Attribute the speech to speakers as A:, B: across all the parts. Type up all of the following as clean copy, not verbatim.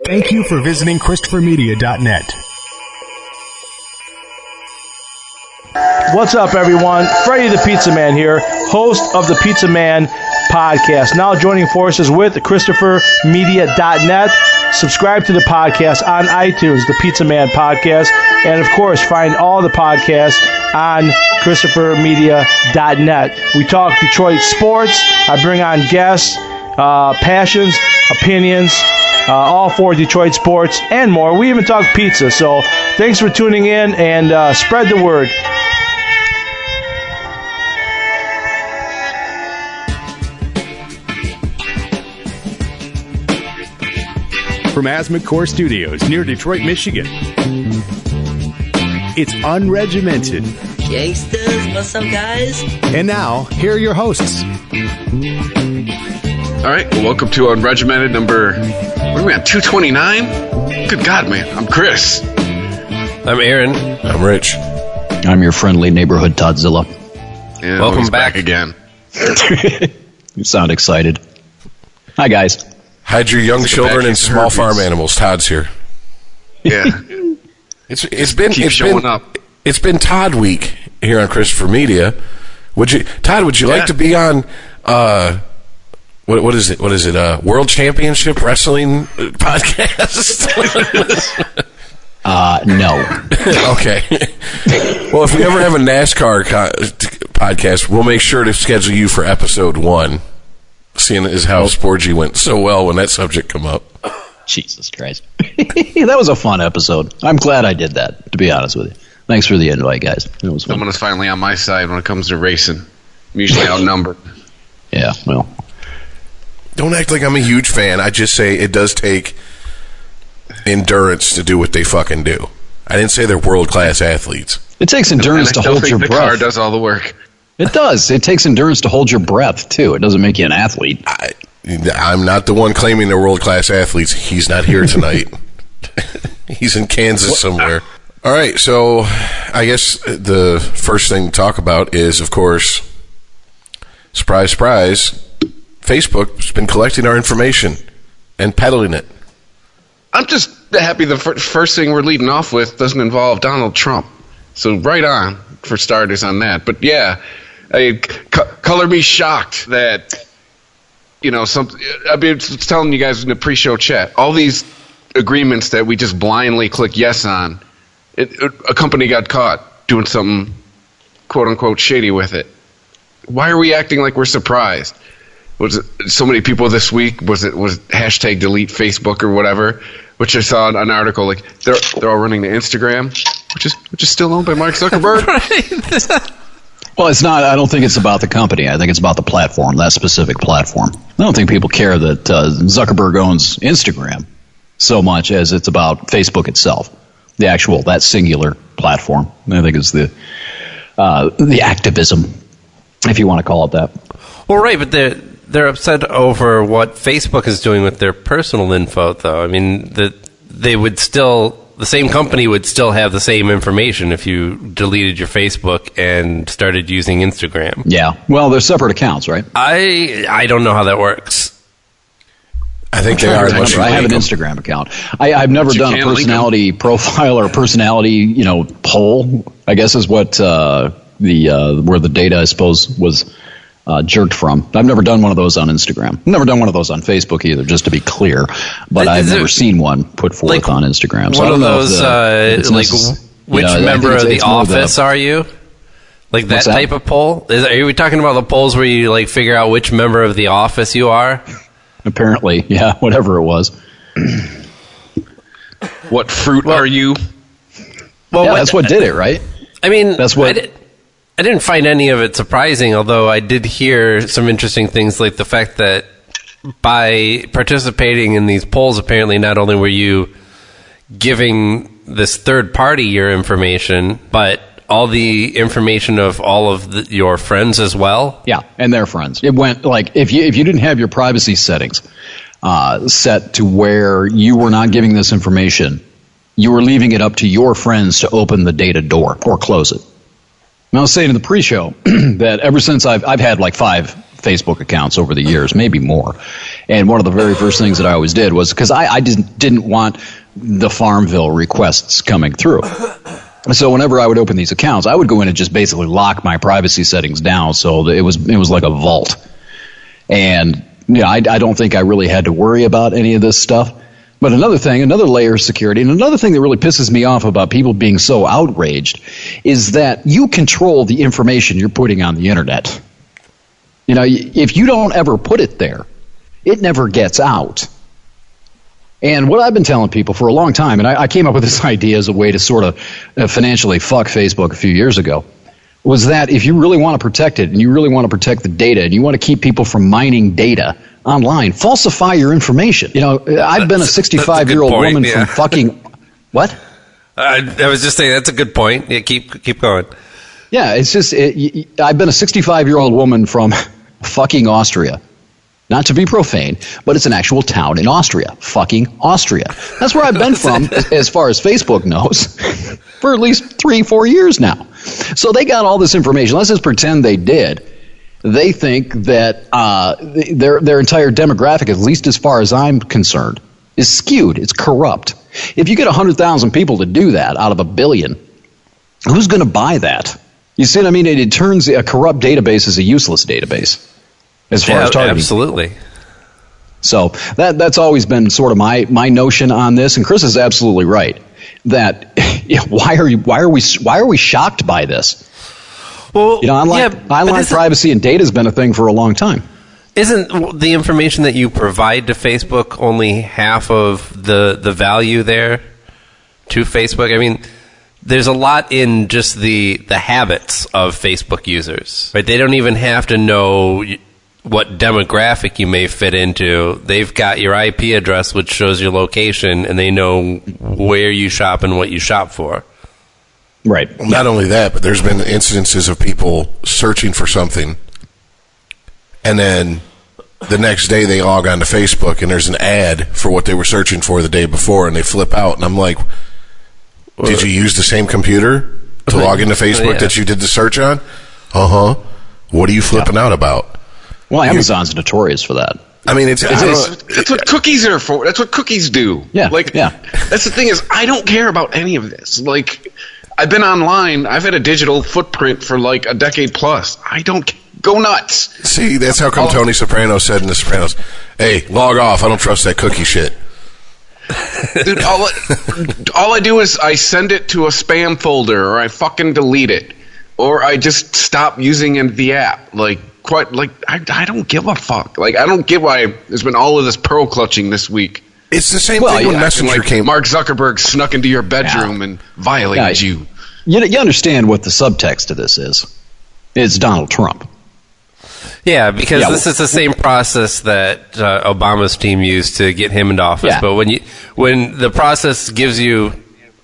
A: Thank you for visiting ChristopherMedia.net.
B: What's up, everyone? Freddie the Pizza Man here, host of the Pizza Man podcast. Now joining forces with ChristopherMedia.net. Subscribe to the podcast on iTunes, the Pizza Man podcast. And, of course, find all the podcasts on ChristopherMedia.net. We talk Detroit sports. I bring on guests, passions, opinions, all for Detroit sports and more. We even talk pizza. So thanks for tuning in and spread the word.
A: From Asmik Core Studios near Detroit, Michigan, it's Unregimented.
C: Gangsters, what's up, guys?
A: And now, here are your hosts.
D: All right, well, welcome to Unregimented number, what are we on, 229? Good God, man. I'm Chris.
E: I'm Aaron.
F: I'm Rich.
G: I'm your friendly neighborhood Todzilla.
D: Yeah,
E: welcome back
D: again.
G: You sound excited. Hi, guys.
F: Hide your young children and small farm animals. Todd's here.
D: Yeah.
F: It's been
D: showing up.
F: It's been Todd week here on Christopher Media. Would you like to be on what is it? World Championship Wrestling podcast?
G: No.
F: Okay. Well, if we ever have a NASCAR podcast, we'll make sure to schedule you for episode 1. Seeing as how Sporgy went so well when that subject come up.
G: Jesus Christ. That was a fun episode. I'm glad I did that, to be honest with you. Thanks for the invite, guys. It was fun.
D: Someone is finally on my side when it comes to racing. I'm usually outnumbered.
G: Yeah, well.
F: Don't act like I'm a huge fan. I just say it does take endurance to do what they fucking do. I didn't say they're world-class athletes.
G: It takes endurance to hold your breath.
D: The car does all the work.
G: It does. It takes endurance to hold your breath, too. It doesn't make you an athlete.
F: I'm not the one claiming they're world-class athletes. He's not here tonight. He's in Kansas somewhere. All right, so I guess the first thing to talk about is, of course, surprise, surprise, Facebook's been collecting our information and peddling it.
D: I'm just happy the first thing we're leading off with doesn't involve Donald Trump. So right on, for starters, on that. But yeah, color me shocked that, I've been telling you guys in the pre-show chat, all these agreements that we just blindly click yes on, a company got caught doing something quote-unquote shady with it. Why are we acting like we're surprised? Was it so many people this week? Was hashtag delete Facebook or whatever? Which I saw an article like they're all running the Instagram, which is still owned by Mark Zuckerberg.
E: Right.
G: Well, it's not. I don't think it's about the company. I think it's about the platform, that specific platform. I don't think people care that Zuckerberg owns Instagram so much as it's about Facebook itself, that singular platform. I think it's the activism, if you want to call it that.
E: Well, right, but they're upset over what Facebook is doing with their personal info, though. I mean, the same company would still have the same information if you deleted your Facebook and started using Instagram.
G: Yeah. Well, they're separate accounts, right?
E: I don't know how that works.
F: I think they are.
G: I have an Instagram account. I've never done a personality profile or a personality, poll, I guess is what where the data, I suppose, was jerked from. I've never done one of those on Instagram. I've never done one of those on Facebook either, just to be clear. But I've never seen one put forth on Instagram. So
E: one
G: I don't
E: of those, which member of The Office are you? Like that type of poll? Are we talking about the polls where you figure out which member of The Office you are?
G: Apparently, yeah, whatever it was.
D: What fruit are you?
E: Well,
G: yeah, that's what did it, right?
E: I mean,
G: that's what.
E: I didn't find any of it surprising, although I did hear some interesting things, like the fact that by participating in these polls, apparently not only were you giving this third party your information, but all the information of all of your friends as well.
G: Yeah, and their friends. It went if you didn't have your privacy settings set to where you were not giving this information, you were leaving it up to your friends to open the data door or close it. And I was saying in the pre-show that ever since I've had 5 Facebook accounts over the years, maybe more, And one of the very first things that I always did was, because I didn't want the Farmville requests coming through. So whenever I would open these accounts, I would go in and just basically lock my privacy settings down, so that it was like a vault. And I don't think I really had to worry about any of this stuff. But another layer of security, and another thing that really pisses me off about people being so outraged is that you control the information you're putting on the internet. If you don't ever put it there, it never gets out. And what I've been telling people for a long time, and I came up with this idea as a way to sort of financially fuck Facebook a few years ago, was that if you really want to protect it, and you really want to protect the data, and you want to keep people from mining data online, falsify your information. I've been a 65-year-old woman from fucking... What?
E: I was just saying, that's a good point. Yeah, keep going.
G: Yeah, it's just... I've been a 65-year-old woman from fucking Austria. Not to be profane, but it's an actual town in Austria. Fucking Austria. That's where I've been from, as far as Facebook knows, for at least 3-4 years now. So they got all this information. Let's just pretend they did. They think that their entire demographic, at least as far as I'm concerned, is skewed. It's corrupt. If you get 100,000 people to do that out of 1 billion, who's going to buy that? You see what I mean? It turns a corrupt database as a useless database as far as targeting.
E: Absolutely.
G: So that's always been sort of my notion on this, and Chris is absolutely right. That why are we shocked by this?
E: Well,
G: online privacy and data has been a thing for a long time.
E: Isn't the information that you provide to Facebook only half of the value there to Facebook? I mean, there's a lot in just the habits of Facebook users, right? They don't even have to know what demographic you may fit into. They've got your IP address, which shows your location, and they know where you shop and what you shop for.
G: Right.
F: Not only that, but there's been incidences of people searching for something, and then the next day they log on to Facebook, and there's an ad for what they were searching for the day before, and they flip out, and I'm like, did you use the same computer to log into Facebook that you did the search on? Uh-huh. What are you flipping out about?
G: Well, Amazon's notorious for that.
F: I mean, it's
D: what cookies are for. That's what cookies do.
G: Yeah.
D: That's the thing is, I don't care about any of this. Like, I've been online. I've had a digital footprint for like a decade plus. I don't go nuts.
F: See, that's how come Tony Soprano said in The Sopranos, "Hey, log off. I don't trust that cookie shit."
D: Dude, all I do is I send it to a spam folder, or I fucking delete it, or I just stop using the app. I don't give a fuck. Like, I don't get why there's been all of this pearl clutching this week.
F: It's the same thing when Messenger came.
D: Mark Zuckerberg snuck into your bedroom and violated you.
G: You understand what the subtext to this is. It's Donald Trump.
E: Yeah, because this is the same process that Obama's team used to get him into office.
G: Yeah.
E: But when the process gives you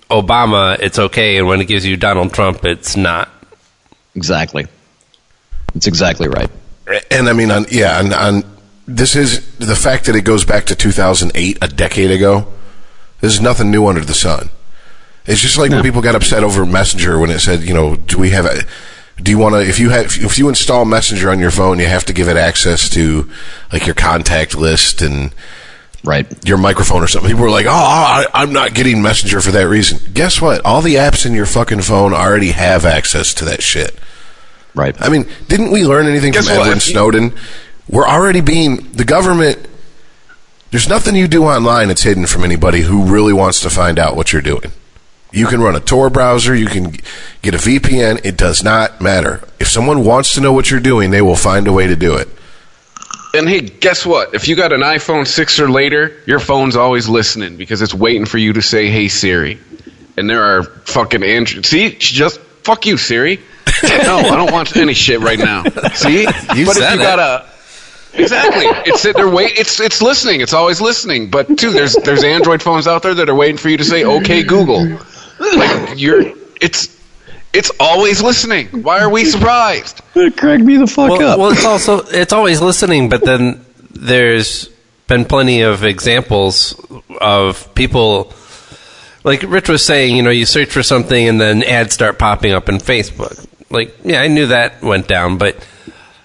E: Obama, it's okay, and when it gives you Donald Trump, it's not.
G: Exactly. It's exactly right.
F: And I mean, this is the fact that it goes back to 2008, a decade ago. There's nothing new under the sun. It's just like when people got upset over Messenger when it said, do you want to, if you install Messenger on your phone, you have to give it access to like your contact list and your microphone or something. People were like, I'm not getting Messenger for that reason. Guess what? All the apps in your fucking phone already have access to that shit.
G: Right.
F: I mean, didn't we learn anything from Edward Snowden? We're already the government, there's nothing you do online that's hidden from anybody who really wants to find out what you're doing. You can run a Tor browser, you can get a VPN, it does not matter. If someone wants to know what you're doing, they will find a way to do it.
D: And hey, guess what? If you got an iPhone 6 or later, your phone's always listening because it's waiting for you to say, "Hey Siri." And there are fucking Android. See, just fuck you, Siri. No, I don't want any shit right now. See? Exactly. It's sitting there it's listening. It's always listening. But too, there's Android phones out there that are waiting for you to say, "Okay, Google." Like it's always listening. Why are we surprised?
G: It cracked me the fuck up.
E: Well, it's always listening, but then there's been plenty of examples of people, like Rich was saying, you search for something and then ads start popping up in Facebook. Like, yeah, I knew that went down, but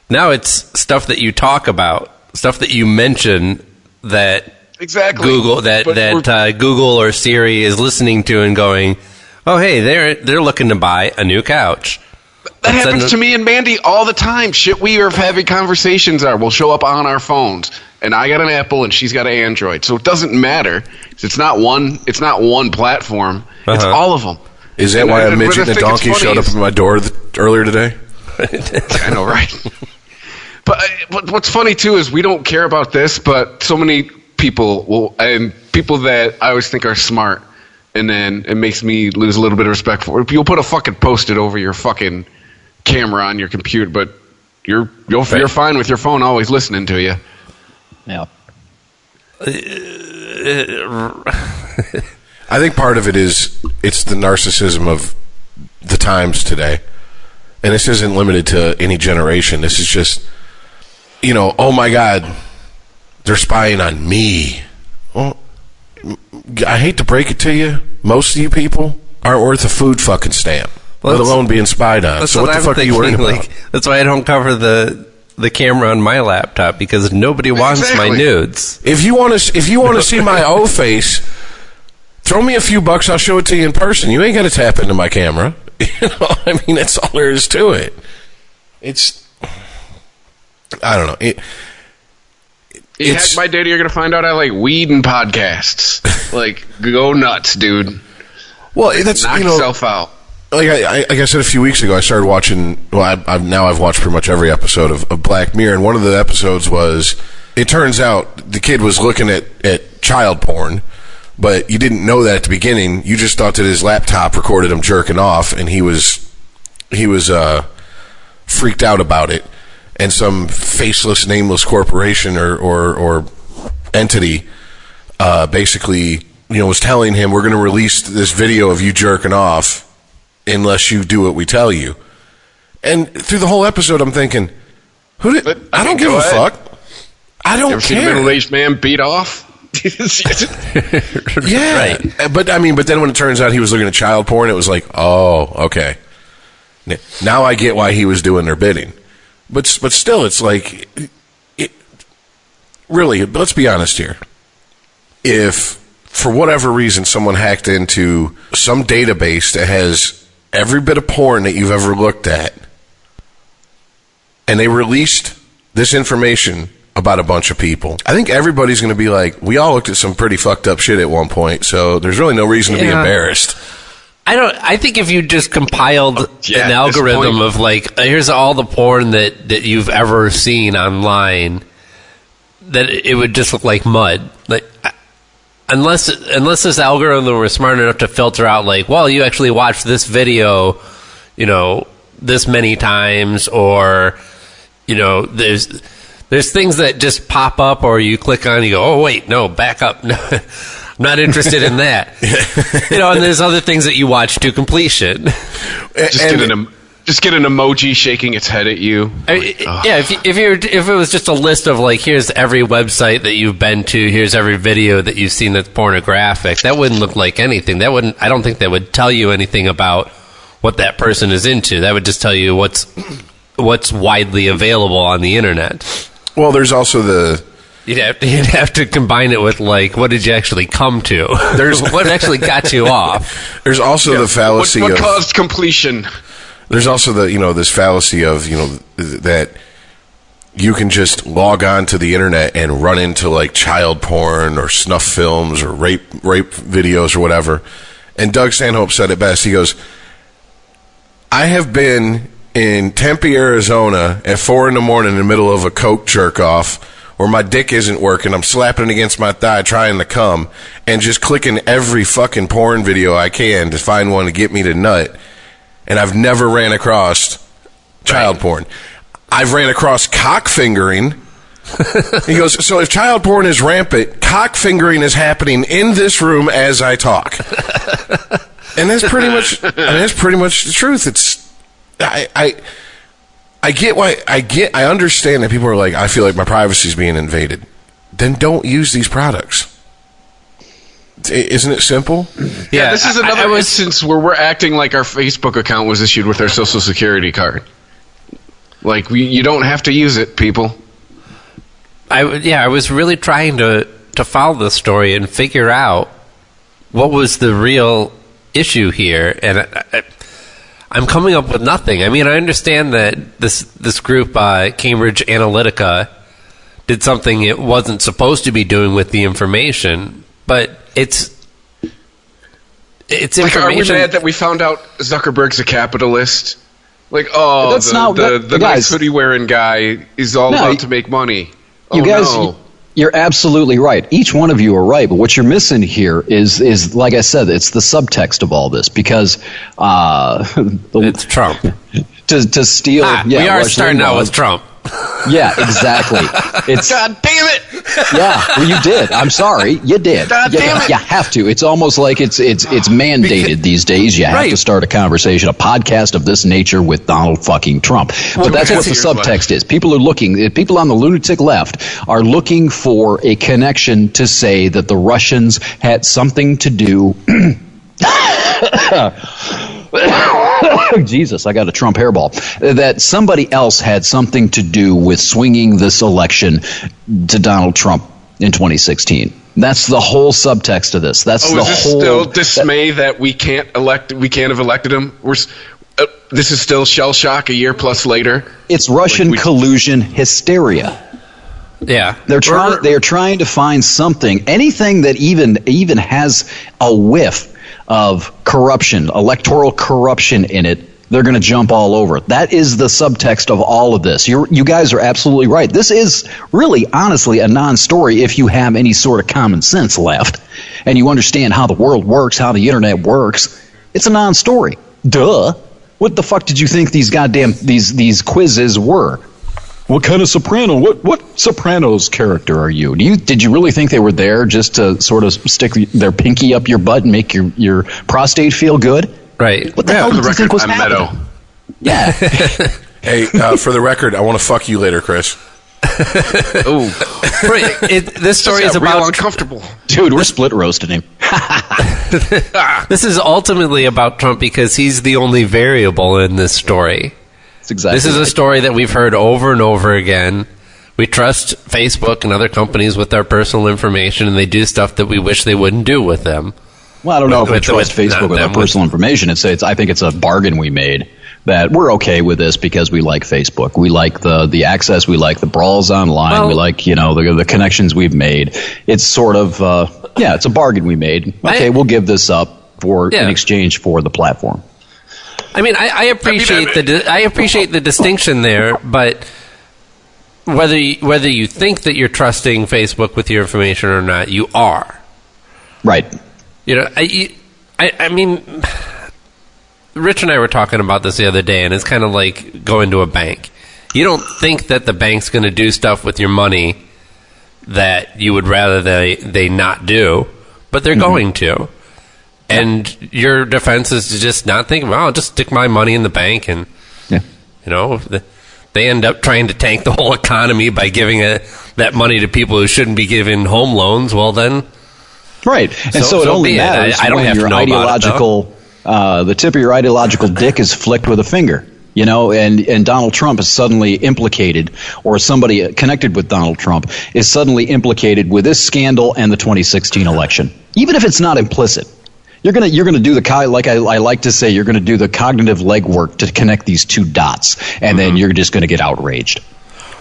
E: now it's stuff that you talk about, stuff that you mention, that
D: exactly
E: Google or Siri is listening to and going, oh, hey, they're looking to buy a new couch.
D: That happens to me and Mandy all the time. Shit we are having conversations will show up on our phones. And I got an Apple and she's got an Android. So it doesn't matter. It's not one platform. It's all of them.
F: Is that why a midget and a donkey showed up at my door earlier today?
D: I know, right? But what's funny, too, is we don't care about this, but so many people people that I always think are smart, and then it makes me lose a little bit of respect for it. You'll put a fucking Post-it over your fucking camera on your computer, but you're fine with your phone always listening to you.
G: Yeah.
F: I think part of it is it's the narcissism of the times today. And this isn't limited to any generation. This is just, oh my God, they're spying on me. Well, I hate to break it to you. Most of you people aren't worth a food fucking stamp, let alone being spied on. So what the fuck are you worried about?
E: That's why I don't cover the camera on my laptop, because nobody wants my nudes.
F: If you want to see my O face, throw me a few bucks. I'll show it to you in person. You ain't got to tap into my camera. I mean, that's all there is to it. I don't know.
D: You hack my data, you're gonna find out I like weed and podcasts. Like, go nuts, dude.
F: Well, that's
D: knock yourself out.
F: Like I said a few weeks ago, I started watching. Well, I've watched pretty much every episode of Black Mirror, and one of the episodes was. It turns out the kid was looking at child porn, but you didn't know that at the beginning. You just thought that his laptop recorded him jerking off, and he was freaked out about it. And some faceless, nameless corporation or entity basically, was telling him, we're going to release this video of you jerking off unless you do what we tell you. And through the whole episode, I'm thinking, I don't give a fuck. I don't
D: care.
F: See a
D: middle-aged man beat off?
F: Yeah. Right. But then when it turns out he was looking at child porn, it was like, oh, okay. Now I get why he was doing their bidding. But still, it's like, really, let's be honest here. If, for whatever reason, someone hacked into some database that has every bit of porn that you've ever looked at, and they released this information about a bunch of people, I think everybody's going to be like, we all looked at some pretty fucked up shit at one point, so there's really no reason to be embarrassed.
E: I think if you just compiled an algorithm of like, here's all the porn that you've ever seen online, that it would just look like mud. Like, unless this algorithm were smart enough to filter out like, well, you actually watched this video, this many times, or there's things that just pop up, or you click on, you go, oh wait, no, back up. No. I'm not interested in that. And there's other things that you watch to completion.
D: Just get an emoji shaking its head at you.
E: If it was just a list of like, here's every website that you've been to, here's every video that you've seen that's pornographic, that wouldn't look like anything. I don't think that would tell you anything about what that person is into. That would just tell you what's widely available on the internet.
F: Well, there's also
E: You'd have to combine it with like, what did you actually come to? What actually got you off?
F: There's also the fallacy
D: what caused completion.
F: There's also this fallacy of that you can just log on to the internet and run into like child porn or snuff films or rape videos or whatever. And Doug Stanhope said it best. He goes, I have been in Tempe, Arizona at 4 a.m. in the middle of a coke jerk off, where my dick isn't working, I'm slapping it against my thigh trying to come, and just clicking every fucking porn video I can to find one to get me to nut. And I've never ran across child porn. I've ran across cock fingering. He goes, so if child porn is rampant, cock fingering is happening in this room as I talk. And that's pretty much the truth. It's I understand that people are like, I feel like my privacy is being invaded. Then don't use these products. Isn't it simple?
D: Yeah, this is another instance where we're acting like our Facebook account was issued with our Social Security card. Like, you don't have to use it, people.
E: I was really trying to to follow this story and figure out what was the real issue here, and I'm coming up with nothing. I mean, I understand that this group, Cambridge Analytica, did something it wasn't supposed to be doing with the information, but it's information.
D: Are we mad that we found out Zuckerberg's a capitalist? Like, the nice hoodie wearing guy is all about to make money.
G: You guys, you're absolutely right. Each one of you are right, but what you're missing here is like I said, it's the subtext of all this, because
E: it's Trump.
G: To steal.
E: We are starting out with Trump.
G: Yeah, exactly. It's
D: God damn it!
G: Yeah, well, you did. I'm sorry, you did.
D: God damn it!
G: You have to. It's almost like it's mandated these days. You have to start a conversation, a podcast of this nature with Donald fucking Trump. But that's what the subtext is. People on the lunatic left are looking for a connection to say that the Russians had something to do. Jesus, I got a Trump hairball. That somebody else had something to do with swinging this election to Donald Trump in 2016. That's the whole subtext of this. That's the whole.
D: Still dismay that we can't have elected him. This is still shell shock a year plus later.
G: It's Russian collusion hysteria.
E: Yeah,
G: they are trying to find something, anything that even has a whiff of corruption, electoral corruption in it. They're going to jump all over it. That is the subtext of all of this. You guys are absolutely right. This is really, honestly, a non-story if you have any sort of common sense left and you understand how the world works, how the internet works. It's a non-story. Duh. What the fuck did you think these goddamn these quizzes were? What kind of soprano? What Sopranos character are you? Did you really think they were there just to sort of stick their pinky up your butt and make your prostate feel good?
E: Right.
G: What the hell did you think was happening?
D: Meadow.
G: Yeah.
F: Hey, for the record, I want to fuck you later, Chris.
E: Ooh. This story is about
D: uncomfortable.
G: Dude, we're split roasting him.
E: This is ultimately about Trump because he's the only variable in this story.
G: Exactly.
E: This is a story that we've heard over and over again. We trust Facebook and other companies with our personal information, and they do stuff that we wish they wouldn't do with them.
G: Well, I don't know if we trust Facebook with our personal information. I think it's a bargain we made that we're okay with this because we like Facebook. We like the access. We like the brawls online. We like the connections we've made. It's sort of it's a bargain we made. Okay, we'll give this up in exchange for the platform.
E: I mean, I appreciate the distinction there, but whether you think that you're trusting Facebook with your information or not, you are.
G: Right.
E: I mean, Rich and I were talking about this the other day, and it's kind of like going to a bank. You don't think that the bank's going to do stuff with your money that you would rather they not do, but they're going to. And your defense is to just not think, well, I'll just stick my money in the bank. And, they end up trying to tank the whole economy by giving that money to people who shouldn't be given home loans. Well, then.
G: Right. And so it only matters
E: I don't
G: when
E: have
G: your
E: to know
G: ideological, the tip of your ideological dick is flicked with a finger. And Donald Trump is suddenly implicated, or somebody connected with Donald Trump is suddenly implicated with this scandal and the 2016 election. Even if it's not implicit. You're gonna do like I like to say, you're gonna do the cognitive legwork to connect these two dots, and then you're just gonna get outraged.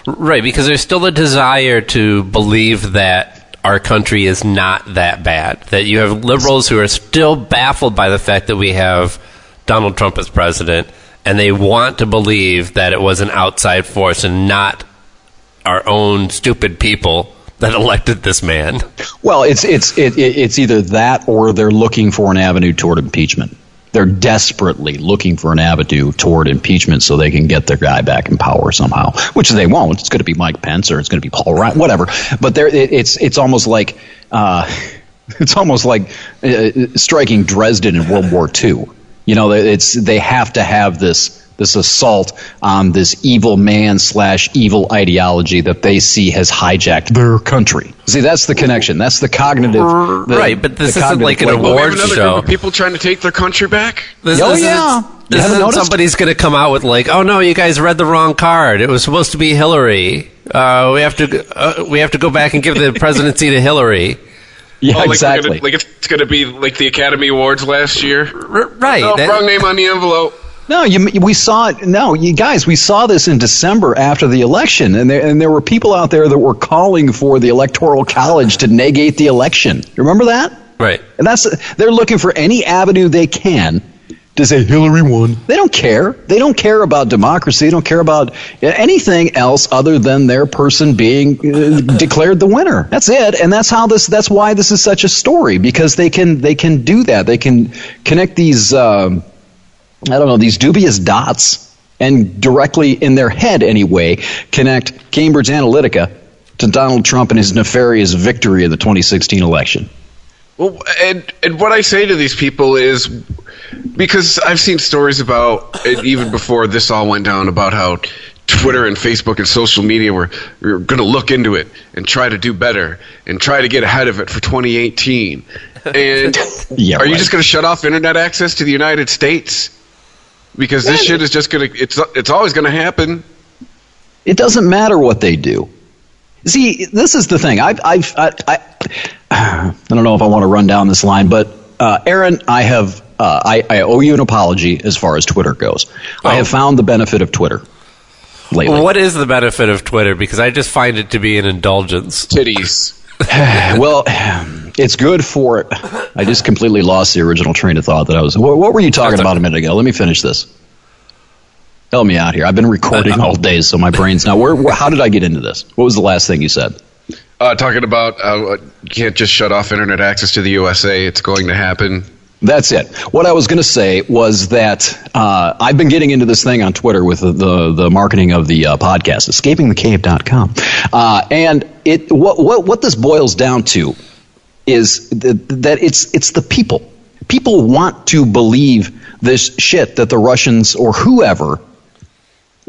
E: Right, because there's still a desire to believe that our country is not that bad. That you have liberals who are still baffled by the fact that we have Donald Trump as president, and they want to believe that it was an outside force and not our own stupid people that elected this man.
G: Well, it's either that or they're looking for an avenue toward impeachment. They're desperately looking for an avenue toward impeachment so they can get their guy back in power somehow, which they won't. It's going to be Mike Pence or it's going to be Paul Ryan, whatever. But it's almost like striking Dresden in World War II. They have to have this assault on this evil man / evil ideology that they see has hijacked their country. See, that's the connection. That's the cognitive.
E: Right, but this isn't like an award show.
D: People trying to take their country back?
E: This
G: You haven't noticed?
E: Somebody's going to come out with like, "Oh no, you guys read the wrong card. It was supposed to be Hillary. We have to go back and give the presidency to Hillary."
G: Yeah, exactly.
D: It's going to be like the Academy Awards last year.
E: Right.
D: Oh, wrong name on the envelope.
G: No, we saw it. No, you guys, we saw this in December after the election, and there were people out there that were calling for the Electoral College to negate the election. You remember that?
E: Right.
G: And they're looking for any avenue they can to say Hillary won. They don't care. They don't care about democracy. They don't care about anything else other than their person being declared the winner. That's it. And that's that's why this is such a story, because they can do that. They can connect these these dubious dots and directly in their head anyway connect Cambridge Analytica to Donald Trump and his nefarious victory in the 2016 election.
D: Well, and what I say to these people is, because I've seen stories about, even before this all went down, about how Twitter and Facebook and social media were going to look into it and try to do better and try to get ahead of it for 2018. And
G: yeah,
D: are you just going to shut off internet access to the United States? Because this shit is just going to, it's always going to happen.
G: It doesn't matter what they do. See, this is the thing. I don't know if I want to run down this line, but Aaron, I owe you an apology as far as Twitter goes. I have found the benefit of Twitter lately.
E: Well, what is the benefit of Twitter? Because I just find it to be an indulgence.
D: Titties.
G: Well, it's good for it. I just completely lost the original train of thought that I was. What were you talking about a minute ago? Let me finish this. Help me out here. I've been recording all day, so my brain's not. How did I get into this? What was the last thing you said?
D: Talking about you can't just shut off internet access to the USA. It's going to happen.
G: That's it. What I was going to say was that I've been getting into this thing on Twitter with the marketing of the podcast, escapingthecave.com. And what this boils down to is that it's the people. People want to believe this shit that the Russians or whoever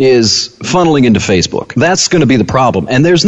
G: is funneling into Facebook. That's going to be the problem. And there's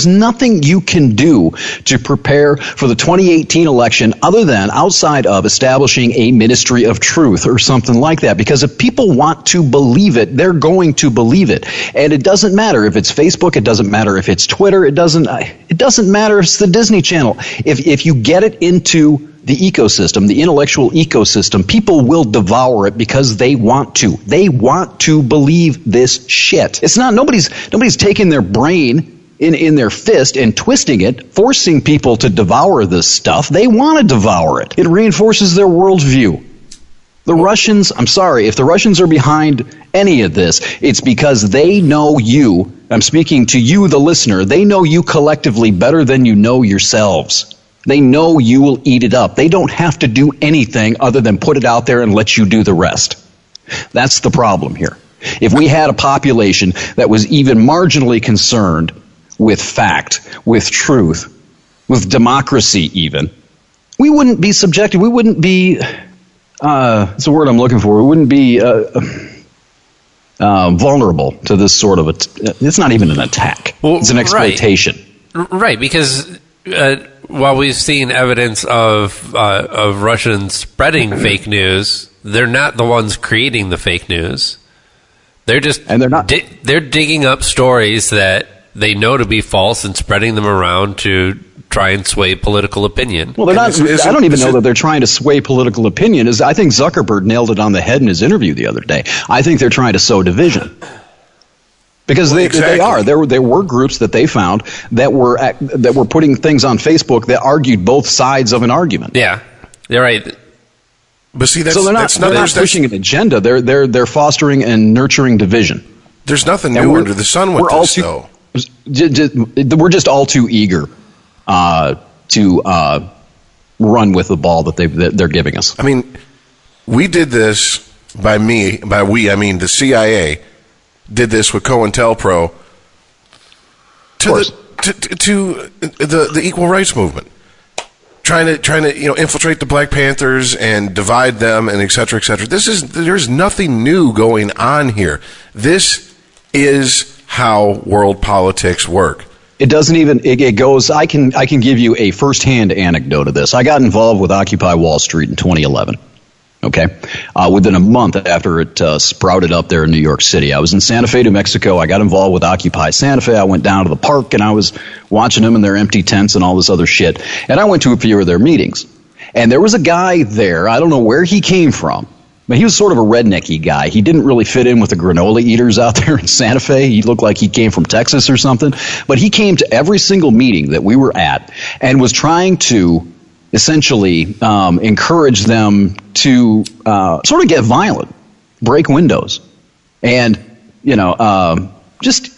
G: nothing you can do to prepare for the 2018 election other than outside of establishing a ministry of truth or something like that. Because if people want to believe it, they're going to believe it. And it doesn't matter if it's Facebook, it doesn't matter if it's Twitter, it doesn't matter if it's the Disney Channel. If you get it into the ecosystem, the intellectual ecosystem, people will devour it because they want to. They want to believe this shit. It's not, nobody's taking their brain in their fist and twisting it, forcing people to devour this stuff. They want to devour it. It reinforces their worldview. The Russians, I'm sorry, if the Russians are behind any of this, it's because they know you. I'm speaking to you, the listener. They know you collectively better than you know yourselves. They know you will eat it up. They don't have to do anything other than put it out there and let you do the rest. That's the problem here. If we had a population that was even marginally concerned with fact, with truth, with democracy even, we wouldn't be subjected, we wouldn't be, it's a word I'm looking for, we wouldn't be vulnerable to this sort of, it's not even an attack. It's an exploitation.
E: Right, because while we've seen evidence of Russians spreading fake news, they're not the ones creating the fake news. They're just they're digging up stories that they know to be false and spreading them around to try and sway political opinion.
G: Well, they're not. I don't even know that they're trying to sway political opinion. I think Zuckerberg nailed it on the head in his interview the other day. I think they're trying to sow division. Because they are. There were groups that they found that were putting things on Facebook that argued both sides of an argument.
E: Yeah, you're right.
F: But see,
G: so they're not pushing an agenda. They're fostering and nurturing division.
F: There's nothing new under the sun with this, though.
G: We're just all too eager to run with the ball that they're giving us.
F: I mean, we did this I mean the CIA did this with COINTELPRO to the equal rights movement, trying to infiltrate the Black Panthers and divide them and et cetera, et cetera. There's nothing new going on here. This is how world politics work.
G: It doesn't even. It goes. I can give you a firsthand anecdote of this. I got involved with Occupy Wall Street in 2011. Okay, within a month after it sprouted up there in New York City, I was in Santa Fe, New Mexico. I got involved with Occupy Santa Fe. I went down to the park and I was watching them in their empty tents and all this other shit. And I went to a few of their meetings. And there was a guy there. I don't know where he came from, but he was sort of a rednecky guy. He didn't really fit in with the granola eaters out there in Santa Fe. He looked like he came from Texas or something. But he came to every single meeting that we were at and was trying to essentially encourage them to sort of get violent, break windows, and, just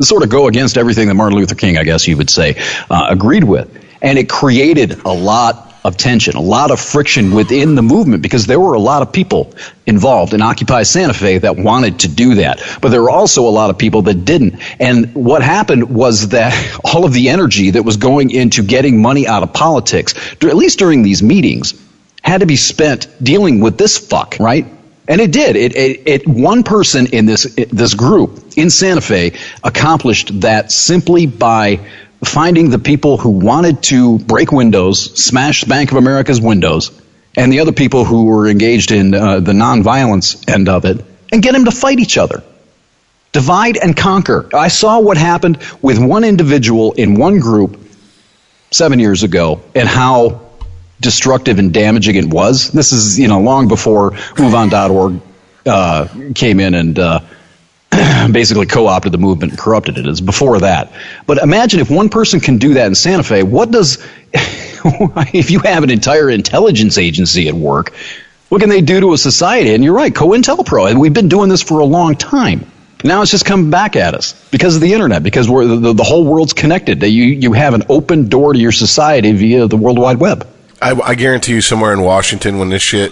G: sort of go against everything that Martin Luther King, I guess you would say, agreed with. And it created a lot of tension, a lot of friction within the movement, because there were a lot of people involved in Occupy Santa Fe that wanted to do that. But there were also a lot of people that didn't. And what happened was that all of the energy that was going into getting money out of politics, at least during these meetings, had to be spent dealing with this fuck, right? And it did. It one person in this group in Santa Fe accomplished that simply by finding the people who wanted to break windows, smash Bank of America's windows, and the other people who were engaged in the nonviolence end of it, and get them to fight each other. Divide and conquer. I saw what happened with one individual in one group 7 years ago and how destructive and damaging it was. This is, long before MoveOn.org came in and basically co-opted the movement and corrupted it. It's before that. But imagine if one person can do that in Santa Fe, if you have an entire intelligence agency at work, what can they do to a society? And you're right, COINTELPRO. And we've been doing this for a long time. Now it's just coming back at us because of the internet, because the whole world's connected. You have an open door to your society via the World Wide Web.
F: I guarantee you somewhere in Washington when this shit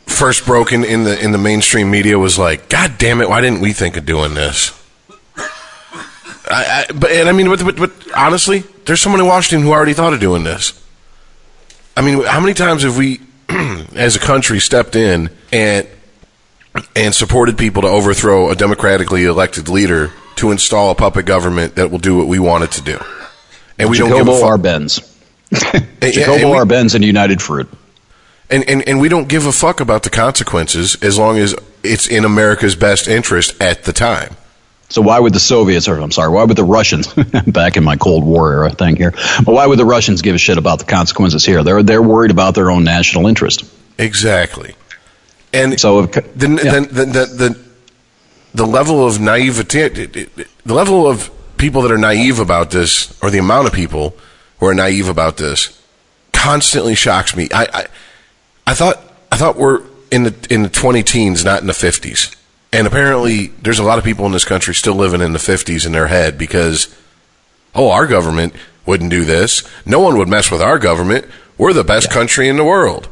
F: first broken in the mainstream media was like, God damn it, why didn't we think of doing this? But honestly, there's someone in Washington who already thought of doing this. I mean, how many times have we, as a country, stepped in and supported people to overthrow a democratically elected leader to install a puppet government that will do what we want it to do? And we don't give a fuck.
G: Arbenz. Jacobo Arbenz and United Fruit.
F: And we don't give a fuck about the consequences as long as it's in America's best interest at the time.
G: So why would why would the Russians, back in my Cold War era thing here, but why would the Russians give a shit about the consequences here? They're worried about their own national interest.
F: Exactly. And so the level of naivete, the level of people that are naive about this, or the amount of people who are naive about this, constantly shocks me. I thought we're in the 20-teens, not in the 50s. And apparently there's a lot of people in this country still living in the 50s in their head because, our government wouldn't do this. No one would mess with our government. We're the best country in the world.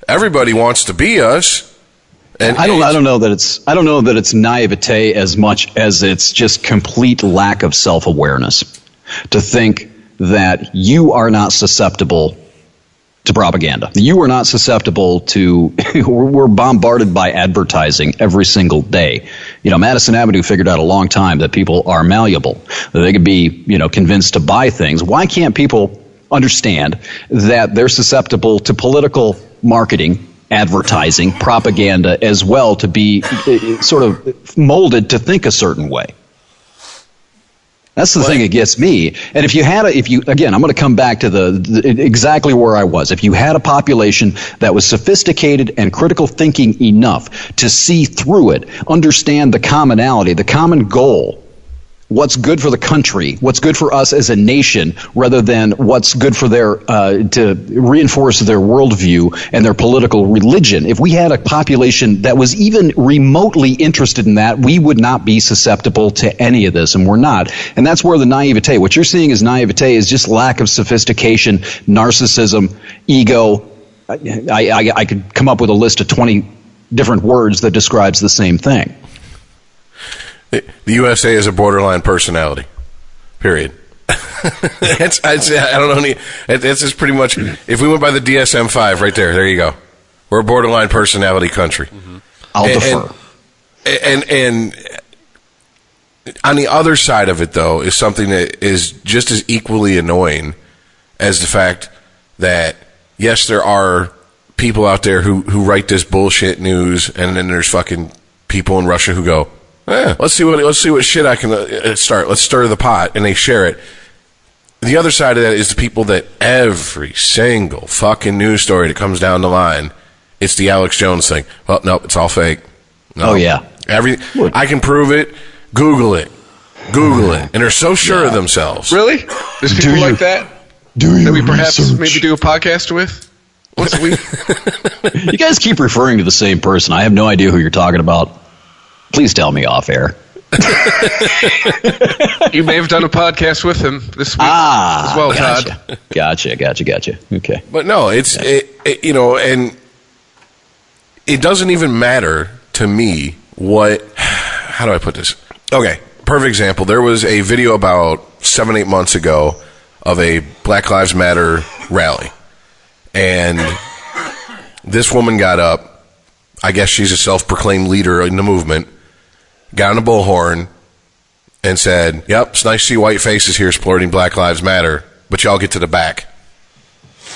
F: Everybody wants to be us. And I don't know that it's naivete as much as it's just complete lack of self-awareness to think that you are not susceptible to propaganda. You are not susceptible to, we're bombarded by advertising every single day. Madison Avenue figured out a long time that people are malleable, that they could be, convinced to buy things. Why can't people understand that they're susceptible to political marketing, advertising, propaganda as well, to be sort of molded to think a certain way? That's the thing that gets me. And again, I'm going to come back to exactly where I was. If you had a population that was sophisticated and critical thinking enough to see through it, understand the commonality, the common goal, what's good for the country, what's good for us as a nation, rather than what's good for to reinforce their worldview and their political religion. If we had a population that was even remotely interested in that, we would not be susceptible to any of this, and we're not. And that's where the naivete, what you're seeing as naivete, is just lack of sophistication, narcissism, ego. I could come up with a list of 20 different words that describes the same thing. The USA is a borderline personality. Period. I don't know. It's just pretty much. If we went by the DSM-5, right there you go. We're a borderline personality country. Mm-hmm.
G: I'll defer.
F: And on the other side of it, though, is something that is just as equally annoying as the fact that, yes, there are people out there who write this bullshit news, and then there's fucking people in Russia who go, let's see what shit I can start. Let's stir the pot, and they share it. The other side of that is the people that every single fucking news story that comes down the line, it's the Alex Jones thing. Well, no, it's all fake. No.
G: Oh, yeah.
F: I can prove it. Google it. And they're so sure of themselves.
D: Really? There's people like that? That we perhaps maybe do a podcast with once a week?
G: You guys keep referring to the same person. I have no idea who you're talking about. Please tell me off air.
D: You may have done a podcast with him this week as well,
G: gotcha.
D: Todd.
G: Gotcha. Okay.
F: But no, it's, and it doesn't even matter to me how do I put this? Okay, perfect example. There was a video about 7-8 months ago of a Black Lives Matter rally. And this woman got up. I guess she's a self-proclaimed leader in the movement. Got on a bullhorn and said, yep, it's nice to see white faces here supporting Black Lives Matter, but y'all get to the back.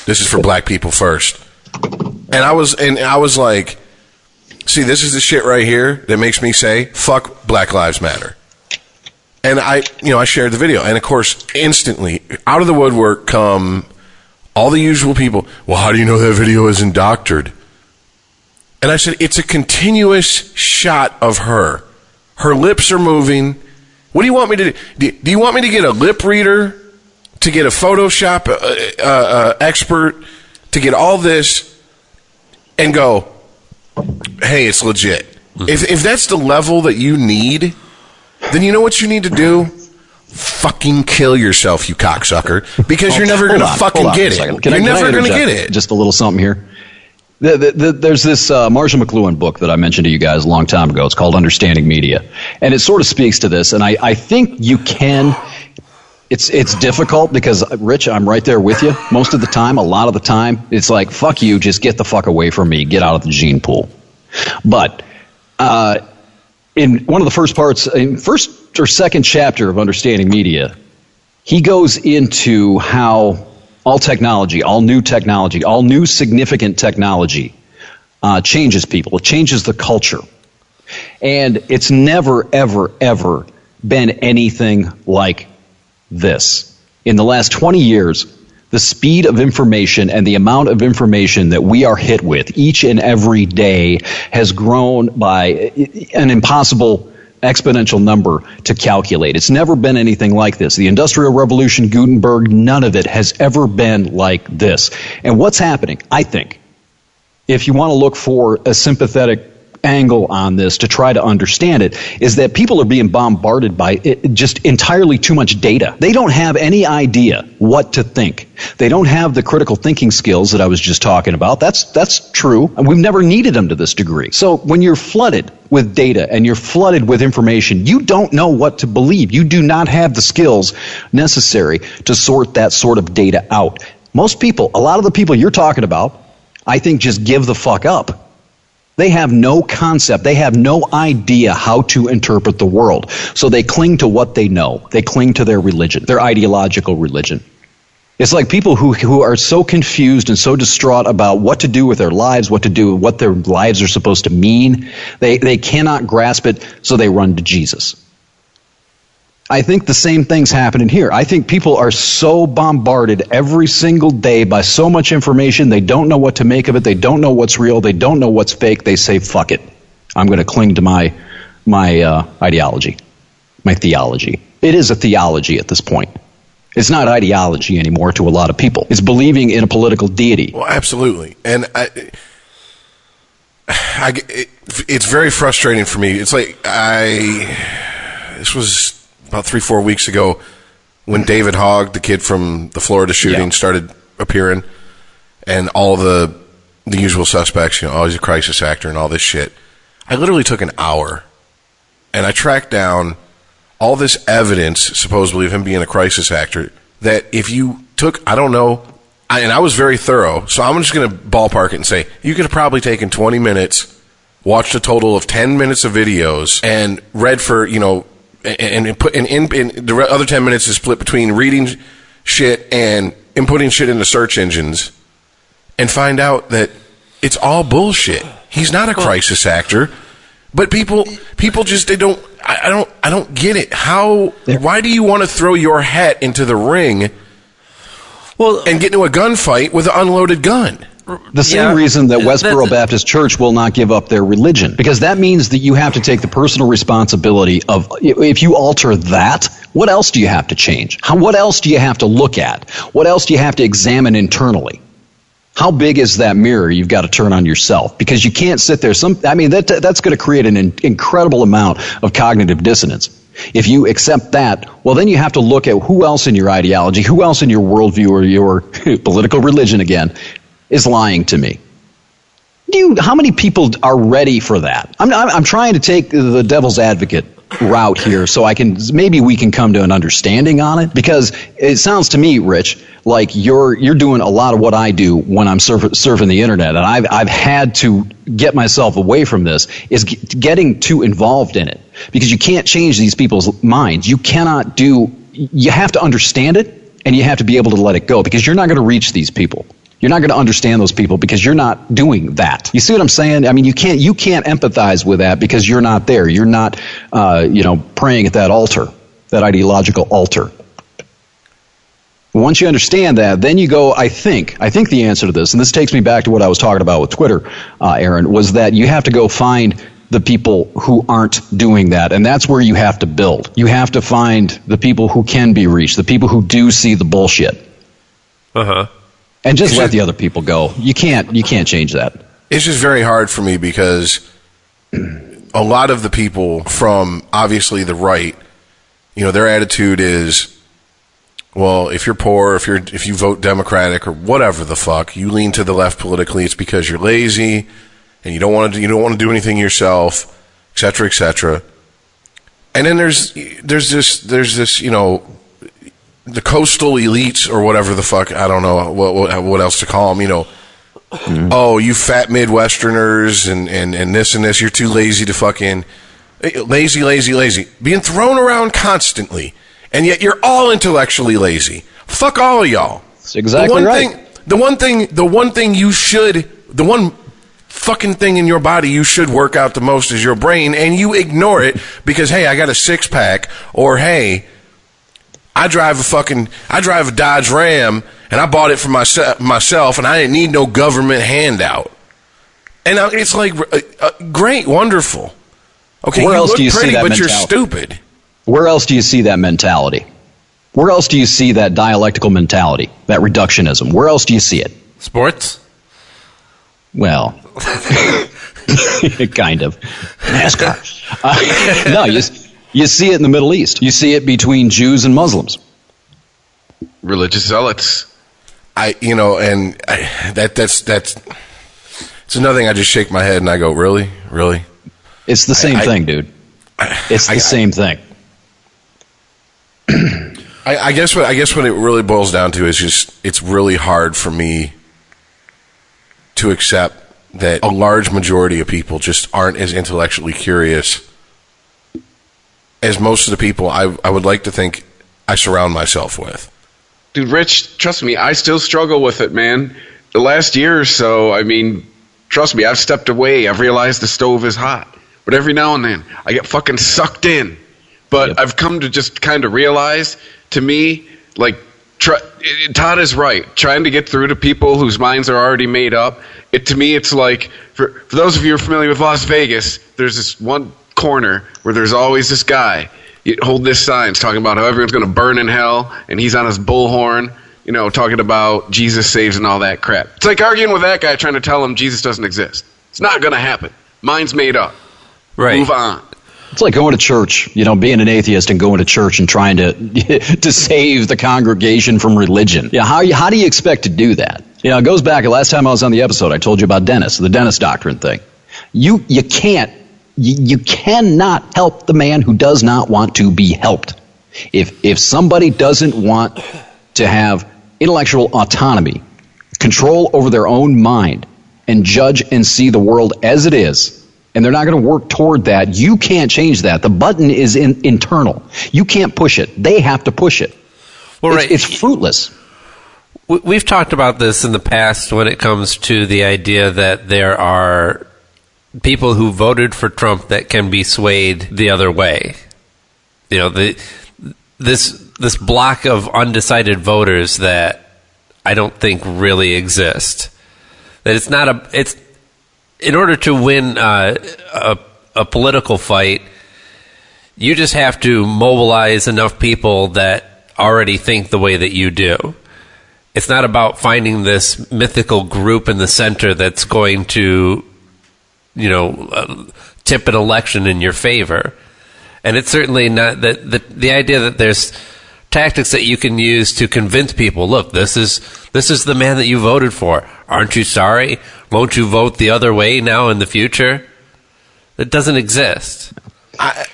F: This is for black people first. And I was like, see, this is the shit right here that makes me say, fuck Black Lives Matter. And I shared the video. And of course, instantly, out of the woodwork come all the usual people. Well, how do you know that video isn't doctored? And I said, it's a continuous shot of her. Her lips are moving. What do you want me to do? Do you want me to get a lip reader, to get a Photoshop expert, to get all this and go, hey, it's legit? If that's the level that you need, then you know what you need to do? Fucking kill yourself, you cocksucker, because you're never going to fucking get it. You're never going to get it.
G: Just a little something here. There's this Marshall McLuhan book that I mentioned to you guys a long time ago. It's called Understanding Media. And it sort of speaks to this. And I think you can. It's difficult because, Rich, I'm right there with you. Most of the time, a lot of the time, it's like, fuck you, just get the fuck away from me. Get out of the gene pool. But in one of the first or second chapter of Understanding Media, he goes into how all technology, all new significant technology changes people. It changes the culture. And it's never, ever, ever been anything like this. In the last 20 years, the speed of information and the amount of information that we are hit with each and every day has grown by an impossible exponential number to calculate. It's never been anything like this. The Industrial Revolution, Gutenberg, none of it has ever been like this. And what's happening, I think, if you want to look for a sympathetic angle on this to try to understand it, is that people are being bombarded by just entirely too much data. They don't have any idea what to think. They don't have the critical thinking skills that I was just talking about. That's true, and we've never needed them to this degree. So when you're flooded with data and you're flooded with information, you don't know what to believe. You do not have the skills necessary to sort that sort of data out. Most people, a lot of the people you're talking about, I think just give the fuck up. They have no concept. They have no idea how to interpret the world. So they cling to what they know. They cling to their religion, their ideological religion. It's like people who are so confused and so distraught about what to do with their lives, what their lives are supposed to mean. They cannot grasp it, so they run to Jesus. I think the same thing's happening here. I think people are so bombarded every single day by so much information, they don't know what to make of it, they don't know what's real, they don't know what's fake, they say, fuck it. I'm going to cling to my ideology, my theology. It is a theology at this point. It's not ideology anymore to a lot of people. It's believing in a political deity.
F: Well, absolutely. And it's very frustrating for me. It's like this was about 3-4 weeks ago when David Hogg, the kid from the Florida shooting, started appearing, and all the usual suspects, he's a crisis actor and all this shit. I literally took an hour, and I tracked down all this evidence, supposedly, of him being a crisis actor, that if you took, I don't know, and I was very thorough, so I'm just going to ballpark it and say, you could have probably taken 20 minutes, watched a total of 10 minutes of videos, and read for, and the other 10 minutes is split between reading shit and inputting shit into search engines, and find out that It's all bullshit. He's not a crisis actor. But people just, I don't get it. Why do you want to throw your hat into the ring and get into a gunfight with an unloaded gun?
G: The same reason that Westboro Baptist Church will not give up their religion, because that means that you have to take the personal responsibility of, if you alter that, what else do you have to change? What else do you have to look at? What else do you have to examine internally? How big is that mirror you've got to turn on yourself? Because you can't sit there. That's going to create an incredible amount of cognitive dissonance. If you accept that, well, then you have to look at who else in your ideology, who else in your worldview or your political religion, again, is lying to me. How many people are ready for that? I'm trying to take the devil's advocate route here so maybe we can come to an understanding on it, because it sounds to me, Rich, like you're doing a lot of what I do when I'm surfing the internet, and I've had to get myself away from this, is getting too involved in it, because you can't change these people's minds. You have to understand it, and you have to be able to let it go, because you're not going to reach these people. You're not going to understand those people because you're not doing that. You see what I'm saying? I mean, you can't empathize with that because you're not there. You're not, praying at that altar, that ideological altar. Once you understand that, then you go, I think the answer to this, and this takes me back to what I was talking about with Twitter, Aaron, was that you have to go find the people who aren't doing that, and that's where you have to build. You have to find the people who can be reached, the people who do see the bullshit. And just let the other people go. You can't change that.
F: It's just very hard for me because a lot of the people from obviously the right, their attitude is, well, if you're poor, if you vote Democratic or whatever the fuck, you lean to the left politically, it's because you're lazy and you don't want to do anything yourself, et cetera, et cetera. And then there's this the coastal elites or whatever the fuck, I don't know what else to call them, Oh, you fat Midwesterners and this, you're too lazy to fucking, lazy, being thrown around constantly, and yet you're all intellectually lazy. Fuck all of y'all.
G: That's exactly right.
F: The one fucking thing in your body you should work out the most is your brain, and you ignore it because, hey, I got a six-pack, or hey, I drive a Dodge Ram, and I bought it for myself, and I didn't need no government handout. And it's like, great, wonderful. Okay,
G: where else
F: look
G: do you
F: pretty,
G: see that
F: but
G: mentality?
F: You're stupid.
G: Where else do you see that mentality? Where else do you see that dialectical mentality, that reductionism? Where else do you see it?
E: Sports?
G: Well, kind of. NASCAR. No, you see it in the Middle East. You see it between Jews and Muslims.
D: Religious zealots.
F: That's it's another thing. I just shake my head and I go, really?
G: It's the same thing, dude. It's the same thing.
F: I guess what it really boils down to is just, it's really hard for me to accept that a large majority of people just aren't as intellectually curious as most of the people I would like to think I surround myself with.
D: Dude, Rich, trust me, I still struggle with it, man. The last year or so, trust me, I've stepped away. I've realized the stove is hot. But every now and then, I get fucking sucked in. But yep. I've come to just kind of realize, to me, Todd is right. Trying to get through to people whose minds are already made up, to me, it's like, for those of you who are familiar with Las Vegas, there's this one corner where there's always this guy holding this sign talking about how everyone's going to burn in hell, and he's on his bullhorn, talking about Jesus saves and all that crap. It's like arguing with that guy trying to tell him Jesus doesn't exist. It's not going to happen. Mind's made up.
E: Right.
D: Move on.
G: It's like going to church, being an atheist and going to church and trying to save the congregation from religion. Yeah, how do you expect to do that? It goes back, last time I was on the episode, I told you about Dennis, the Dennis doctrine thing. You cannot help the man who does not want to be helped. If somebody doesn't want to have intellectual autonomy, control over their own mind, and judge and see the world as it is, and they're not going to work toward that, you can't change that. The button is internal. You can't push it. They have to push it.
E: Well, right.
G: It's fruitless.
E: we've talked about this in the past when it comes to the idea that there are people who voted for Trump that can be swayed the other way. You know, this block of undecided voters that I don't think really exist. That it's not it's in order to win a political fight, you just have to mobilize enough people that already think the way that you do. It's not about finding this mythical group in the center that's going to, tip an election in your favor. And it's certainly not the idea that there's tactics that you can use to convince people, look, this is the man that you voted for. Aren't you sorry? Won't you vote the other way now in the future? It doesn't exist.
G: I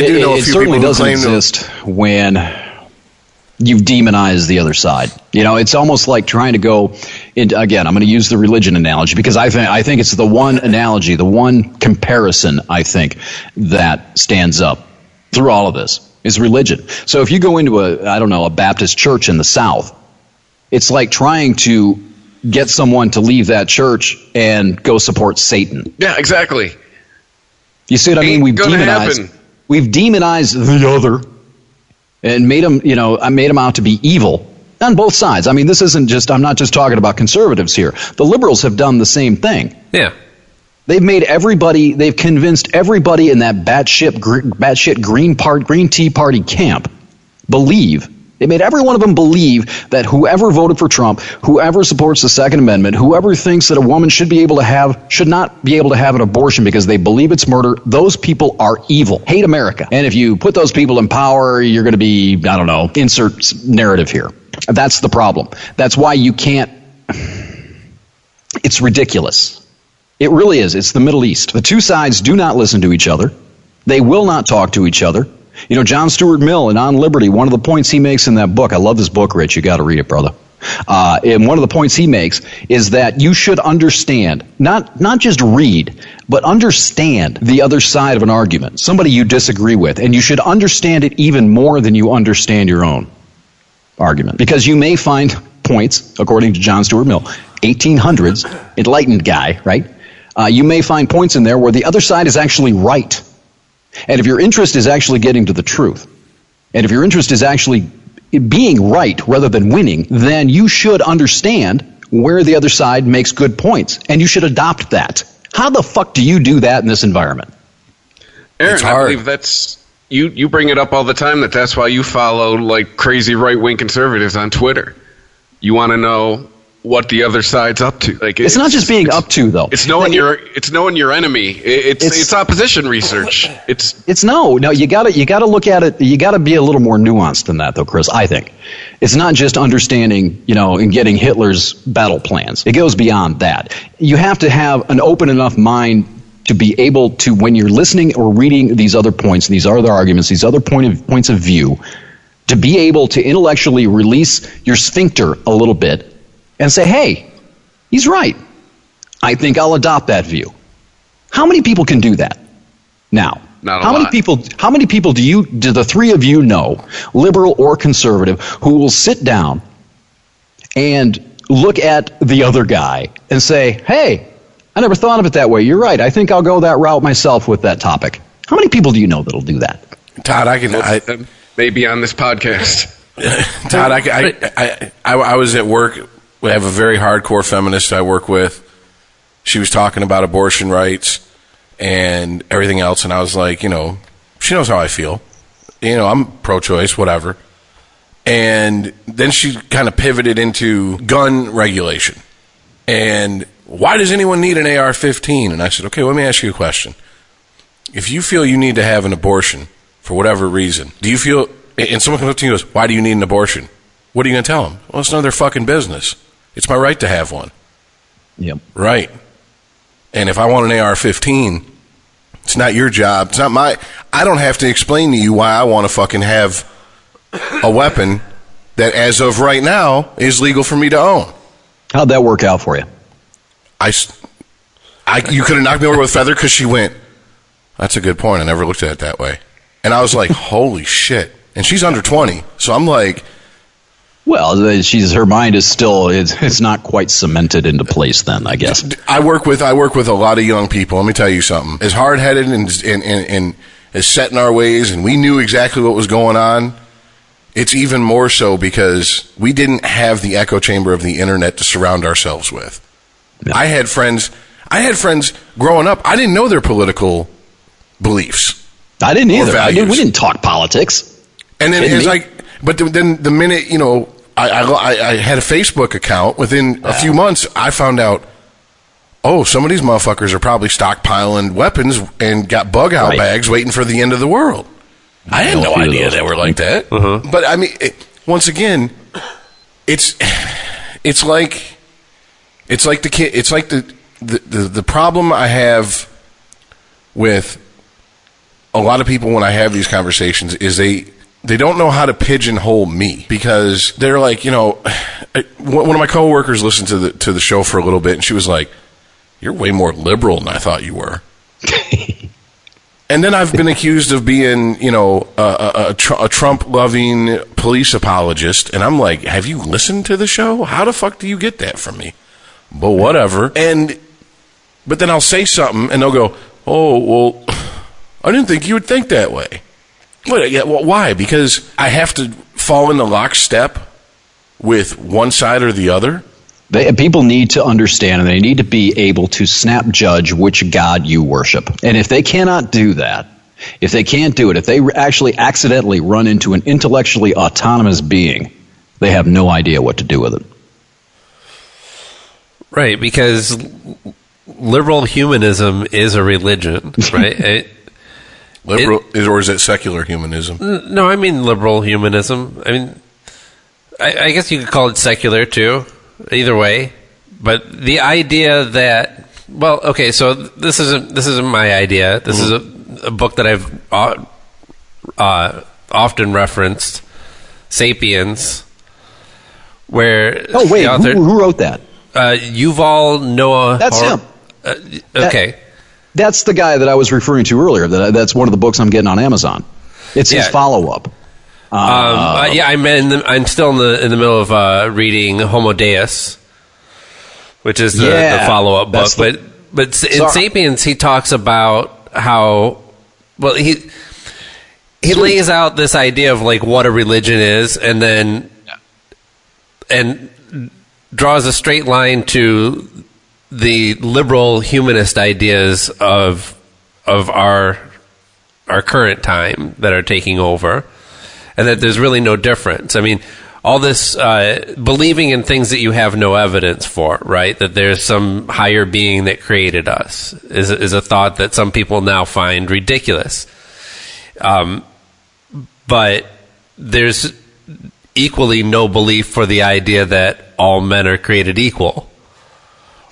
G: do know it certainly doesn't exist when you've demonized the other side. It's almost like trying to go into, again, I'm going to use the religion analogy because I think it's the one analogy, the one comparison I think that stands up through all of this is religion. So if you go into a Baptist church in the South, it's like trying to get someone to leave that church and go support Satan.
D: Yeah, exactly.
G: You see what I mean? We've demonized the other and made them out to be evil on both sides. I mean, I'm not just talking about conservatives here. The liberals have done the same thing.
E: Yeah.
G: They've convinced everybody in that batshit Green Tea Party camp they made every one of them believe that whoever voted for Trump, whoever supports the Second Amendment, whoever thinks that a woman should not be able to have an abortion because they believe it's murder, those people are evil, hate America. And if you put those people in power, you're going to be, insert narrative here. That's the problem. That's why you can't, it's ridiculous. It really is. It's the Middle East. The two sides do not listen to each other. They will not talk to each other. John Stuart Mill in On Liberty, one of the points he makes in that book, I love this book, Rich, you got to read it, brother. And one of the points he makes is that you should understand, not just read, but understand the other side of an argument, somebody you disagree with, and you should understand it even more than you understand your own argument. Because you may find points, according to John Stuart Mill, 1800s, enlightened guy, right? You may find points in there where the other side is actually right. And if your interest is actually getting to the truth, and if your interest is actually being right rather than winning, then you should understand where the other side makes good points, and you should adopt that. How the fuck do you do that in this environment?
D: Aaron, I believe that's you bring it up all the time that's why you follow like crazy right-wing conservatives on Twitter. You want to know what the other side's up to. Like
G: it's not just being up to, though.
D: It's knowing your enemy. It's opposition research.
G: It's no. You gotta look at it. You gotta be a little more nuanced than that, though, Chris. I think it's not just understanding, and getting Hitler's battle plans. It goes beyond that. You have to have an open enough mind to be able to, when you're listening or reading these other points, these other arguments, these other points of view, to be able to intellectually release your sphincter a little bit and say, hey, he's right. I think I'll adopt that view. How many people can do that? Now, how many people do the three of you know, liberal or conservative, who will sit down and look at the other guy and say, hey, I never thought of it that way. You're right. I think I'll go that route myself with that topic. How many people do you know that'll do that?
F: Todd, I
D: maybe on this podcast.
F: Todd, I was at work. We have a very hardcore feminist I work with. She was talking about abortion rights and everything else, and I was like, she knows how I feel. I'm pro-choice, whatever. And then she kind of pivoted into gun regulation. And why does anyone need an AR-15? And I said, okay, let me ask you a question. If you feel you need to have an abortion for whatever reason, do you feel, and someone comes up to you and goes, why do you need an abortion? What are you going to tell them? Well, it's none of their fucking business. It's my right to have one.
G: Yep.
F: Right. And if I want an AR-15, it's not your job. It's not I don't have to explain to you why I want to fucking have a weapon that, as of right now, is legal for me to own.
G: How'd that work out for you?
F: You could have knocked me over with a feather because she went, that's a good point. I never looked at it that way. And I was like, holy shit. And she's under 20. So I'm like,
G: Well, her mind is still it's not quite cemented into place. Then I guess
F: I work with a lot of young people. Let me tell you something. As hard headed and as set in our ways, and we knew exactly what was going on. It's even more so because we didn't have the echo chamber of the internet to surround ourselves with. Yeah. I had friends growing up. I didn't know their political beliefs.
G: I didn't either. We didn't talk politics.
F: And then then the minute, I had a Facebook account, within a few months, I found out, some of these motherfuckers are probably stockpiling weapons and got bug out bags waiting for the end of the world. I had no idea they were like that. Uh-huh. But I mean, once again, it's like the kid. It's like the problem I have with a lot of people when I have these conversations is they don't know how to pigeonhole me, because they're like, one of my coworkers listened to the show for a little bit, and she was like, "You're way more liberal than I thought you were." And then I've been accused of being, a Trump-loving police apologist, and I'm like, have you listened to the show? How the fuck do you get that from me? But whatever. But then I'll say something, and they'll go, "Oh, well, I didn't think you would think that way." Why? Because I have to fall into lockstep with one side or the other?
G: People need to understand, and they need to be able to snap judge which God you worship. And if they cannot do that, if they can't do it, if they actually accidentally run into an intellectually autonomous being, they have no idea what to do with it.
E: Right, because liberal humanism is a religion, right?
F: Or is it secular humanism?
E: No, I mean liberal humanism. I mean, I guess you could call it secular too. Either way, but the idea that, so this isn't my idea. This is a book that I've often referenced, *Sapiens*, where
G: the author, who wrote that?
E: Yuval Noah.
G: That's him.
E: Okay,
G: that's the guy that I was referring to earlier. That's one of the books I'm getting on Amazon. It's his follow-up.
E: I'm still in the middle of reading *Homo Deus*, which is the follow-up book. But in *Sapiens*, he talks about how he lays out this idea of like what a religion is, and draws a straight line to the liberal humanist ideas of our current time that are taking over. And that there's really no difference. I mean, all this believing in things that you have no evidence for, right? That there's some higher being that created us is a thought that some people now find ridiculous. But there's equally no belief for the idea that all men are created equal,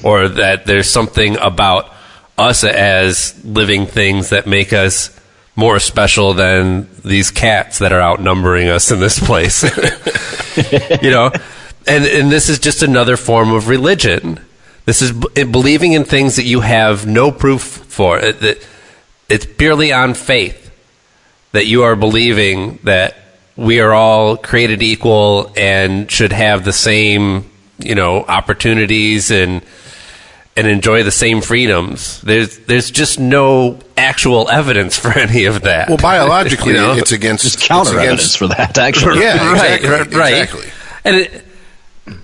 E: or that there's something about us as living things that make us more special than these cats that are outnumbering us in this place. And this is just another form of religion. This is believing in things that you have no proof for. It's purely on faith that you are believing that we are all created equal and should have the same, opportunities and enjoy the same freedoms. There's just no actual evidence for any of that.
F: Well, biologically, it's against...
G: There's counter evidence for that, actually.
F: Yeah, exactly.
E: Right.
F: Exactly.
E: And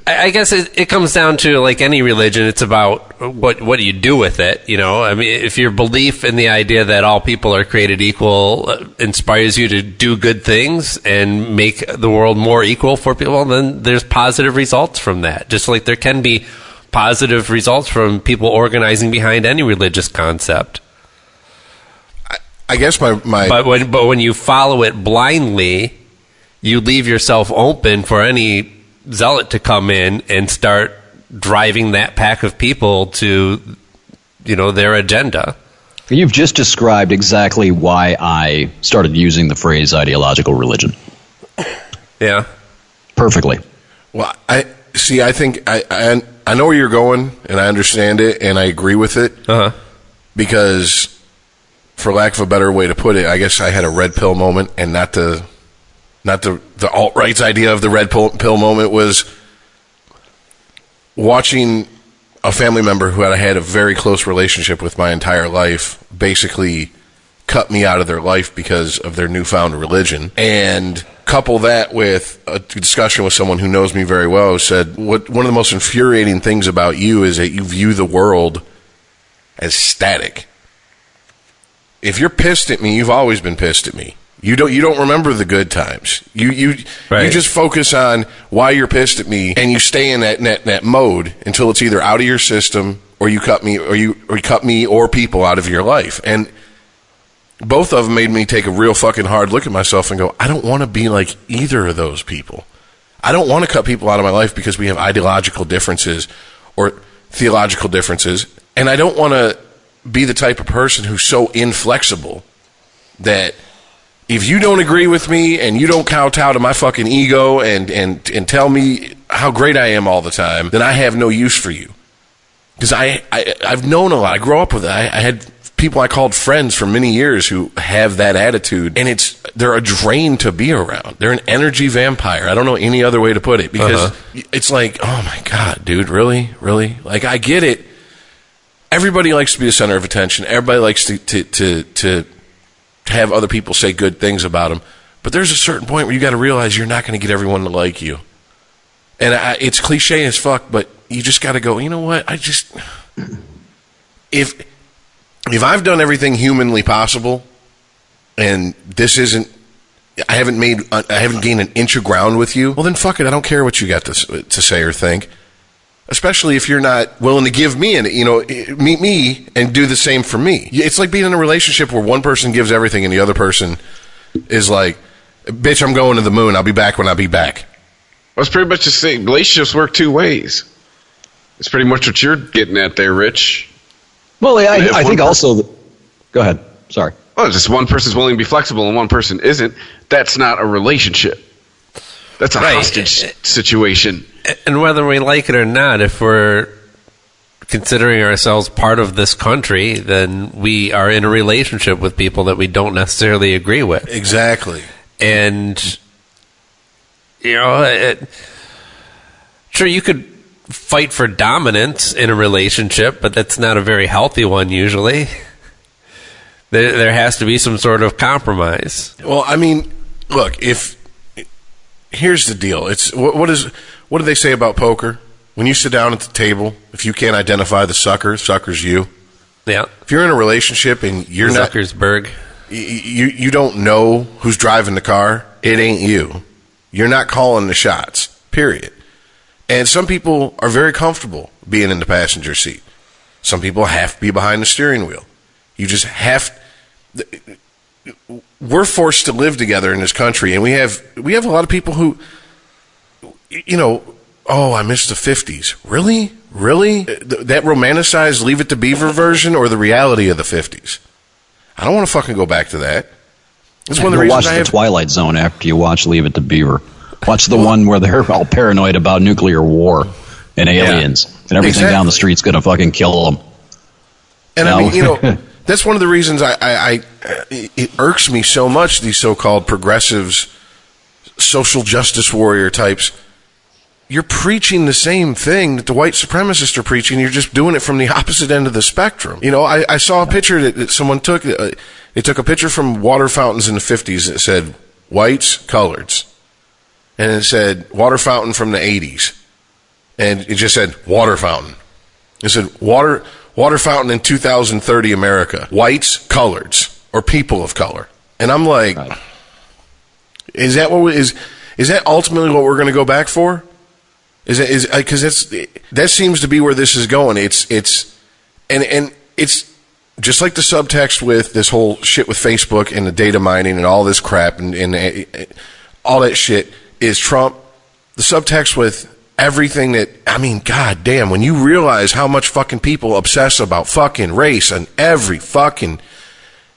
E: I guess it comes down to, like any religion, it's about what do you do with it, I mean, if your belief in the idea that all people are created equal inspires you to do good things and make the world more equal for people, then there's positive results from that. Just like there can be positive results from people organizing behind any religious concept.
F: I guess my
E: but when you follow it blindly, you leave yourself open for any zealot to come in and start driving that pack of people to their agenda.
G: You've just described exactly why I started using the phrase ideological religion.
E: Yeah,
G: perfectly.
F: Well, I think I know where you're going, and I understand it, and I agree with it. Because, for lack of a better way to put it, I guess I had a red pill moment, and not to not the alt-right's idea of the red pill moment, was watching a family member who I had a very close relationship with my entire life basically cut me out of their life because of their newfound religion. And couple that with a discussion with someone who knows me very well, who said, one of the most infuriating things about you is that you view the world as static. If you're pissed at me, you've always been pissed at me. You don't remember the good times. You just focus on why you're pissed at me, and you stay in that mode until it's either out of your system, or you cut me, or you cut me or people out of your life. And both of them made me take a real fucking hard look at myself and go, I don't want to be like either of those people. I don't want to cut people out of my life because we have ideological differences or theological differences, and I don't want to be the type of person who's so inflexible that if you don't agree with me and you don't kowtow to my fucking ego and tell me how great I am all the time, then I have no use for you. Because I've known a lot. I grew up with it. I had people I called friends for many years who have that attitude, and they're a drain to be around. They're an energy vampire. I don't know any other way to put it, because it's like, oh my God, dude, really? Like, I get it. Everybody likes to be the center of attention. Everybody likes to have other people say good things about them. But there's a certain point where you got to realize you're not going to get everyone to like you. And it's cliche as fuck, but you just got to go, you know what? If I've done everything humanly possible, and this isn't, I haven't gained an inch of ground with you, well then fuck it, I don't care what you got to say or think. Especially if you're not willing to give me meet me and do the same for me. It's like being in a relationship where one person gives everything and the other person is like, bitch, I'm going to the moon, I'll be back when I be back.
D: Well, it's pretty much the same. Relationships work two ways. It's pretty much what you're getting at there, Rich.
G: Well, I think also... Go ahead. Sorry.
D: Well, just one person's willing to be flexible and one person isn't. That's not a relationship. That's a hostage situation.
E: And whether we like it or not, if we're considering ourselves part of this country, then we are in a relationship with people that we don't necessarily agree with.
F: Exactly.
E: And, sure, you could fight for dominance in a relationship, but that's not a very healthy one usually. There has to be some sort of compromise.
F: Well, I mean, look, here's the deal. It's what do they say about poker? When you sit down at the table, if you can't identify the sucker's you.
E: Yeah.
F: If you're in a relationship and you're not
E: Zuckersberg,
F: you don't know who's driving the car, it ain't you. You're not calling the shots. Period. And some people are very comfortable being in the passenger seat. Some people have to be behind the steering wheel. You just have. We're forced to live together in this country, and we have a lot of people who, oh, I miss the 50s. Really? That romanticized Leave It to Beaver version, or the reality of the 50s? I don't want to fucking go back to that. That's one of the reasons
G: watch the Twilight Zone after you watch Leave It to Beaver. Watch the one where they're all paranoid about nuclear war and aliens, and everything down the street's going to fucking kill them.
F: And I mean, that's one of the reasons it irks me so much, these so-called progressives, social justice warrior types. You're preaching the same thing that the white supremacists are preaching. You're just doing it from the opposite end of the spectrum. I saw a picture that someone took. They took a picture from water fountains in the 50s that said whites, coloreds. And it said water fountain from the 80s. And it just said water fountain. It said water fountain in 2030 America. Whites, coloreds, or people of color. And I'm like, is that ultimately what we're going to go back for? Because that seems to be where this is going. It's just like the subtext with this whole shit with Facebook and the data mining and all this crap and all that shit is Trump. The subtext with everything god damn, when you realize how much fucking people obsess about fucking race and every fucking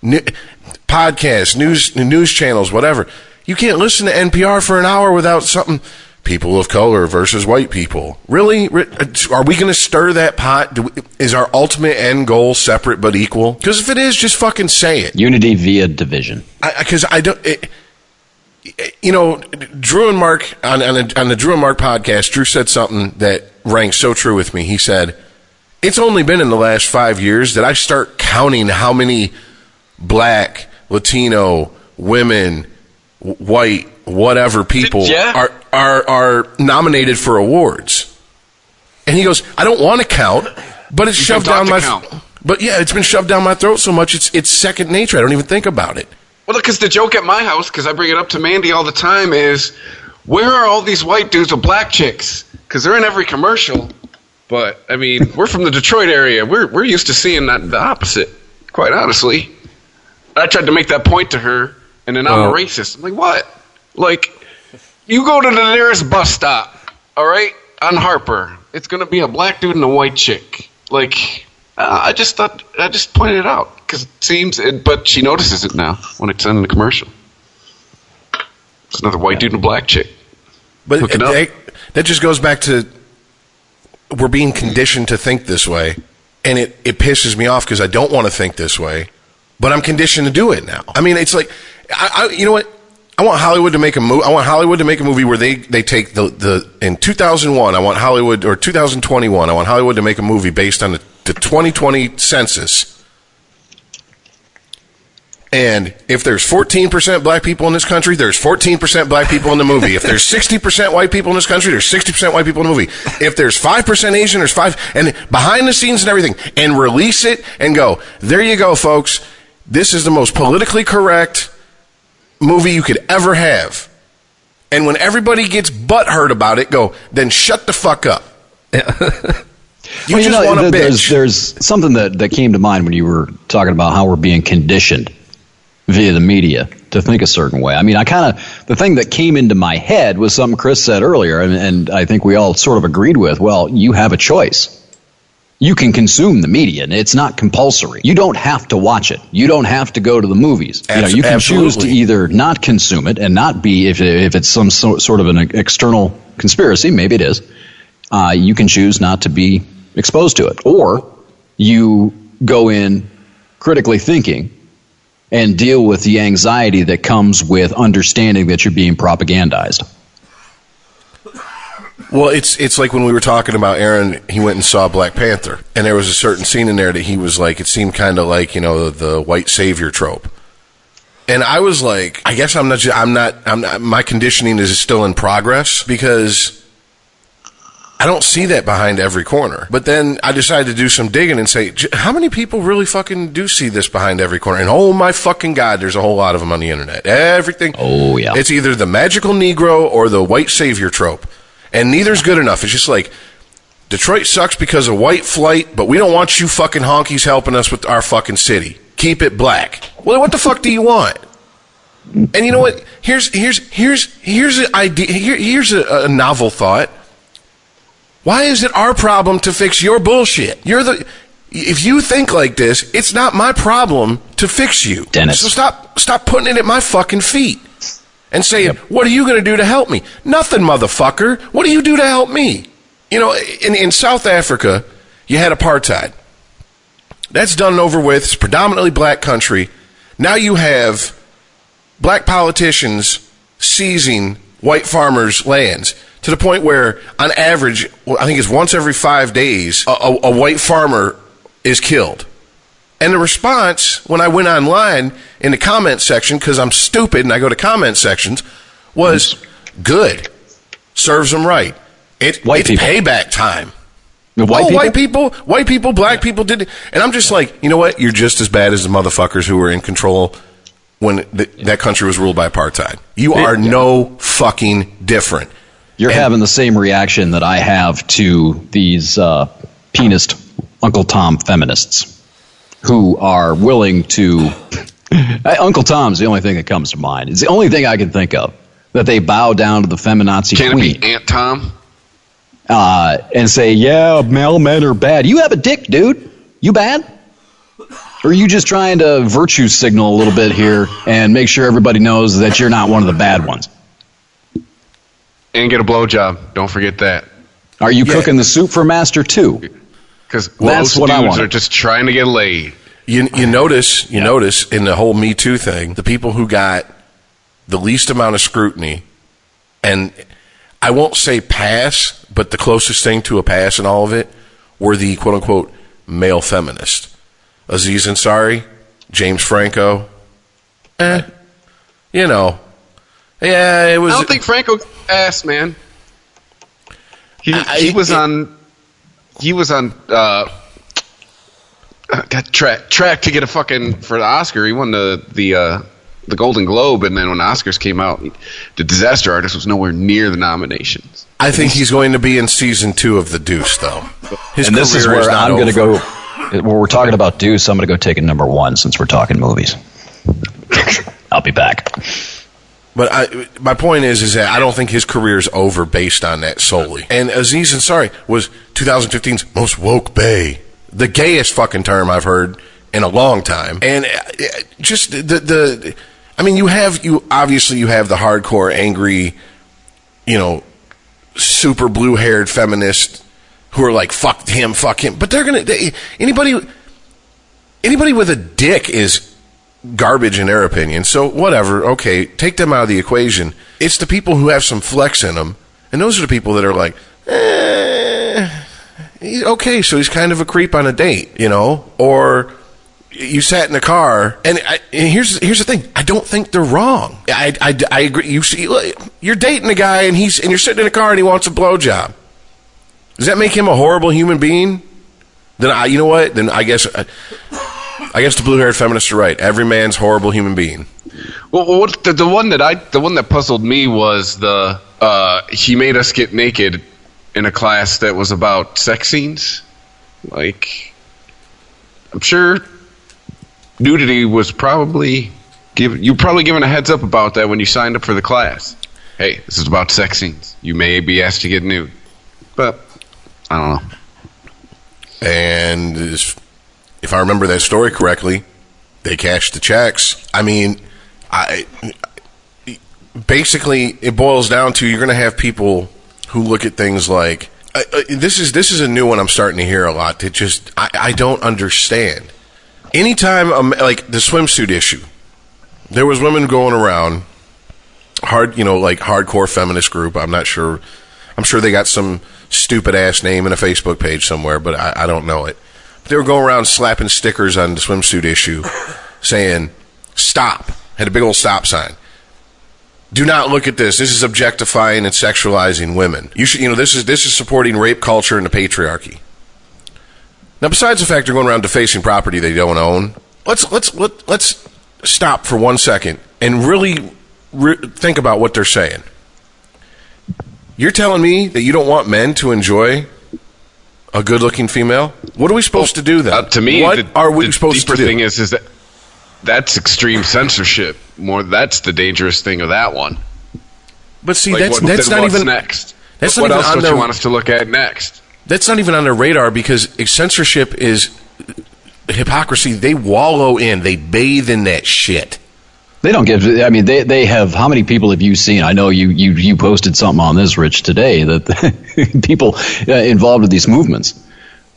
F: podcast, news channels, whatever, you can't listen to NPR for an hour without something. People of color versus white people. Really? Are we going to stir that pot? Is our ultimate end goal separate but equal? Because if it is, just fucking say it.
G: Unity via division.
F: Because you know, Drew and Mark, on the Drew and Mark podcast, Drew said something that rang so true with me. He said, it's only been in the last 5 years that I start counting how many black, Latino, women, white, whatever people are nominated for awards. And he goes, I don't want to count, but it's shoved down my But yeah, it's been shoved down my throat so much it's second nature. I don't even think about it.
D: Well, because the joke at my house, because I bring it up to Mandy all the time, is where are all these white dudes with black chicks? Because they're in every commercial. But I mean, we're from the Detroit area. We're used to seeing the opposite. Quite honestly, I tried to make that point to her, and then I'm a racist. I'm like, what? Like, you go to the nearest bus stop, all right, on Harper. It's gonna be a black dude and a white chick. Like, I just pointed it out because it seems, but she notices it now when it's in the commercial. It's another white dude and a black chick.
F: But that just goes back to we're being conditioned to think this way, and it pisses me off because I don't want to think this way, but I'm conditioned to do it now. I mean, it's like, you know what? I want Hollywood to make a movie. I want Hollywood to make a movie where they take the in 2001. I want Hollywood, or 2021. I want Hollywood to make a movie based on the 2020 census. And if there's 14% black people in this country, there's 14% black people in the movie. If there's 60% white people in this country, there's 60% white people in the movie. If there's 5% Asian, there's 5%, and behind the scenes and everything, and release it and go, there you go, folks. This is the most politically correct movie you could ever have. And when everybody gets butthurt about it, go, then shut the fuck up. You want a bitch.
G: There's something that came to mind when you were talking about how we're being conditioned via the media to think a certain way. I mean, the thing that came into my head was something Chris said earlier, and I think we all sort of agreed with. Well, you have a choice. You can consume the media, and it's not compulsory. You don't have to watch it. You don't have to go to the movies. You can choose to either not consume it and not be, if it's some sort of an external conspiracy, maybe it is, you can choose not to be exposed to it. Or you go in critically thinking and deal with the anxiety that comes with understanding that you're being propagandized.
F: Well, it's like when we were talking about Aaron, he went and saw Black Panther, and there was a certain scene in there that he was like, it seemed kind of like, you know, the white savior trope. And I was like, I guess I'm not, my conditioning is still in progress because I don't see that behind every corner. But then I decided to do some digging and say, how many people really fucking do see this behind every corner? And oh my fucking God, there's a whole lot of them on the internet. Everything.
G: Oh, yeah.
F: It's either the magical Negro or the white savior trope. And neither's good enough. It's just like, Detroit sucks because of white flight, but we don't want you fucking honkies helping us with our fucking city. Keep it black. Well, what the fuck do you want? And you know what? Here's an idea. Here's a novel thought. Why is it our problem to fix your bullshit? If you think like this, it's not my problem to fix you.
G: Dennis.
F: So stop putting it at my fucking feet and saying, what are you going to do to help me? Nothing, motherfucker. What do you do to help me? You know, in South Africa, you had apartheid. That's done and over with. It's a predominantly black country. Now you have black politicians seizing white farmers' lands to the point where, on average, I think it's once every 5 days, a white farmer is killed. And the response, when I went online in the comment section, because I'm stupid and I go to comment sections, was good. Serves them right. It's payback time. White people, black people did it. And I'm just like, you know what? You're just as bad as the motherfuckers who were in control when that country was ruled by apartheid. You are no fucking different.
G: You're having the same reaction that I have to these penist Uncle Tom feminists who are willing to... Uncle Tom's the only thing that comes to mind. It's the only thing I can think of, that they bow down to the feminazi queen.
D: Can it be Aunt Tom?
G: And say, yeah, male men are bad. You have a dick, dude. You bad? Or are you just trying to virtue signal a little bit here and make sure everybody knows that you're not one of the bad ones?
D: And get a blowjob. Don't forget that.
G: Are you cooking the soup for Master too?
D: Because those dudes are just trying to get laid.
F: You notice in the whole Me Too thing, the people who got the least amount of scrutiny, and I won't say pass, but the closest thing to a pass in all of it were the quote-unquote male feminist. Aziz Ansari, James Franco, you know. Yeah, it was...
D: I don't think Franco asked, man. He was on track to get a fucking, for the Oscar. He won the Golden Globe, and then when the Oscars came out, the Disaster Artist was nowhere near the nominations.
F: I think he's going to be in season 2 of The Deuce, though.
G: And this is where I'm going to go. When we're talking about Deuce, I'm going to go take it number 1 since we're talking movies. I'll be back.
F: But my point is that I don't think his career is over based on that solely. And Aziz Ansari was 2015's most woke bae. The gayest fucking term I've heard in a long time. And just I mean, you obviously have the hardcore, angry, super blue-haired feminists who are like, fuck him. But anybody with a dick is garbage in their opinion. So whatever, okay, take them out of the equation. It's the people who have some flex in them, and those are the people that are like, okay, so he's kind of a creep on a date, or you sat in a car, and here's the thing, I don't think they're wrong. I agree. You see, you're dating a guy, and you're sitting in a car, and he wants a blowjob. Does that make him a horrible human being? Then you know what? Then I guess the blue-haired feminists are right. Every man's a horrible human being.
D: Well, the one that puzzled me was he made us get naked in a class that was about sex scenes. Like, I'm sure nudity was probably given a heads up about that when you signed up for the class. Hey, this is about sex scenes. You may be asked to get nude, but I don't know.
F: And if I remember that story correctly, they cashed the checks. I mean, basically it boils down to you're going to have people who look at things like this is a new one I'm starting to hear a lot. That just I don't understand. Anytime like the swimsuit issue, there was women going around like hardcore feminist group. I'm not sure. I'm sure they got some stupid ass name in a Facebook page somewhere, but I don't know it. They were going around slapping stickers on the swimsuit issue saying, stop. Had a big old stop sign. Do not look at this. This is objectifying and sexualizing women. You should, this is supporting rape culture and the patriarchy. Now, besides the fact they're going around defacing property they don't own, let's stop for 1 second and really think about what they're saying. You're telling me that you don't want men to enjoy a good-looking female? What are we supposed to do then?
D: To me,
F: what are we supposed to do?
D: The deeper thing is that that's extreme censorship. That's the dangerous thing of that one.
F: But see,
D: like,
F: that's not even
D: next.
F: That's
D: what
F: not
D: else
F: even
D: would you want us to look at next?
F: That's not even on their radar because censorship is hypocrisy. They wallow in. They bathe in that shit.
G: They don't give. I mean, they have. How many people have you seen? I know you posted something on this, Rich, today that people involved with these movements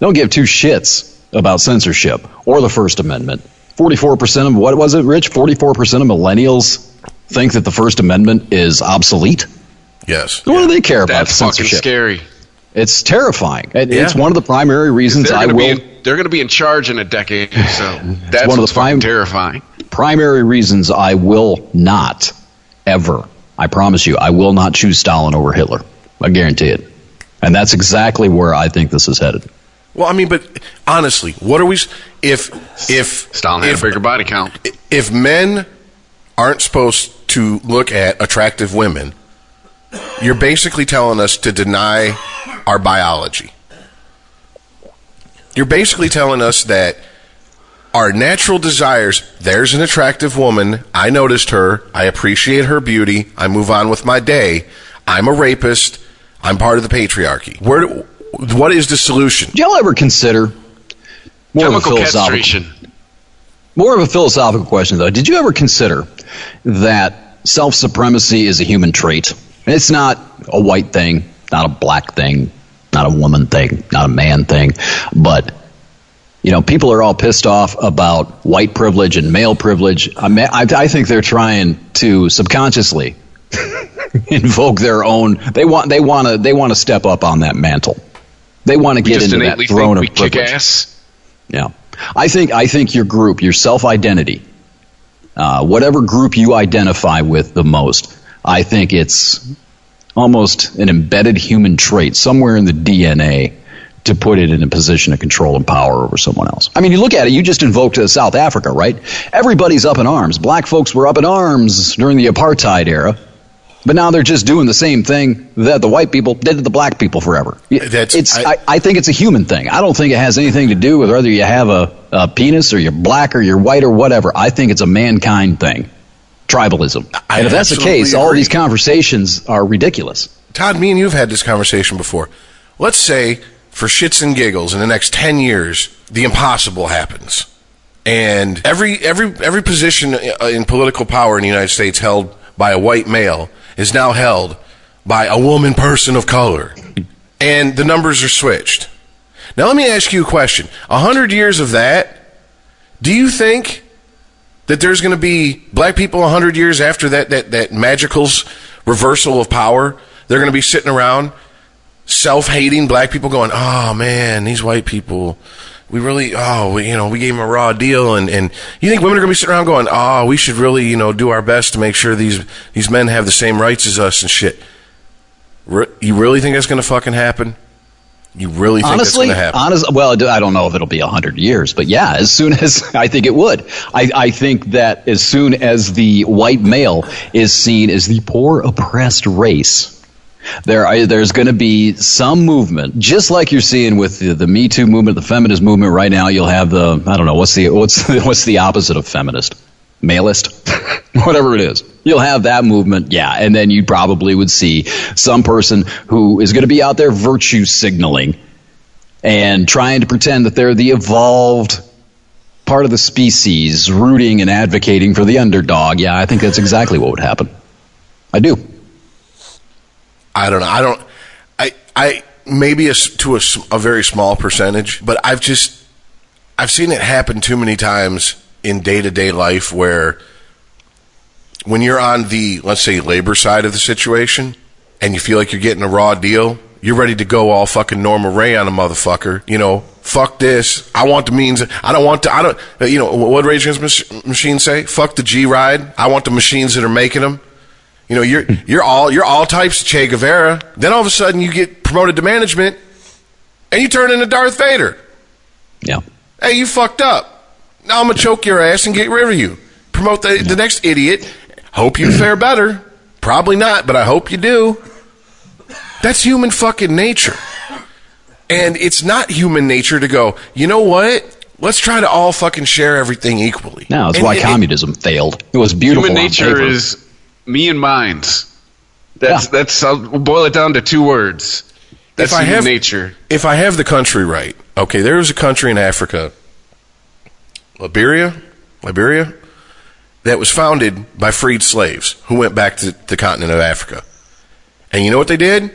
G: don't give two shits about censorship or the First Amendment. 44% of what was it, Rich? 44% of millennials think that the First Amendment is obsolete.
F: Yes.
G: What do they care about
D: That's
G: censorship?
D: Fucking scary.
G: It's terrifying. It's one of the primary reasons
D: they're going to be in charge in a decade. So that's
G: one of the
D: terrifying.
G: Primary reasons I will not ever, I promise you, I will not choose Stalin over Hitler. I guarantee it. And that's exactly where I think this is headed.
F: Well, I mean, but honestly, what are we? If
D: Stalin had a bigger body count,
F: if men aren't supposed to look at attractive women, you're basically telling us to deny our biology. You're basically telling us that our natural desires, there's an attractive woman, I noticed her, I appreciate her beauty, I move on with my day, I'm a rapist, I'm part of the patriarchy. What is the solution?
G: Did y'all ever consider
D: chemical castration?
G: More of a philosophical question, though. Did you ever consider that self-supremacy is a human trait? It's not a white thing, not a black thing, not a woman thing, not a man thing, but People are all pissed off about white privilege and male privilege. I think they're trying to subconsciously invoke their own. They want to step up on that mantle. They want to get into that throne of privilege.
D: Kick ass.
G: Yeah, I think your group, your self-identity, whatever group you identify with the most, I think it's almost an embedded human trait somewhere in the DNA to put it in a position of control and power over someone else. I mean, you look at it, you just invoked South Africa, right? Everybody's up in arms. Black folks were up in arms during the apartheid era, but now they're just doing the same thing that the white people did to the black people forever. I think it's a human thing. I don't think it has anything to do with whether you have a penis or you're black or you're white or whatever. I think it's a mankind thing. Tribalism. And if that's the case, all of these conversations are ridiculous.
F: Todd, me and you have had this conversation before. Let's say, for shits and giggles, in the next 10 years, the impossible happens. And every position in political power in the United States held by a white male is now held by a woman person of color. And the numbers are switched. Now let me ask you a question. 100 years of that, do you think that there's going to be black people 100 years after that magical reversal of power? They're going to be sitting around self-hating black people going, oh man, these white people, we really, we gave them a raw deal. And you think women are going to be sitting around going, oh, we should really, do our best to make sure these men have the same rights as us and shit. You really think that's going to fucking happen? You really think that's going to happen?
G: Well, I don't know if it'll be 100 years, but yeah, as soon as I think it would. I think that as soon as the white male is seen as the poor, oppressed race, there's going to be some movement, just like you're seeing with the Me Too movement, the feminist movement. Right now, you'll have what's the opposite of feminist? Maleist, whatever it is. You'll have that movement, yeah, and then you probably would see some person who is going to be out there virtue signaling and trying to pretend that they're the evolved part of the species, rooting and advocating for the underdog. Yeah, I think that's exactly what would happen. I do.
F: I don't know. I maybe to a very small percentage, but I've seen it happen too many times in day-to-day life where when you're on the, let's say, labor side of the situation and you feel like you're getting a raw deal, you're ready to go all fucking Norma Ray on a motherfucker. Fuck this. I want the means. What Rage Against the Machine say? Fuck the G-Ride. I want the machines that are making them. You're all types of Che Guevara. Then all of a sudden you get promoted to management and you turn into Darth Vader.
G: Yeah.
F: Hey, you fucked up. Now I'm going to choke your ass and get rid of you. Promote the next idiot. Hope you fare better. Probably not, but I hope you do. That's human fucking nature. And it's not human nature to go, you know what? Let's try to all fucking share everything equally.
G: No, that's why communism failed. It was beautiful.
D: Human nature is me and mines. That's I'll boil it down to two words. That's human nature.
F: If I have the country right, okay, there was a country in Africa, Liberia, that was founded by freed slaves who went back to the continent of Africa. And you know what they did?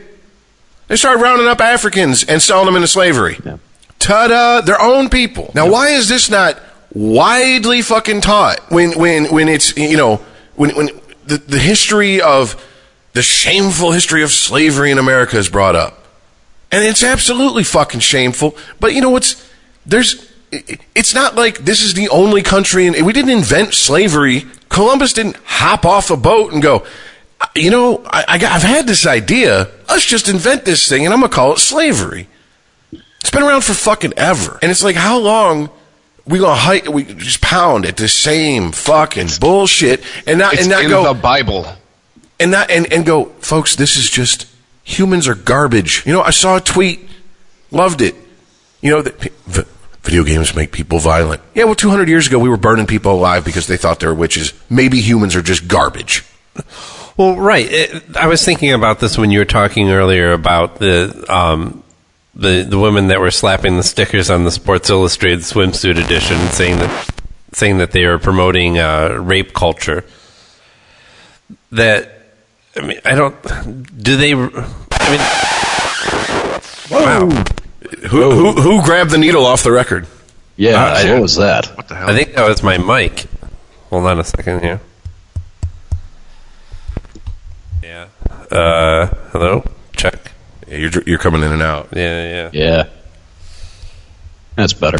F: They started rounding up Africans and selling them into slavery. Yeah. Ta-da! Their own people. Now, why is this not widely fucking taught when it's, when the history of the shameful history of slavery in America is brought up? And it's absolutely fucking shameful. But it's not like this is the only country, and we didn't invent slavery. Columbus didn't hop off a boat and go, I've had this idea. Let's just invent this thing, and I'm going to call it slavery. It's been around for fucking ever. And it's like, how long we just pound at the same fucking bullshit and not go
D: the Bible
F: and go, folks, this is just, humans are garbage. I saw a tweet, loved it. Video games make people violent. Yeah, well, 200 years ago, we were burning people alive because they thought they were witches. Maybe humans are just garbage.
E: Well, right. I was thinking about this when you were talking earlier about the women that were slapping the stickers on the Sports Illustrated swimsuit edition, saying that they are promoting rape culture. Wow.
F: Who grabbed the needle off the record?
G: Yeah, what was that?
D: What the hell?
E: I think that was my mic. Hold on a second here. Yeah. Hello? Check.
F: Yeah, you're coming in and out.
E: Yeah.
G: Yeah. That's better.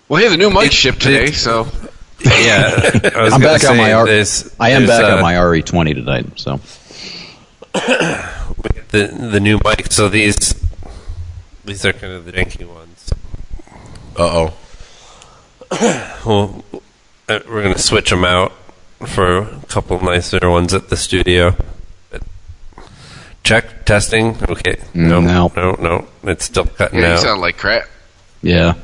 D: Well, hey, the new mic shipped today, so...
E: Yeah.
G: I'm back on my I am back on my RE20 tonight, so...
E: The new mic, so these are kind of the janky ones.
F: Uh-oh.
E: Well, we're going to switch them out for a couple nicer ones at the studio. Check, testing, okay. No. It's still cutting
D: Yeah, you
E: out.
D: sound like crap.
G: Yeah.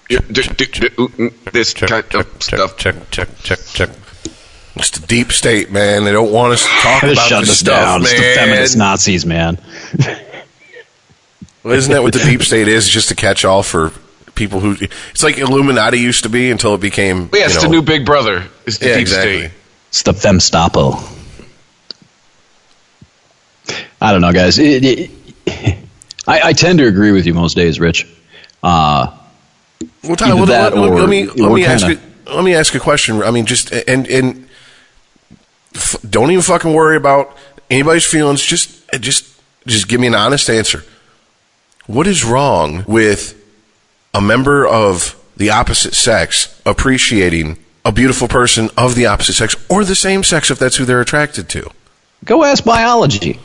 D: This kind of stuff.
E: Check.
F: It's the deep state, man. They don't want us to talk
G: Just
F: about
G: shut
F: this
G: this
F: stuff,
G: down.
F: man.
G: It's the feminist Nazis, man.
F: Well, isn't that what the deep state is? Just a catch-all for people who... It's like Illuminati used to be until it became...
D: Yeah, it's the new Big Brother. It's the deep state.
G: It's the Femstapo. I don't know, guys. I tend to agree with you most days, Rich.
F: Well, Tyler, let me ask a question. I mean, just and don't even fucking worry about anybody's feelings. Just give me an honest answer. What is wrong with a member of the opposite sex appreciating a beautiful person of the opposite sex or the same sex if that's who they're attracted to?
G: Go ask biology.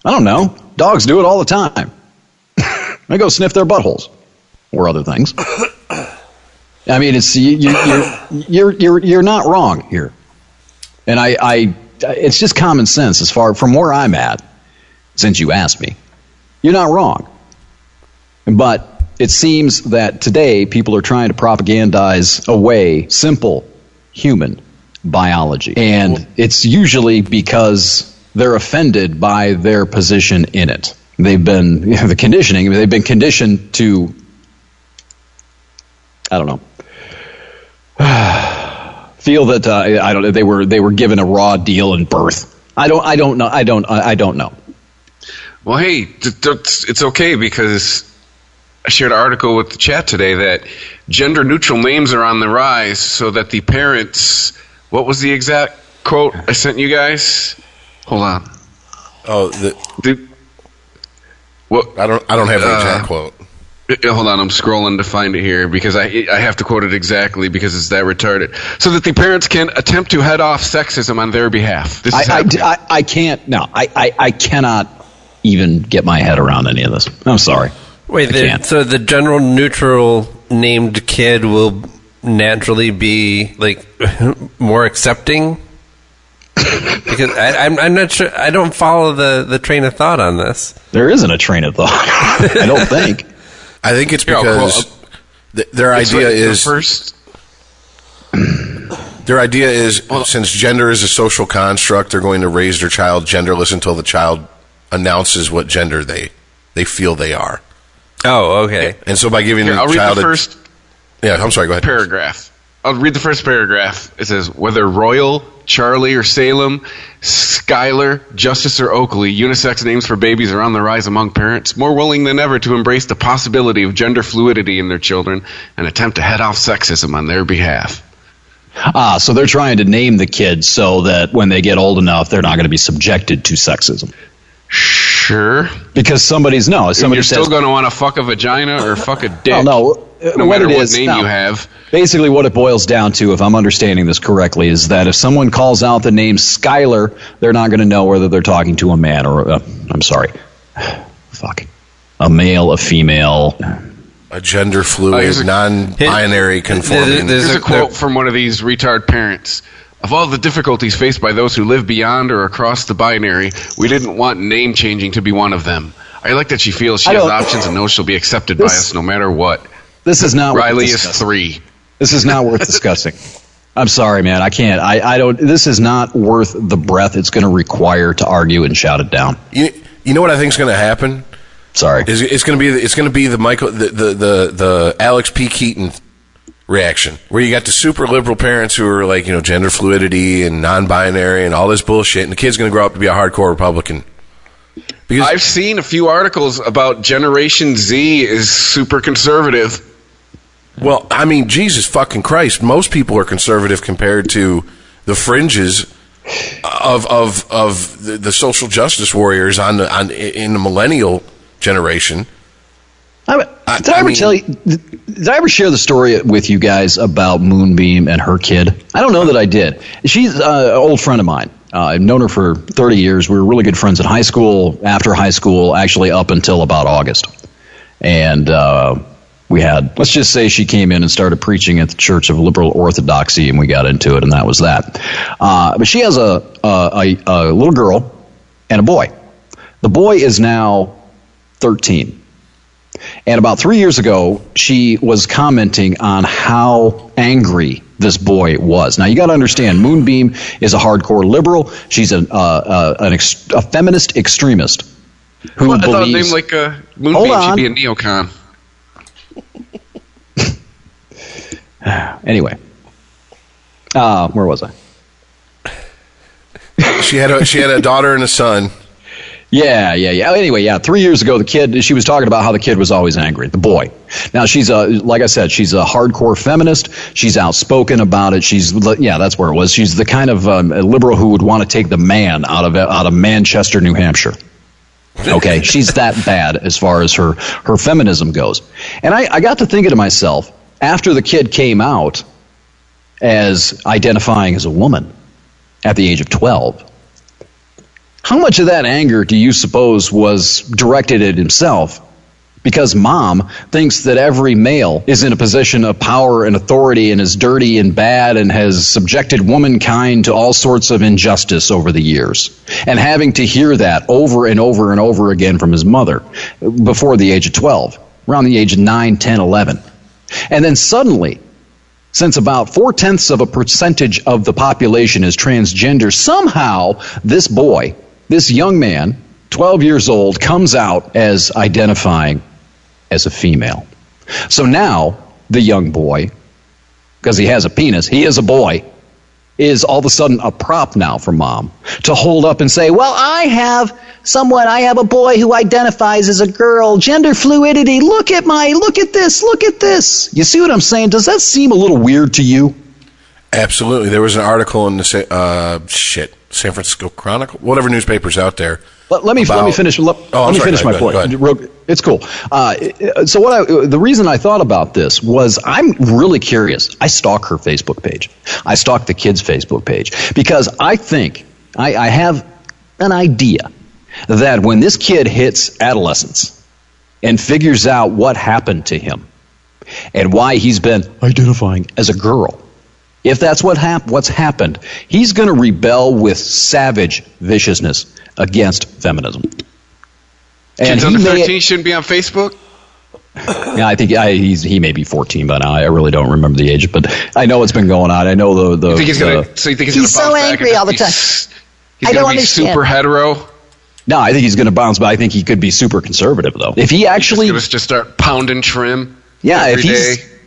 G: I don't know. Dogs do it all the time. They go sniff their buttholes or other things. I mean, it's you're not wrong here, and I it's just common sense as far from where I'm at. Since you asked me, you're not wrong, but it seems that today people are trying to propagandize away simple human biology, and it's usually because they're offended by their position in it. They've been the conditioning. They've been conditioned to, I don't know, feel that I don't. They were given a raw deal in birth. I don't know.
D: Well, hey, it's okay because I shared an article with the chat today that gender-neutral names are on the rise so that the parents... What was the exact quote I sent you guys? Hold on.
F: Oh,
D: what?
F: I don't have the exact quote.
D: Hold on, I'm scrolling to find it here because I have to quote it exactly because it's that retarded. So that the parents can attempt to head off sexism on their behalf. This is
G: I can't. No, I cannot even get my head around any of this. I'm sorry.
E: Wait, so the general neutral named kid will naturally be like more accepting? Because I'm not sure. I don't follow the train of thought on this.
G: There isn't a train of thought. I don't think.
F: I think it's because their idea is
D: first.
F: Their idea is since gender is a social construct, they're going to raise their child genderless until the child announces what gender they feel they are.
E: Oh, okay.
F: And so by giving the
D: I'll
F: child
D: read the first.
F: Yeah, I'm sorry. Go ahead.
D: Paragraph. I'll read the first paragraph. It says, whether Royal, Charlie, or Salem, Skylar, Justice, or Oakley, unisex names for babies are on the rise among parents, more willing than ever to embrace the possibility of gender fluidity in their children and attempt to head off sexism on their behalf.
G: So they're trying to name the kids so that when they get old enough, they're not going to be subjected to sexism.
D: Sure.
G: Because somebody
D: You're
G: says,
D: still going to want to fuck a vagina or fuck a dick.
G: no
D: matter what name you have.
G: Basically, what it boils down to, if I'm understanding this correctly, is that if someone calls out the name Skylar, they're not going to know whether they're talking to a man or a male, a female,
F: a gender fluid, non-binary conforming.
D: There's a quote from one of these retard parents. Of all the difficulties faced by those who live beyond or across the binary, we didn't want name changing to be one of them. I like that she feels she has options and knows she'll be accepted by us no matter what.
G: This is not
D: Riley is 3.
G: This is not worth discussing. I'm sorry, man. I can't. I don't. This is not worth the breath it's going to require to argue and shout it down.
F: You know what I think is going to happen?
G: Sorry.
F: It's going to be the Michael the Alex P. Keaton reaction, where you got the super liberal parents who are like, gender fluidity and non-binary and all this bullshit, and the kid's going to grow up to be a hardcore Republican. Because
D: I've seen a few articles about Generation Z is super conservative.
F: Well, I mean, Jesus fucking Christ, most people are conservative compared to the fringes of the social justice warriors in the millennial generation.
G: Did I ever share the story with you guys about Moonbeam and her kid? I don't know that I did. She's an old friend of mine. I've known her for 30 years. We were really good friends in high school, after high school, actually up until about August. And we had, let's just say she came in and started preaching at the Church of Liberal Orthodoxy, and we got into it, and that was that. But she has a little girl and a boy. The boy is now 13. And about 3 years ago, she was commenting on how angry this boy was. Now, you got to understand, Moonbeam is a hardcore liberal. She's a feminist extremist who
D: I thought a
G: believes...
D: name like Moonbeam should be a neocon.
G: Anyway, where was I?
F: She had a daughter and a son.
G: Yeah. Anyway, 3 years ago, the kid, she was talking about how the kid was always angry, the boy. Now, she's like I said, she's a hardcore feminist. She's outspoken about it. That's where it was. She's the kind of liberal who would want to take the man out of Manchester, New Hampshire. Okay, she's that bad as far as her feminism goes. And I got to thinking to myself, after the kid came out as identifying as a woman at the age of 12, how much of that anger do you suppose was directed at himself? Because mom thinks that every male is in a position of power and authority and is dirty and bad and has subjected womankind to all sorts of injustice over the years. And having to hear that over and over and over again from his mother before the age of 12, around the age of 9, 10, 11. And then suddenly, since about 0.4% of the population is transgender, somehow this boy, this young man, 12 years old, comes out as identifying as a female. So now, the young boy, because he has a penis, he is a boy, is all of a sudden a prop now for mom to hold up and say, well, I have a boy who identifies as a girl, gender fluidity, look at this. You see what I'm saying? Does that seem a little weird to you?
F: Absolutely. There was an article in the San Francisco Chronicle, whatever newspaper's out there.
G: Let me finish. Let me finish my point. It's cool. So the reason I thought about this was I'm really curious. I stalk her Facebook page. I stalk the kid's Facebook page because I think I have an idea that when this kid hits adolescence and figures out what happened to him and why he's been identifying as a girl, if that's what's happened, he's going to rebel with savage viciousness against feminism.
D: And kids under 13 shouldn't be on Facebook?
G: Yeah, I think he may be 14 by now. I really don't remember the age, but I know it's been going on. I know the.
D: You think he's going to?
H: He's so angry all the time.
D: He's going to be super hetero.
G: No, I think he's going to bounce, but I think he could be super conservative though. If he actually
D: just start pounding trim.
G: Yeah,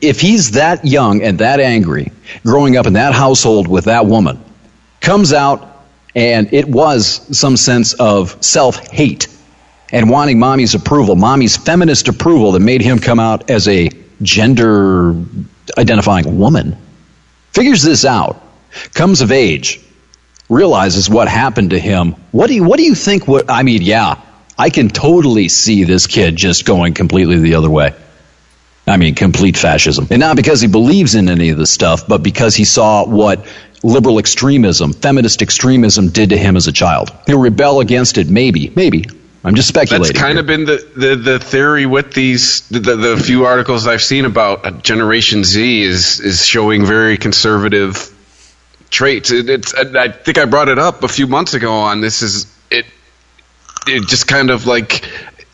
G: if he's that young and that angry, growing up in that household with that woman, comes out and it was some sense of self-hate and wanting mommy's approval, mommy's feminist approval that made him come out as a gender-identifying woman, figures this out, comes of age, realizes what happened to him. What do you think? I can totally see this kid just going completely the other way. I mean, complete fascism. And not because he believes in any of this stuff, but because he saw what liberal extremism, feminist extremism did to him as a child. He'll rebel against it, maybe. I'm just speculating.
D: That's kind of been the theory with these, the few articles I've seen about Generation Z is showing very conservative traits. I think I brought it up a few months ago on this. It just kind of like,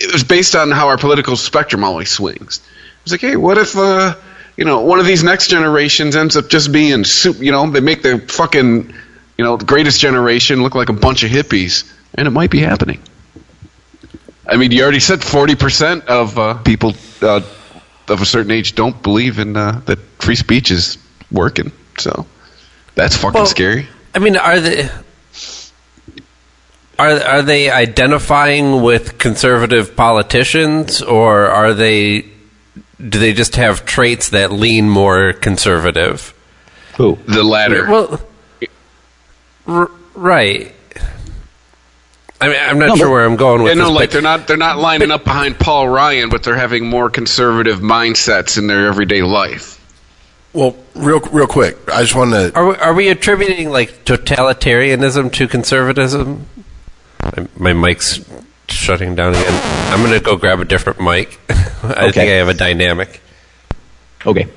D: it was based on how our political spectrum always swings. It's like, hey, what if one of these next generations ends up just being they make the fucking the greatest generation look like a bunch of hippies, and it might be happening. I mean, you already said 40% of people of a certain age don't believe in that free speech is working. So that's fucking scary.
E: I mean, Are they identifying with conservative politicians, or do they just have traits that lean more conservative?
G: Who?
D: The latter.
E: Well, right. I mean, I'm not sure where I'm going with this.
D: They're not lining up behind Paul Ryan, but they're having more conservative mindsets in their everyday life.
F: Well, real quick, I just want to...
E: Are we attributing, like, totalitarianism to conservatism? My mic's shutting down again. I'm going to go grab a different mic. I think I have a dynamic.
G: Okay.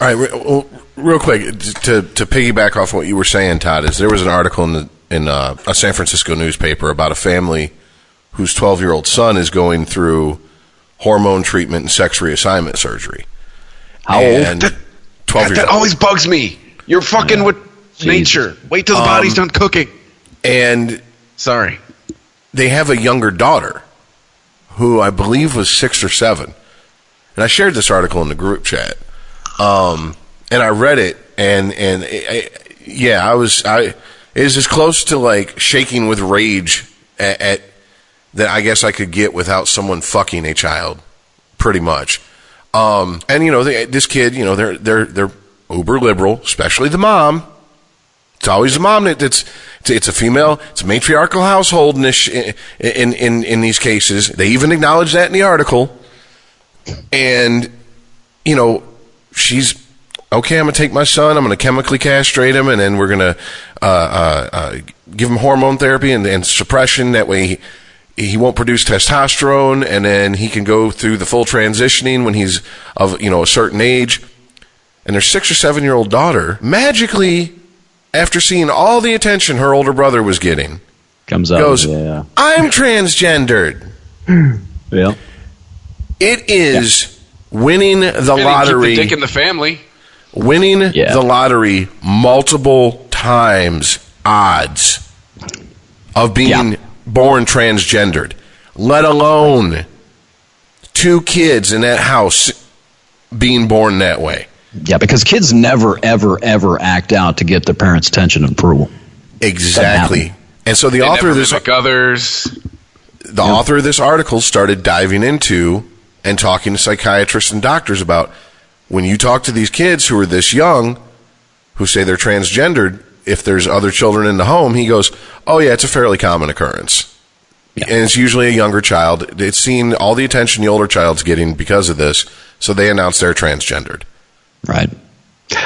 F: All right, real quick, to piggyback off what you were saying, Todd, is there was an article in a San Francisco newspaper about a family whose 12-year-old son is going through hormone treatment and sex reassignment surgery.
G: How old?
F: 12 years
D: That
F: old.
D: always bugs me. You're fucking with nature. Wait till the body's done cooking.
F: And
D: Sorry.
F: they have a younger daughter who I believe was 6 or 7. And I shared this article in the group chat. And I read it, and it was as close to like shaking with rage at that I guess I could get without someone fucking a child, pretty much. And this kid, they're uber liberal, especially the mom. It's always the mom it's a female, it's a matriarchal household in these cases. They even acknowledge that in the article. And she's okay. I'm gonna take my son. I'm gonna chemically castrate him, and then we're gonna give him hormone therapy and suppression. That way, he won't produce testosterone, and then he can go through the full transitioning when he's of a certain age. And their 6 or 7 year old daughter magically, after seeing all the attention her older brother was getting,
G: comes out.
F: Goes, yeah. I'm transgendered.
G: Yeah.
F: It is. Winning the lottery.
D: Keep the dick in the family.
F: Winning the lottery multiple times odds of being born transgendered, let alone 2 kids in that house being born that way.
G: Yeah, because kids never, ever, ever act out to get their parents' attention and approval.
F: Exactly. And so the author of this author of this article started diving into and talking to psychiatrists and doctors about when you talk to these kids who are this young, who say they're transgendered, if there's other children in the home, he goes, oh yeah, it's a fairly common occurrence. Yeah. And it's usually a younger child. It's seen all the attention the older child's getting because of this, so they announce they're transgendered.
G: Right.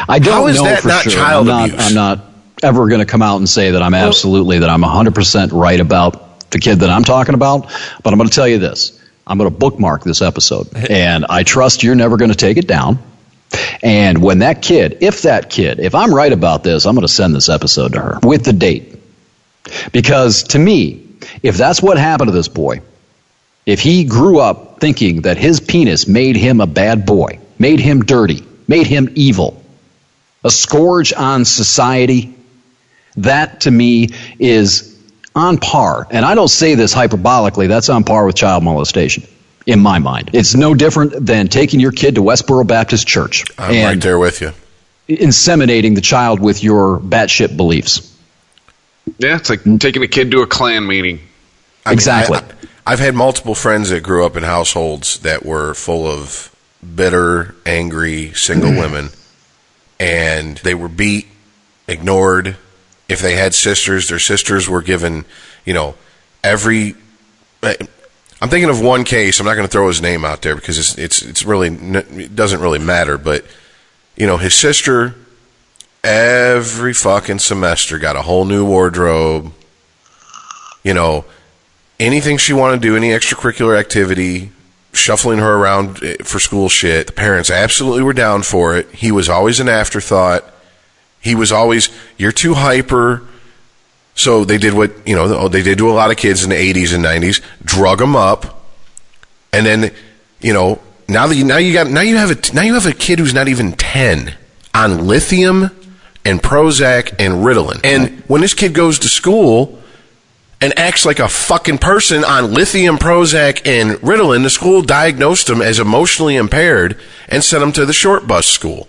G: I don't know for sure.
F: Child abuse?
G: I'm not ever going to come out and say that I'm 100% right about the kid that I'm talking about, but I'm going to tell you this. I'm going to bookmark this episode, and I trust you're never going to take it down. And when if I'm right about this, I'm going to send this episode to her with the date. Because to me, if that's what happened to this boy, if he grew up thinking that his penis made him a bad boy, made him dirty, made him evil, a scourge on society, that to me is on par, and I don't say this hyperbolically, that's on par with child molestation, in my mind. It's no different than taking your kid to Westboro Baptist Church.
F: I'm right there with you.
G: Inseminating the child with your batshit beliefs.
D: Yeah, it's like taking a kid to a Klan meeting.
G: Exactly.
F: I've had multiple friends that grew up in households that were full of bitter, angry, single women, and they were beat, ignored. If they had sisters, their sisters were given, I'm thinking of one case. I'm not going to throw his name out there because it's really, it doesn't really matter. But his sister every fucking semester got a whole new wardrobe. Anything she wanted to do, any extracurricular activity, shuffling her around for school shit. The parents absolutely were down for it. He was always an afterthought. He was always, you're too hyper. So they did what, they did to a lot of kids in the 80s and 90s, drug them up. And then, now you have a kid who's not even 10 on lithium and Prozac and Ritalin. And when this kid goes to school and acts like a fucking person on lithium, Prozac, and Ritalin, the school diagnosed him as emotionally impaired and sent him to the short bus school.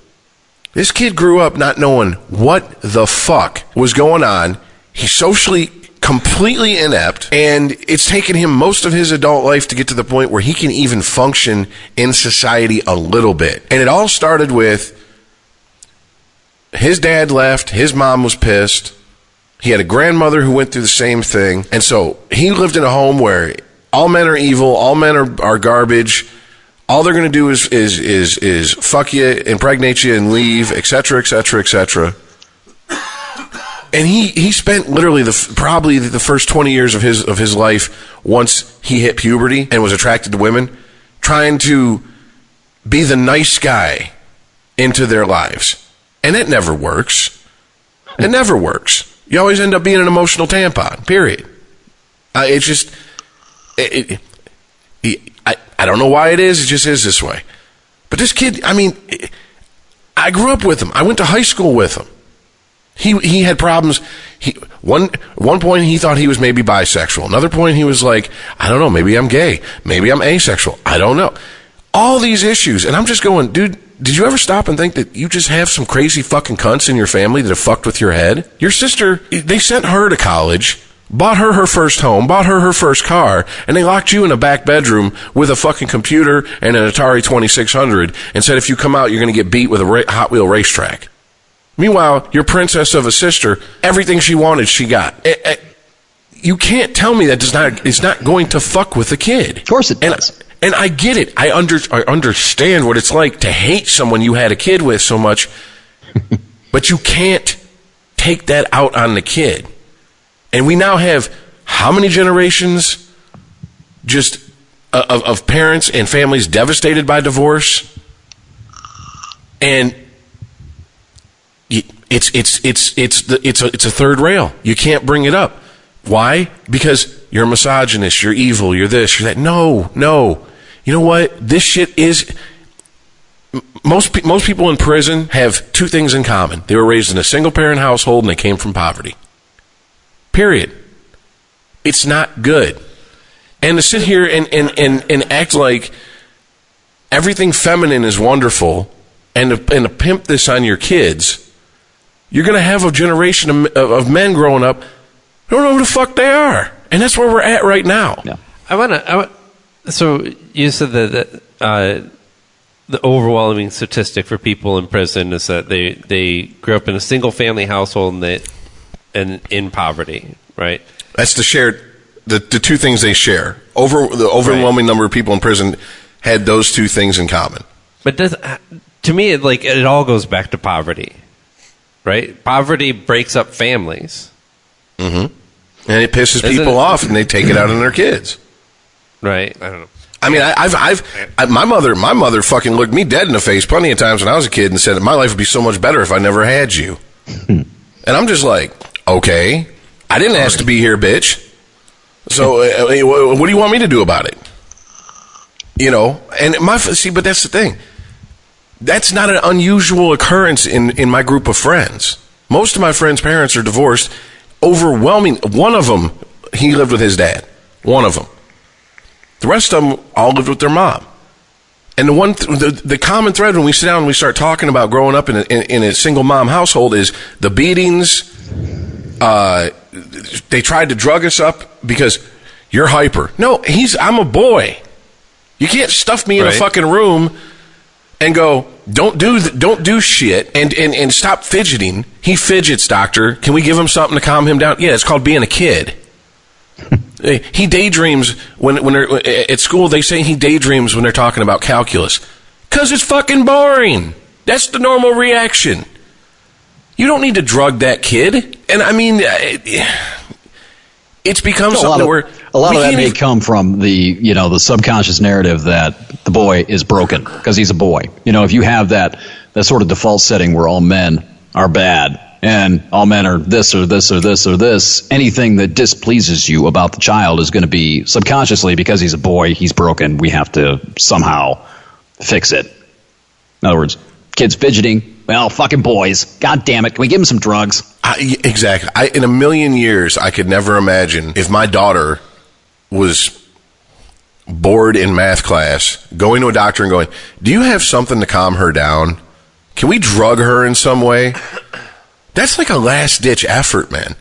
F: This kid grew up not knowing what the fuck was going on. He socially completely inept, and it's taken him most of his adult life to get to the point where he can even function in society a little bit. And it all started with his dad left, his mom was pissed, he had a grandmother who went through the same thing, and so he lived in a home where all men are evil, all men are garbage, all they're going to do is fuck you, impregnate you, and leave, etc., etc., etc. And he spent literally probably the first 20 years of his life, once he hit puberty and was attracted to women, trying to be the nice guy into their lives. And it never works. It never works. You always end up being an emotional tampon, period. It's just, I don't know why it is. It just is this way. But this kid, I mean, I grew up with him. I went to high school with him. He had problems. One point he thought he was maybe bisexual. Another point he was like, I don't know, maybe I'm gay. Maybe I'm asexual. I don't know. All these issues. And I'm just going, dude, did you ever stop and think that you just have some crazy fucking cunts in your family that have fucked with your head? Your sister, they sent her to college, bought her first home, bought her first car, and they locked you in a back bedroom with a fucking computer and an Atari 2600 and said if you come out, you're going to get beat with a Hot Wheel racetrack. Meanwhile, your princess of a sister, everything she wanted, she got. You can't tell me that it's not going to fuck with the kid.
G: Of course it does.
F: And I get it. I understand what it's like to hate someone you had a kid with so much, but you can't take that out on the kid. And we now have how many generations just of parents and families devastated by divorce? And it's a third rail. You can't bring it up. Why? Because you're a misogynist, you're evil, you're this, you're that. No. You know what? This shit is... Most people in prison have two things in common. They were raised in a single-parent household and they came from poverty. Period. It's not good. And to sit here and act like everything feminine is wonderful and to pimp this on your kids, you're going to have a generation of men growing up who don't know who the fuck they are. And that's where we're at right now.
E: Yeah. So you said that the overwhelming statistic for people in prison is that they grew up in a single-family household and in poverty, right?
F: That's the two things they share. The overwhelming number of people in prison had those two things in common.
E: But to me, it all goes back to poverty, right? Poverty breaks up families.
F: Mm-hmm. And it pisses people off, and they take it out on their kids.
E: Right. I don't know.
F: I mean, my mother fucking looked me dead in the face plenty of times when I was a kid and said my life would be so much better if I never had you. And I'm just like, okay, I didn't ask to be here, bitch. So what do you want me to do about it? You know, and but that's the thing. That's not an unusual occurrence in my group of friends. Most of my friends' parents are divorced. Overwhelming. One of them, he lived with his dad. One of them. The rest of them all lived with their mom. And the common thread when we sit down and we start talking about growing up in a single mom household is the beatings. They tried to drug us up because you're hyper. No, I'm a boy. You can't stuff me in a fucking room and go, don't do shit and stop fidgeting. He fidgets, doctor. Can we give him something to calm him down? Yeah, it's called being a kid. He daydreams when they're at school. They say he daydreams when they're talking about calculus because it's fucking boring. That's the normal reaction. You don't need to drug that kid. And I mean, it's become something where
G: a lot of that may come from the subconscious narrative that the boy is broken because he's a boy. You know, if you have that sort of default setting where all men are bad and all men are this or this or this or this, anything that displeases you about the child is going to be subconsciously because he's a boy, he's broken, we have to somehow fix it. In other words, kids fidgeting, well, fucking boys. God damn it. Can we give him some drugs?
F: Exactly. In a million years, I could never imagine if my daughter was bored in math class, going to a doctor and going, do you have something to calm her down? Can we drug her in some way? That's like a last-ditch effort, man.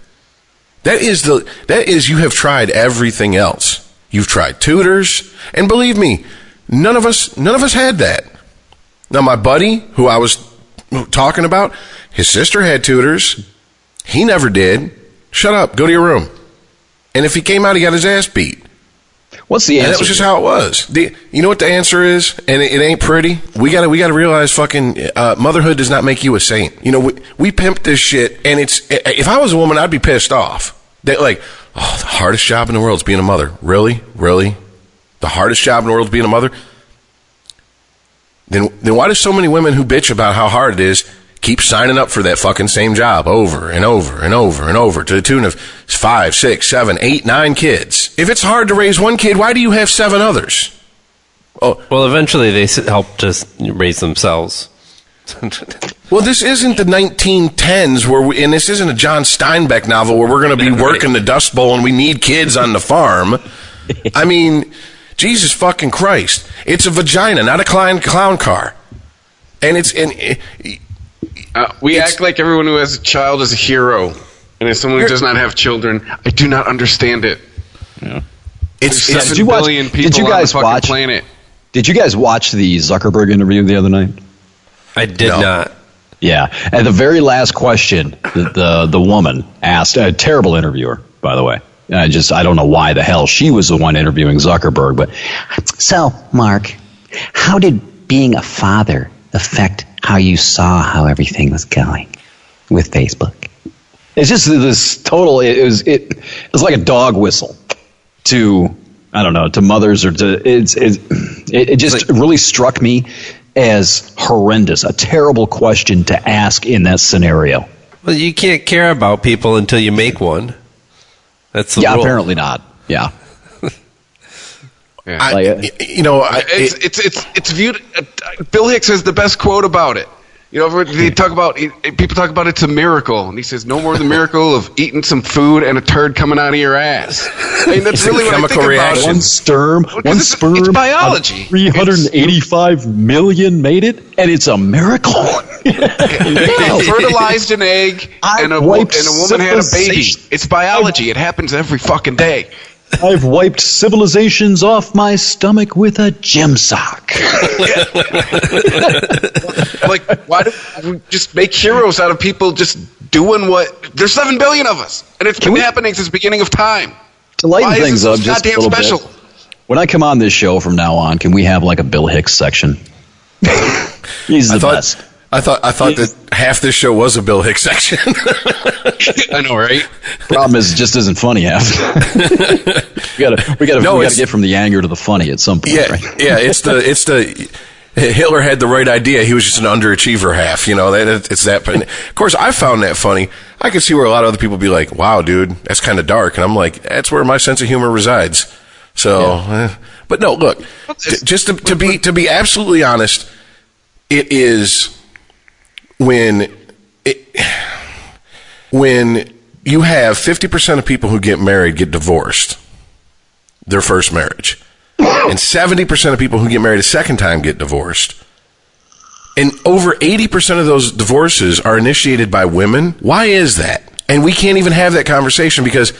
F: That is you have tried everything else. You've tried tutors, and believe me, none of us had that. Now my buddy, who I was talking about, his sister had tutors. He never did. Shut up, go to your room. And if he came out, he got his ass beat.
G: What's the answer?
F: And that was just how it was. You know what the answer is? And it ain't pretty. We gotta realize fucking motherhood does not make you a saint. You know, we pimp this shit, and if I was a woman, I'd be pissed off. That the hardest job in the world is being a mother. Really? The hardest job in the world is being a mother? Then why do so many women who bitch about how hard it is keep signing up for that fucking same job over and over and over and over to the tune of 5, 6, 7, 8, 9 kids? If it's hard to raise one kid, why do you have 7 others? Oh,
E: well, eventually they help to raise themselves.
F: Well, this isn't the 1910s and this isn't a John Steinbeck novel where we're going to be working the Dust Bowl and we need kids on the farm. I mean, Jesus fucking Christ. It's a vagina, not a clown car. And
D: we act like everyone who has a child is a hero. And as someone who does not have children, I do not understand it.
G: Yeah.
D: There's 7 billion people on the fucking planet.
G: Did you guys watch the Zuckerberg interview the other night?
E: I did not.
G: Yeah. At the very last question, the woman asked, a terrible interviewer, by the way. I don't know why the hell she was the one interviewing Zuckerberg, but.
H: So, Mark, how did being a father affect how you saw how everything was going with Facebook?
G: It's just this total, it was like a dog whistle to, I don't know, to mothers or to, it just really struck me as horrendous, a terrible question to ask in that scenario.
E: Well, you can't care about people until you make one. That's the rule.
G: Apparently not. Yeah.
D: It's viewed. Bill Hicks has the best quote about it. You know, people talk about it's a miracle, and he says, "No more the miracle of eating some food and a turd coming out of your ass." I mean, that's really what I think about it.
G: One sperm,
D: it's biology.
G: 385 million made it, and it's a miracle.
D: They fertilized an egg, and a woman had a baby. It's biology. It happens every fucking day.
G: I've wiped civilizations off my stomach with a gym sock.
D: Like, why do we just make heroes out of people just doing what? There's 7 billion of us, and it's been happening since the beginning of time.
G: To lighten things up just a little bit, when I come on this show from now on, can we have like a Bill Hicks section? He's the best.
F: I thought that half this show was a Bill Hicks section.
D: I know, right?
G: Problem is, it just isn't funny half. we gotta get from the anger to the funny at some point.
F: Yeah,
G: right?
F: Yeah. It's the Hitler had the right idea. He was just an underachiever half. You know, it's that. Of course, I found that funny. I could see where a lot of other people be like, "Wow, dude, that's kind of dark," and I'm like, "That's where my sense of humor resides." So, but no, look, just to be absolutely honest, it is. When you have 50% of people who get married get divorced, their first marriage, and 70% of people who get married a second time get divorced, and over 80% of those divorces are initiated by women, why is that? And we can't even have that conversation because,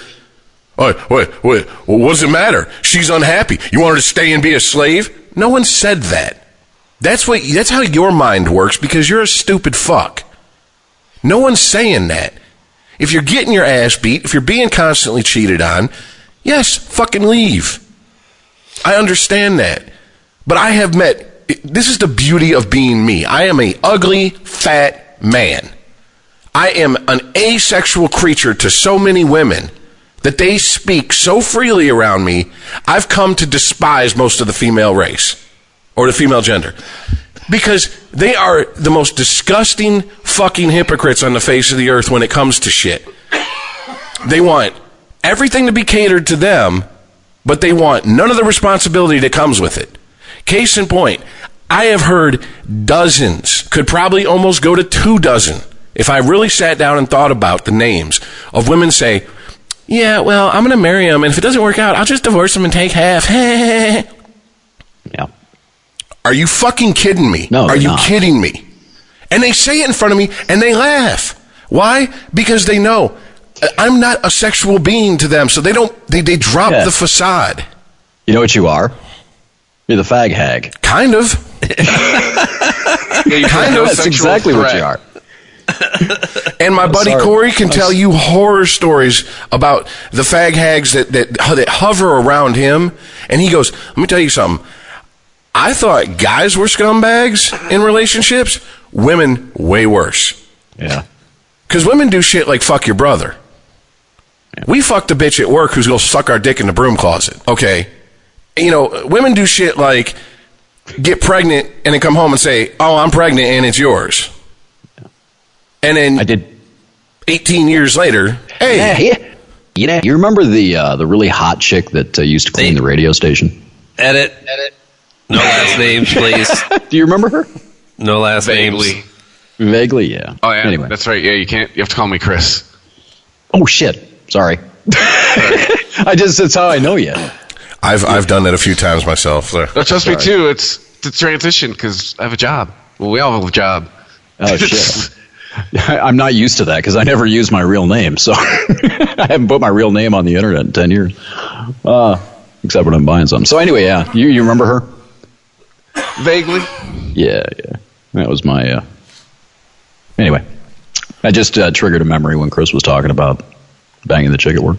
F: wait, what does it matter? She's unhappy. You want her to stay and be a slave? No one said that. That's how your mind works because you're a stupid fuck. No one's saying that. If you're getting your ass beat, if you're being constantly cheated on, yes, fucking leave. I understand that. But I have this is the beauty of being me. I am a ugly, fat man. I am an asexual creature to so many women that they speak so freely around me, I've come to despise most of the female race. Or the female gender. Because they are the most disgusting fucking hypocrites on the face of the earth when it comes to shit. They want everything to be catered to them, but they want none of the responsibility that comes with it. Case in point, I have heard dozens, could probably almost go to 24, if I really sat down and thought about the names of women say, yeah, well, I'm going to marry him, and if it doesn't work out, I'll just divorce him and take half.
G: Yeah.
F: Are you fucking kidding me?
G: No,
F: are you
G: not.
F: kidding me? And they say it in front of me, and they laugh. Why? Because they know I'm not a sexual being to them, so they drop the facade.
G: You know what you are? You're the fag hag.
F: Kind of.
G: Kind of. That's exactly what you are.
F: And my buddy Corey can tell you horror stories about the fag hags that hover around him. And he goes, let me tell you something. I thought guys were scumbags in relationships. Women, way worse.
G: Yeah.
F: Because women do shit like fuck your brother. Yeah. We fucked a bitch at work who's going to suck our dick in the broom closet. Okay. You know, women do shit like get pregnant and then come home and say, oh, I'm pregnant and it's yours. Yeah. And then
G: I did
F: 18 years later, hey.
G: Yeah. You remember the really hot chick that used to clean the radio station?
E: Edit. No last names, please.
G: Do you remember her?
E: No last names.
G: Vaguely, yeah.
D: Oh, yeah.
G: Anyway.
D: That's right. Yeah, you have to call me Chris.
G: Oh, shit. Sorry. That's how I know you.
F: I've done that a few times myself. So.
D: No, trust me, too. It's the transition because I have a job. Well, we all have a job.
G: Oh, shit. I'm not used to that because I never use my real name. So I haven't put my real name on the internet in 10 years. Except when I'm buying something. So anyway, yeah. You remember her?
D: Vaguely.
G: Yeah. That was my... Anyway. I just triggered a memory when Chris was talking about banging the chick at work.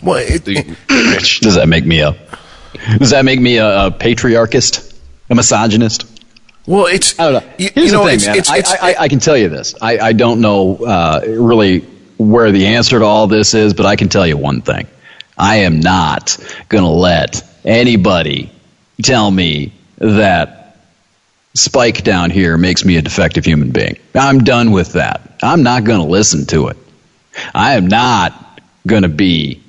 F: Well,
G: Does that make me a patriarchist? A misogynist?
F: Well, it's...
G: I don't know. Here's the thing, man. I can tell you this. I don't know really where the answer to all this is, but I can tell you one thing. I am not going to let anybody tell me that Spike down here makes me a defective human being. I'm done with that. I'm not going to listen to it. I am not going to be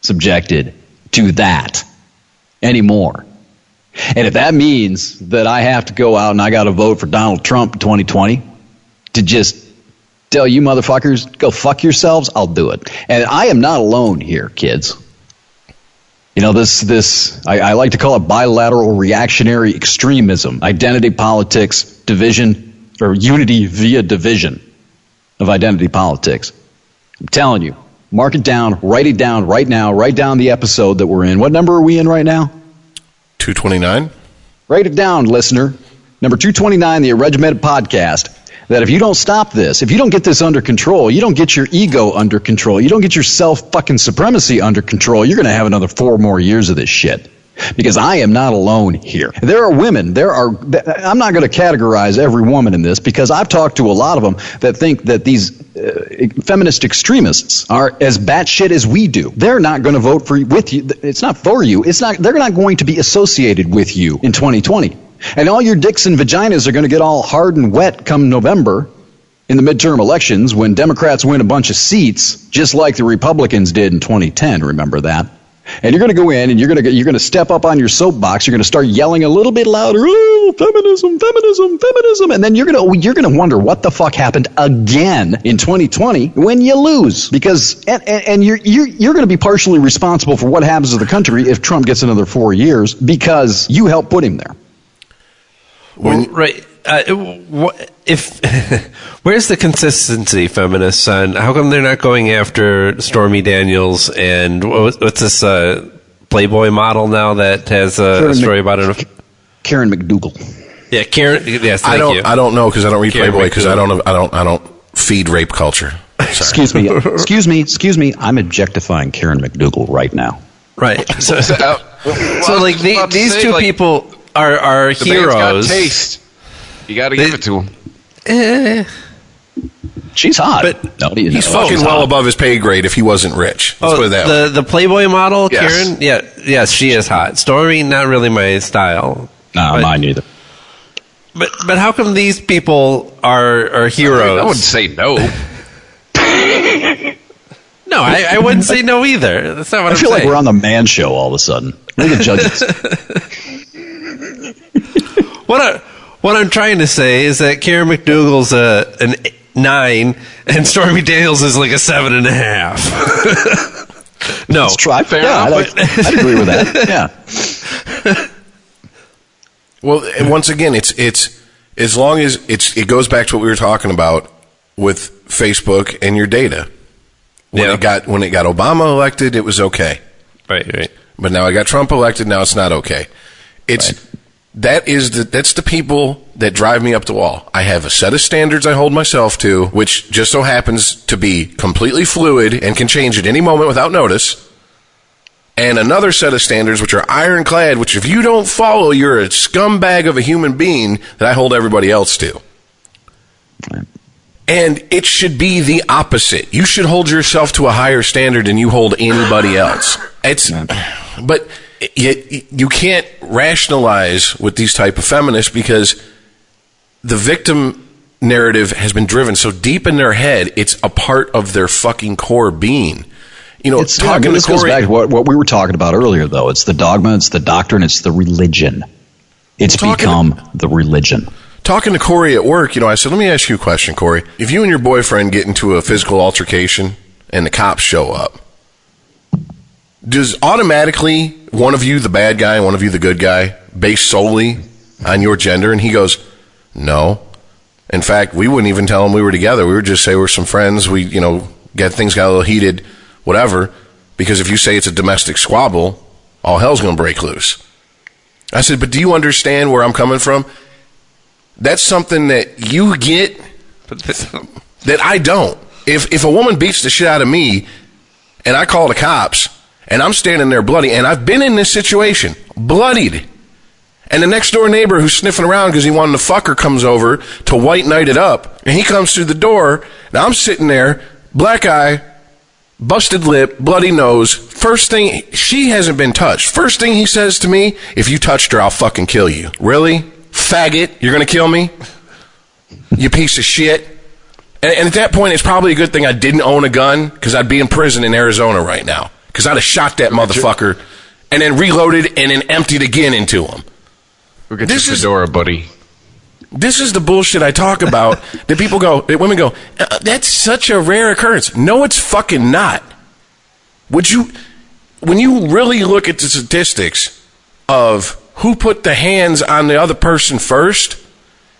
G: subjected to that anymore. And if that means that I have to go out and I got to vote for Donald Trump in 2020 to just tell you motherfuckers, go fuck yourselves, I'll do it. And I am not alone here, kids. You know, I like to call it bilateral reactionary extremism, identity politics, division, or unity via division of identity politics. I'm telling you, mark it down, write it down right now, write down the episode that we're in. What number are we in right now?
F: 229.
G: Write it down, listener. Number 229, the Irregimented Podcast. That if you don't stop this, if you don't get this under control, you don't get your ego under control, you don't get your self-fucking supremacy under control, you're going to have another 4 more years of this shit. Because I am not alone here. There are women, I'm not going to categorize every woman in this because I've talked to a lot of them that think that these feminist extremists are as batshit as we do. They're not going to vote with you. It's not for you. They're not going to be associated with you in 2020. And all your dicks and vaginas are going to get all hard and wet come November in the midterm elections when Democrats win a bunch of seats, just like the Republicans did in 2010. Remember that? And you're going to go in and you're going to step up on your soapbox. You're going to start yelling a little bit louder, "Oh, feminism, feminism, feminism!" And then you're going to wonder what the fuck happened again in 2020 when you lose, because and you're going to be partially responsible for what happens to the country if Trump gets another 4 years because you helped put him there.
E: Right. Where's the consistency, feminists? On how come they're not going after Stormy Daniels and what's this Playboy model now that has a story about it?
G: Karen McDougal.
E: Yeah, Karen. Yes, thank you.
F: I don't know because I don't read Playboy because I don't feed rape culture. Sorry.
G: Excuse me. I'm objectifying Karen McDougal right now.
E: Right. So like these two people are
D: the
E: heroes.
D: Man's got taste. You got to give it to him.
G: She's hot.
F: But he's fucking well above his pay grade if he wasn't rich. Let's put it that way.
E: The Playboy model,
D: yes.
E: Karen? Yes, she is hot. Stormy, not really my style.
G: No, mine neither.
E: But how come these people are heroes?
D: I wouldn't say no.
E: No, I wouldn't say no either. That's not what I'm saying.
G: I feel like we're on the Man Show all of a sudden. We're the judges.
E: What I'm trying to say is that Karen McDougal's an 9 and Stormy Daniels is like a 7.5. No,
G: let's try. Fair enough. I'd agree with that. Yeah.
F: Well, and once again, it's as long as it goes back to what we were talking about with Facebook and your data. When
E: Yeah.
F: it got Obama elected, it was okay.
E: Right.
F: But now I got Trump elected, now it's not okay. That's the people that drive me up the wall. I have a set of standards I hold myself to, which just so happens to be completely fluid and can change at any moment without notice. And another set of standards which are ironclad, which if you don't follow, you're a scumbag of a human being that I hold everybody else to. And it should be the opposite. You should hold yourself to a higher standard than you hold anybody else. But you can't rationalize with these type of feminists because the victim narrative has been driven so deep in their head, it's a part of their fucking core being.
G: This goes back to what we were talking about earlier, though. It's the dogma, it's the doctrine, it's the religion. It's become the religion.
F: Talking to Corey at work, I said, let me ask you a question, Corey. If you and your boyfriend get into a physical altercation and the cops show up, does automatically one of you the bad guy and one of you the good guy based solely on your gender? And he goes, no. In fact, we wouldn't even tell him we were together. We would just say we're some friends. We, things got a little heated, whatever. Because if you say it's a domestic squabble, all hell's going to break loose. I said, but do you understand where I'm coming from? That's something that you get that I don't. If a woman beats the shit out of me and I call the cops and I'm standing there bloody, and I've been in this situation, bloodied, and the next door neighbor who's sniffing around because he wanted to fuck her comes over to white knight it up, and he comes through the door, and I'm sitting there, black eye, busted lip, bloody nose. First thing, she hasn't been touched. First thing he says to me, if you touched her, I'll fucking kill you. Really? Faggot, you're going to kill me? You piece of shit. And at that point, it's probably a good thing I didn't own a gun, because I'd be in prison in Arizona right now. Because I'd have shot that motherfucker and then reloaded and then emptied again into him.
D: We'll get this fedora, buddy.
F: This is the bullshit I talk about that women go, that's such a rare occurrence. No, it's fucking not. When you really look at the statistics of who put the hands on the other person first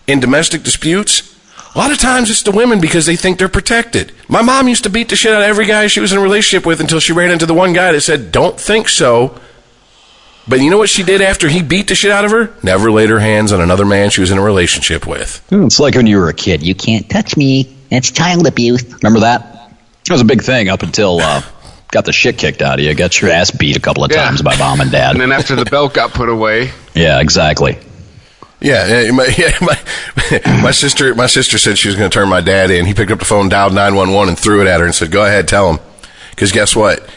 F: in domestic disputes, a lot of times it's the women because they think they're protected. My mom used to beat the shit out of every guy she was in a relationship with until she ran into the one guy that said, don't think so. But you know what she did after he beat the shit out of her? Never laid her hands on another man she was in a relationship with.
G: It's like when you were a kid. You can't touch me. That's child abuse. Remember that? That was a big thing up until got the shit kicked out of you. Got your ass beat a couple of times by mom and dad.
D: And then after the belt got put away.
G: Yeah, exactly.
F: Yeah, my sister said she was going to turn my dad in. He picked up the phone, dialed 911, and threw it at her and said, go ahead, tell him. Because guess what?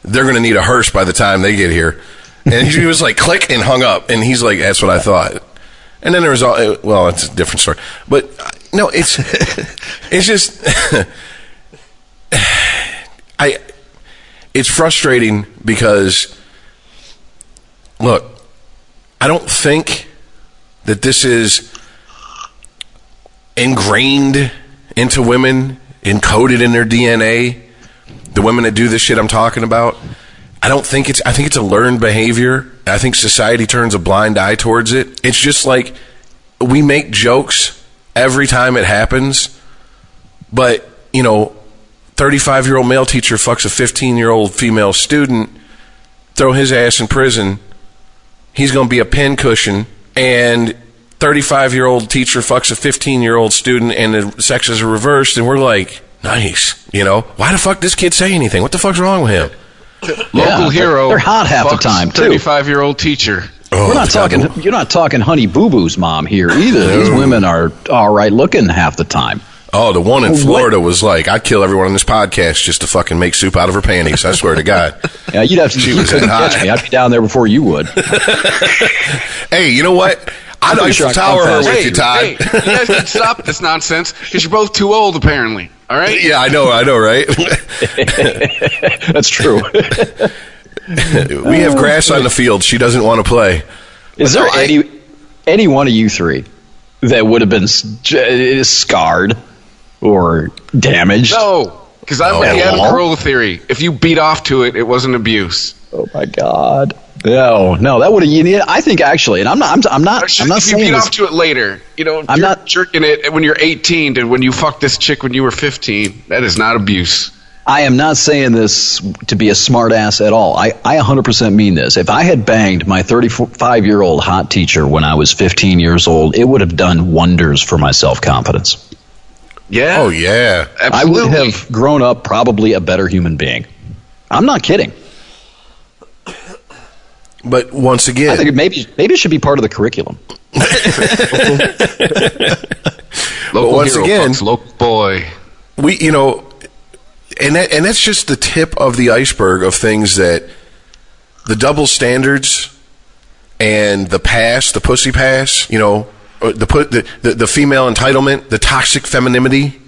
F: They're going to need a hearse by the time they get here. And he was like, click, and hung up. And he's like, that's what I thought. And then there was it's a different story. But, no, it's just, it's frustrating because, look, I don't think that this is ingrained into women, encoded in their DNA, the women that do this shit I'm talking about. I think it's a learned behavior. I think society turns a blind eye towards it. It's just like we make jokes every time it happens, but, 35-year-old male teacher fucks a 15-year-old female student, throw his ass in prison, he's going to be a pincushion, and 35-year-old teacher fucks a 15-year-old student and the sexes are reversed, and we're like, nice. Why the fuck does this kid say anything? What the fuck's wrong with him?
D: Local hero.
G: They're hot half the time, too.
D: 35-year-old teacher.
G: You're not talking Honey Boo Boo's mom here either. These women are all right looking half the time.
F: Oh, the one in Florida was like, I'd kill everyone on this podcast just to fucking make soup out of her panties. I swear to God.
G: Yeah, you'd have to. She was catch me. I'd be down there before you would.
F: Hey, you know what? I'd like to tower her with you, Todd.
D: Hey, you guys can stop this nonsense because you're both too old, apparently. All right?
F: Yeah, I know, right?
G: That's true.
F: We have grass on the field. She doesn't want to play.
G: Is there any one of you three that would have been scarred or damaged?
D: No, because I'm with the Adam Carolla theory. If you beat off to it, it wasn't abuse.
G: Oh, my God. No, that would have. I think actually, and I'm not
D: If you
G: saying
D: beat
G: this,
D: off to it later, you're
G: not
D: jerking it when you're 18 and when you fucked this chick when you were 15. That is not abuse.
G: I am not saying this to be a smart ass at all. I 100% mean this. If I had banged my 35-year-old hot teacher when I was 15 years old, it would have done wonders for my self-confidence.
D: Yeah.
F: Oh, yeah.
D: Absolutely.
G: I would have grown up probably a better human being. I'm not kidding.
F: But once again,
G: I think maybe it should be part of the curriculum.
D: Local
F: once
D: hero,
F: again,
D: folks, local boy.
F: And that's just the tip of the iceberg of things that the double standards and the pussy pass, the female entitlement, the toxic femininity.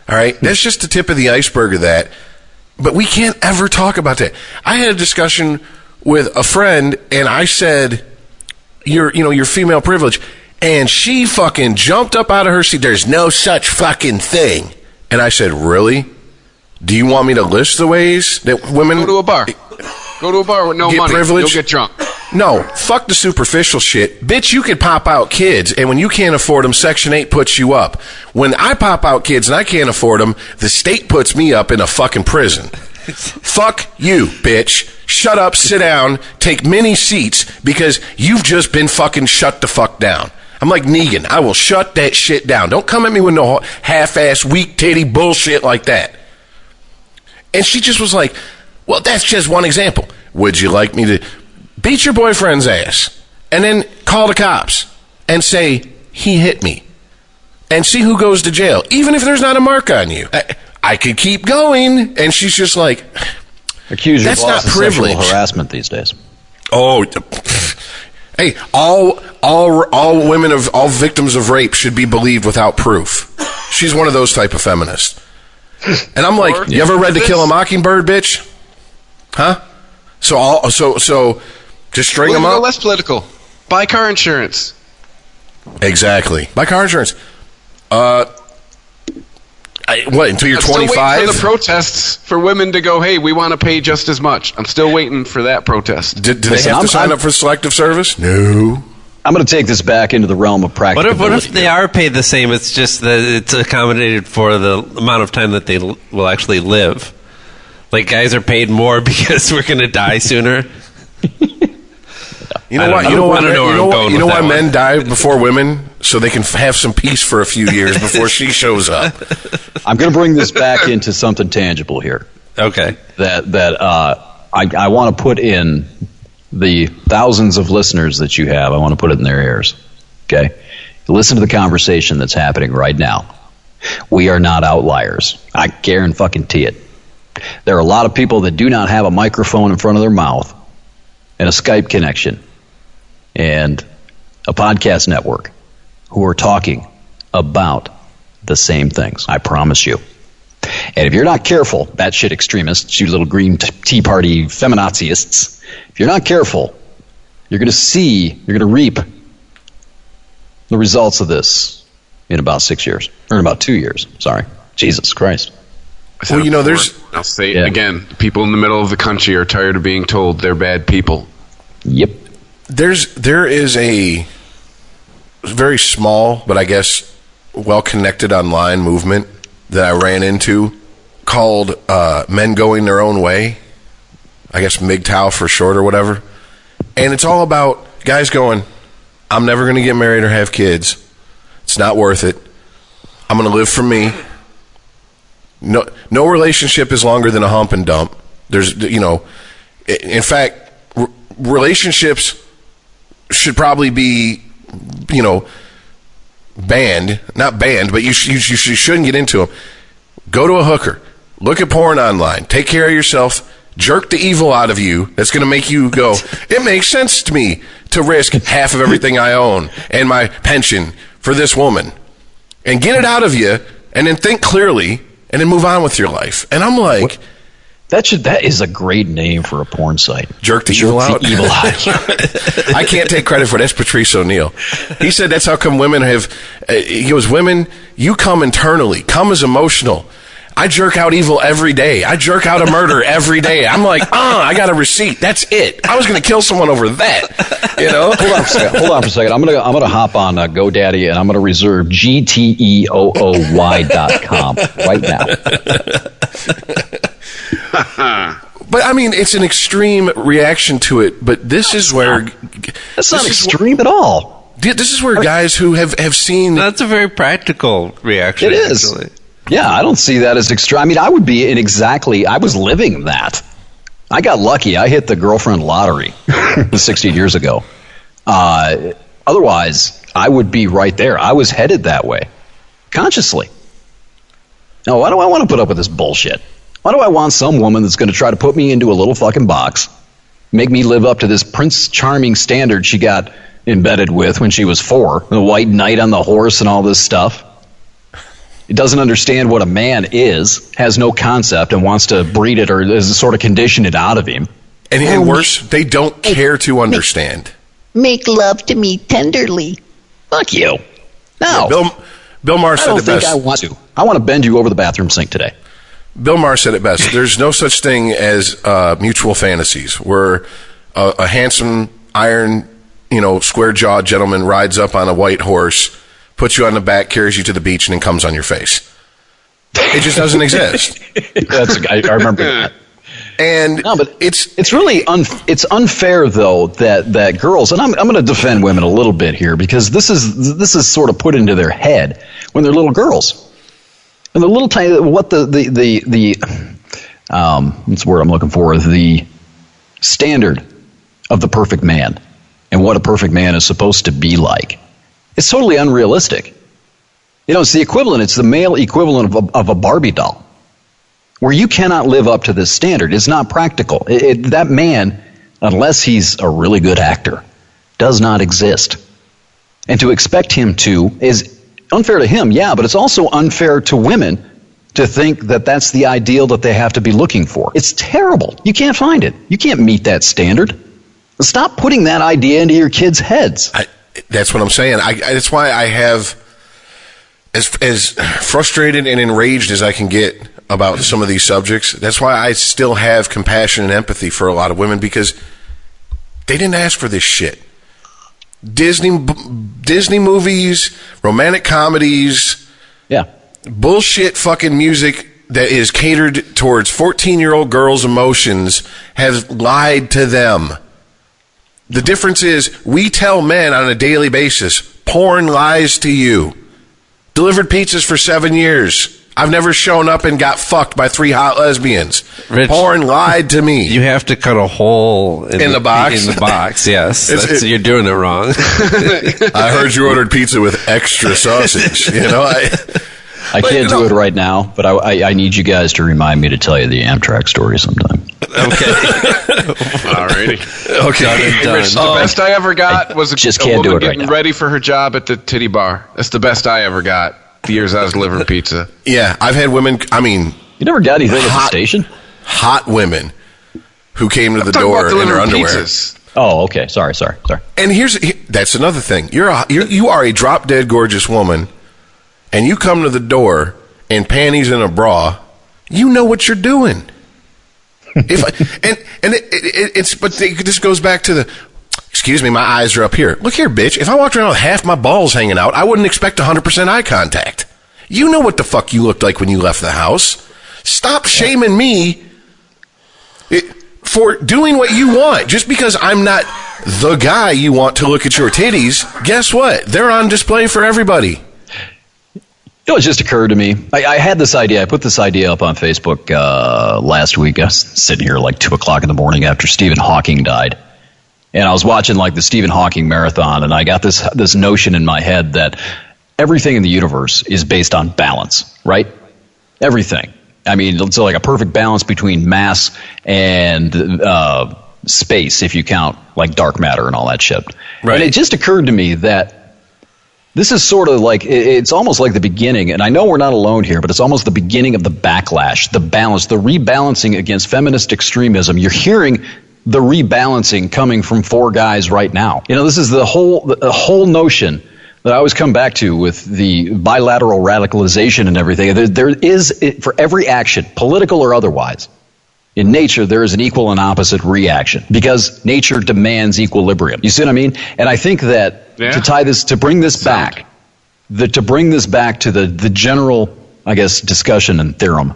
F: All right, that's just the tip of the iceberg of that. But we can't ever talk about that. I had a discussion with a friend, and I said, "You're female privilege," and she fucking jumped up out of her seat. There's no such fucking thing. And I said, "Really? Do you want me to list the ways that women
D: Go to a bar. Go to a bar with no
F: get
D: money.
F: privilege?
D: You'll get drunk.
F: No, fuck the superficial shit. Bitch, you could pop out kids, and when you can't afford them, Section 8 puts you up. When I pop out kids and I can't afford them, the state puts me up in a fucking prison. Fuck you, bitch. Shut up, sit down, take many seats, because you've just been fucking shut the fuck down. I'm like Negan. I will shut that shit down. Don't come at me with no half-ass, weak titty bullshit like that. And she just was like, well, that's just one example. Would you like me to beat your boyfriend's ass and then call the cops and say, he hit me, and see who goes to jail, even if there's not a mark on you? I could keep going. And she's just like,
G: Accuse your
F: that's
G: boss
F: not
G: of
F: privilege.
G: sexual harassment these days.
F: Oh, hey, all women all victims of rape should be believed without proof. She's one of those type of feminists. And I'm like, you ever read To Kill a Mockingbird, bitch? Huh? So just string them up.
D: Less political. Buy car insurance.
F: Exactly. Buy car insurance. Until you're 25?
D: I'm still waiting for the protests for women to go, hey, we want to pay just as much. I'm still waiting for that protest.
F: Do they have to sign up for selective service? No.
G: I'm going to take this back into the realm of practicability.
E: What if they are paid the same? It's just that it's accommodated for the amount of time that they will actually live. Like, guys are paid more because we're going to die sooner.
F: You know why men die before women? So they can have some peace for a few years before she shows up.
G: I'm going to bring this back into something tangible here.
E: Okay.
G: That I want to put in the thousands of listeners that you have. I want to put it in their ears. Okay? Listen to the conversation that's happening right now. We are not outliers. I guarantee it. There are a lot of people that do not have a microphone in front of their mouth and a Skype connection and a podcast network who are talking about the same things. I promise you. And if you're not careful, batshit extremists, you little green tea party feminaziists, if you're not careful, you're going to reap the results of this in about 6 years. Or in about 2 years. Sorry. Jesus Christ.
F: Well,
D: I'll say it again. People in the middle of the country are tired of being told they're bad people.
G: Yep.
F: There is a very small, but I guess well-connected online movement that I ran into called Men Going Their Own Way. I guess MGTOW for short or whatever. And it's all about guys going, I'm never going to get married or have kids. It's not worth it. I'm going to live for me. No relationship is longer than a hump and dump. In fact, relationships should probably be, banned. Not banned, but you shouldn't get into them. Go to a hooker. Look at porn online. Take care of yourself. Jerk the evil out of you. That's going to make you go, it makes sense to me to risk half of everything I own and my pension for this woman. And get it out of you, and then think clearly, and then move on with your life. And I'm like,
G: that is a great name for a porn site.
F: Jerk the evil out. I can't take credit for it. That's Patrice O'Neill. He said that's how come women have. He goes, women, you come internally. Come is emotional. I jerk out evil every day. I jerk out a murder every day. I'm like, I got a receipt. That's it. I was going to kill someone over that. You know?
G: Hold on for a second. I'm gonna hop on GoDaddy and I'm gonna reserve GTEOOY.com right now.
F: But I mean, it's an extreme reaction to it. But this is where
G: that's not extreme at all.
F: This is where guys who have seen
E: that's a very practical reaction.
G: It is.
E: Actually.
G: Yeah, I don't see that as extreme. I mean, I would be I was living that. I got lucky. I hit the girlfriend lottery 16 years ago. Otherwise, I would be right there. I was headed that way, consciously. Now, why do I want to put up with this bullshit? Why do I want some woman that's going to try to put me into a little fucking box, make me live up to this Prince Charming standard she got embedded with when she was 4, the white knight on the horse and all this stuff? It doesn't understand what a man is, has no concept, and wants to breed it or sort of condition it out of him.
F: And worse, they don't care to understand.
H: Make love to me tenderly.
G: Fuck you. No.
F: Yeah, Bill Maher said it best.
G: I want to. I want to bend you over the bathroom sink today.
F: Bill Maher said it best. There's no such thing as mutual fantasies where a handsome, iron, square-jawed gentleman rides up on a white horse, puts you on the back, carries you to the beach, and then comes on your face. It just doesn't exist.
G: I remember that.
F: And
G: no, but
F: it's
G: really it's unfair though that girls, and I'm going to defend women a little bit here because this is sort of put into their head when they're little girls, and they're little tiny. What the what's the word I'm looking for? The standard of the perfect man and what a perfect man is supposed to be like. It's totally unrealistic. It's the equivalent. It's the male equivalent of a Barbie doll, where you cannot live up to this standard. It's not practical. That man, unless he's a really good actor, does not exist. And to expect him to is unfair to him, yeah, but it's also unfair to women to think that that's the ideal that they have to be looking for. It's terrible. You can't find it. You can't meet that standard. Stop putting that idea into your kids' heads.
F: That's what I'm saying. That's why I have as frustrated and enraged as I can get about some of these subjects. That's why I still have compassion and empathy for a lot of women, because they didn't ask for this shit. Disney movies, romantic comedies,
G: yeah,
F: bullshit fucking music that is catered towards 14-year-old girls' emotions have lied to them. The difference is we tell men on a daily basis, porn lies to you. Delivered pizzas for 7 years. I've never shown up and got fucked by 3 hot lesbians.
E: Rich,
F: porn lied to me.
E: You have to cut a hole in the box. In the box, yes. You're doing it wrong.
F: I heard you ordered pizza with extra sausage.
G: I can't do it right now, but I need you guys to remind me to tell you the Amtrak story sometime.
D: Okay. Alrighty.
F: Okay.
D: Rich, the best I ever got was a woman getting ready for her job at the titty bar. That's the best I ever got. The years I was delivering pizza.
F: Yeah, I've had women. I mean,
G: you never got anything at the station?
F: Hot women who came to the door in their underwear.
G: Pizzas. Oh, okay. Sorry.
F: And that's another thing. You are a drop dead gorgeous woman, and you come to the door in panties and a bra. You know what you're doing. This goes back to the. Excuse me, my eyes are up here. Look here, bitch. If I walked around with half my balls hanging out, I wouldn't expect 100% eye contact. You know what the fuck you looked like when you left the house. Stop shaming me for doing what you want. Just because I'm not the guy you want to look at your titties, guess what? They're on display for everybody.
G: It just occurred to me. I had this idea. I put this idea up on Facebook last week. I was sitting here like 2 o'clock in the morning after Stephen Hawking died. And I was watching like the Stephen Hawking marathon, and I got this notion in my head that everything in the universe is based on balance, right? Everything. I mean, it's like a perfect balance between mass and space, if you count like dark matter and all that shit. Right. And it just occurred to me that this is sort of like, it's almost like the beginning, and I know we're not alone here, but it's almost the beginning of the backlash, the balance, the rebalancing against feminist extremism. You're hearing the rebalancing coming from 4 guys right now. This is the whole notion that I always come back to with the bilateral radicalization and everything. There is, for every action, political or otherwise, in nature, there is an equal and opposite reaction because nature demands equilibrium. You see what I mean? And I think that to bring this back to the general, I guess, discussion and theorem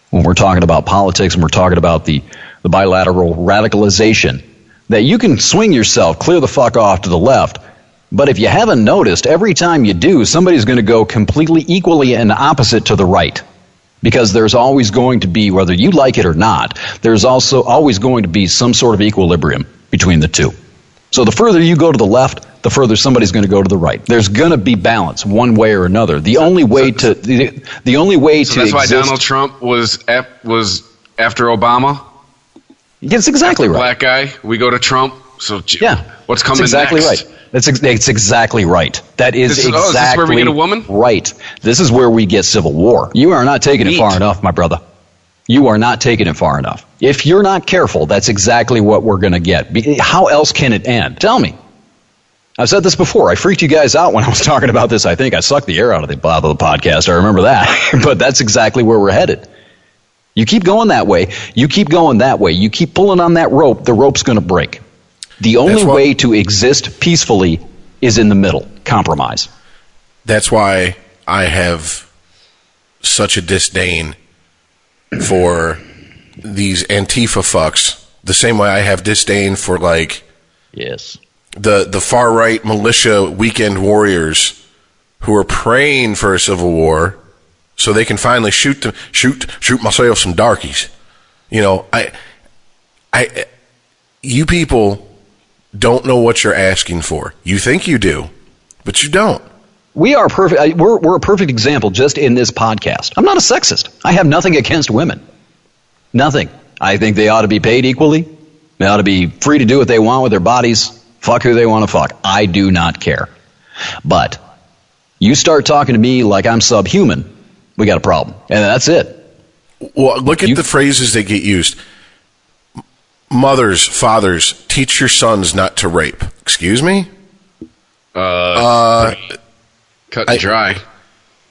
G: when we're talking about politics and we're talking about the bilateral radicalization, that you can swing yourself clear the fuck off to the left, but if you haven't noticed, every time you do, somebody's going to go completely equally and opposite to the right. Because there's always going to be, whether you like it or not, there's also always going to be some sort of equilibrium between the two. So the further you go to the left, the further somebody's going to go to the right. There's going to be balance one way or another. The only way to
D: that's why Donald Trump was after Obama.
G: That's exactly right.
D: Black guy, we go to Trump. So what's coming
G: that's exactly
D: next?
G: Right. It's exactly right. That is exactly
D: is this where we get a woman?
G: Right. This is where we get civil war. You are not taking it far enough, my brother. You are not taking it far enough. If you're not careful, that's exactly what we're going to get. How else can it end? Tell me. I've said this before. I freaked you guys out when I was talking about this. I think I sucked the air out of the podcast. I remember that. But that's exactly where we're headed. You keep going that way. You keep going that way. You keep pulling on that rope. The rope's going to break. The only way to exist peacefully is in the middle. Compromise.
F: That's why I have such a disdain for these Antifa fucks. The same way I have disdain for, like, the far right militia weekend warriors who are praying for a civil war so they can finally shoot myself some darkies. You know, you people don't know what you're asking for. You think you do, but you don't.
G: We are perfect. We're a perfect example just in this podcast. I'm not a sexist. I have nothing against women. Nothing. I think they ought to be paid equally. They ought to be free to do what they want with their bodies. Fuck who they want to fuck. I do not care. But you start talking to me like I'm subhuman, we got a problem. And that's it.
F: Well, look at the phrases that get used. Mothers, fathers, teach your sons not to rape. Excuse me?
D: Cut and dry,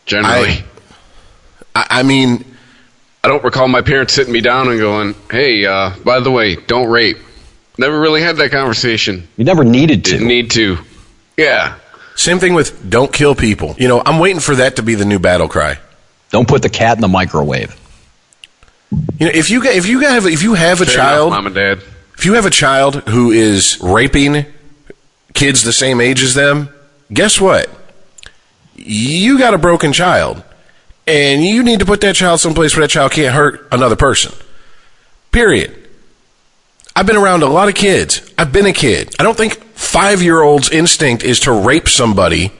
D: generally.
F: I mean,
D: I don't recall my parents sitting me down and going, hey, by the way, don't rape. Never really had that conversation.
G: You never needed to.
D: Didn't need to. Yeah.
F: Same thing with don't kill people. You know, I'm waiting for that to be the new battle cry.
G: Don't put the cat in the microwave.
F: You know, if you have a child,
D: enough, Mom and Dad.
F: If you have a child who is raping kids the same age as them, guess what? You got a broken child, and you need to put that child someplace where that child can't hurt another person. Period. I've been around a lot of kids. I've been a kid. I don't think 5-year-old's instinct is to rape somebody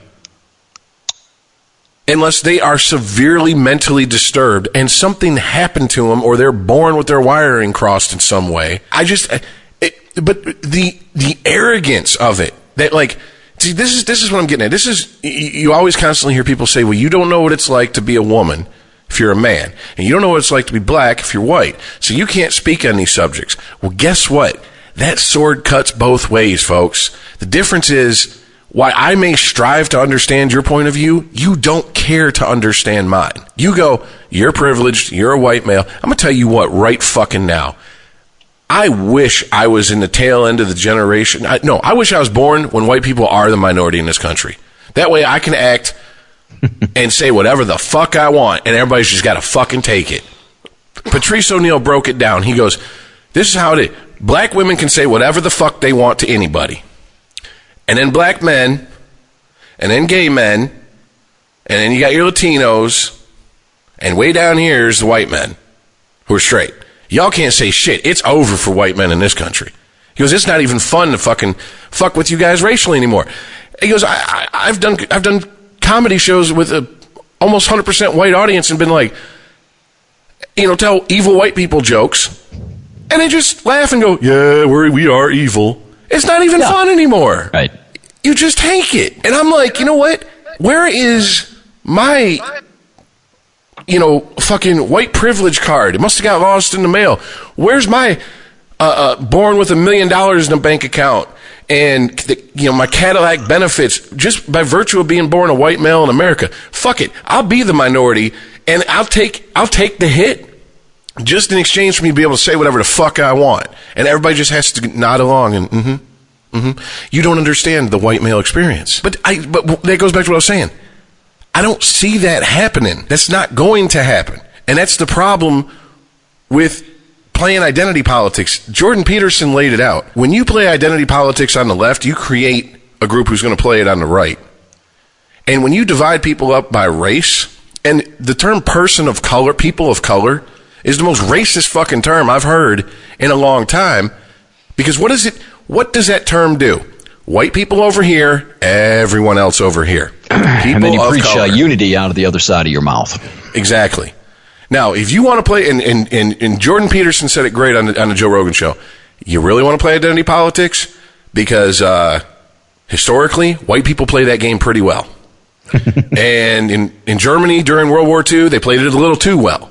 F: unless they are severely mentally disturbed and something happened to them or they're born with their wiring crossed in some way. But the arrogance of it, that, like, see, this is what I'm getting at. You always constantly hear people say, well, you don't know what it's like to be a woman if you're a man, and you don't know what it's like to be black if you're white, so you can't speak on these subjects. Well, guess what? That sword cuts both ways, folks. The difference is, while I may strive to understand your point of view, you don't care to understand mine. You go, you're privileged, you're a white male. I'm going to tell you what, right fucking now. I wish I was in the tail end of the generation. I wish I was born when white people are the minority in this country. That way I can act and say whatever the fuck I want, and everybody's just got to fucking take it. Patrice O'Neal broke it down. He goes, this is how it is. Black women can say whatever the fuck they want to anybody. And then black men, and then gay men, and then you got your Latinos, and way down here is the white men who are straight. Y'all can't say shit. It's over for white men in this country. He goes, it's not even fun to fucking fuck with you guys racially anymore. He goes, I've done comedy shows with a almost 100% white audience and been like, you know, tell evil white people jokes, and they just laugh and go, yeah, we are evil. It's not even fun anymore.
G: Right.
F: You just take it. And I'm like, you know what? Where is my, fucking white privilege card? It must have got lost in the mail. Where's my born with $1 million in a bank account and my Cadillac benefits just by virtue of being born a white male in America. Fuck it, I'll be the minority, and I'll take the hit just in exchange for me to be able to say whatever the fuck I want, and everybody just has to nod along and You don't understand the white male experience. But that goes back to what I was saying. I don't see that happening. That's not going to happen, and that's the problem with playing identity politics. Jordan Peterson laid it out. When you play identity politics on the left, you create a group who's going to play it on the right. And when you divide people up by race, and the term person of color, people of color, is the most racist fucking term I've heard in a long time. Because what does that term do? White people over here, everyone else over here. People
G: and then you preach
F: unity
G: out of the other side of your mouth.
F: Exactly. Now, if you want to play, and Jordan Peterson said it great on the Joe Rogan show, you really want to play identity politics? Because historically, white people play that game pretty well. And in Germany during World War II, they played it a little too well.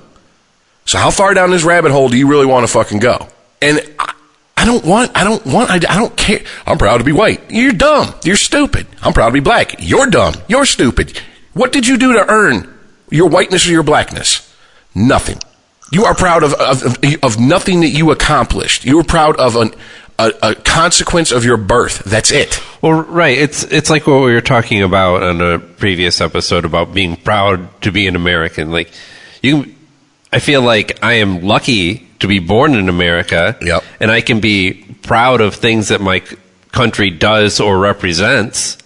F: So how far down this rabbit hole do you really want to fucking go? And I don't care. I'm proud to be white. You're dumb. You're stupid. I'm proud to be black. You're dumb. You're stupid. What did you do to earn your whiteness or your blackness? Nothing. You are proud of nothing that you accomplished. You are proud of a consequence of your birth. That's it.
E: Well, right. It's like what we were talking about on a previous episode about being proud to be an American. Like, I feel like I am lucky to be born in America,
F: yep.
E: And I can be proud of things that my country does or represents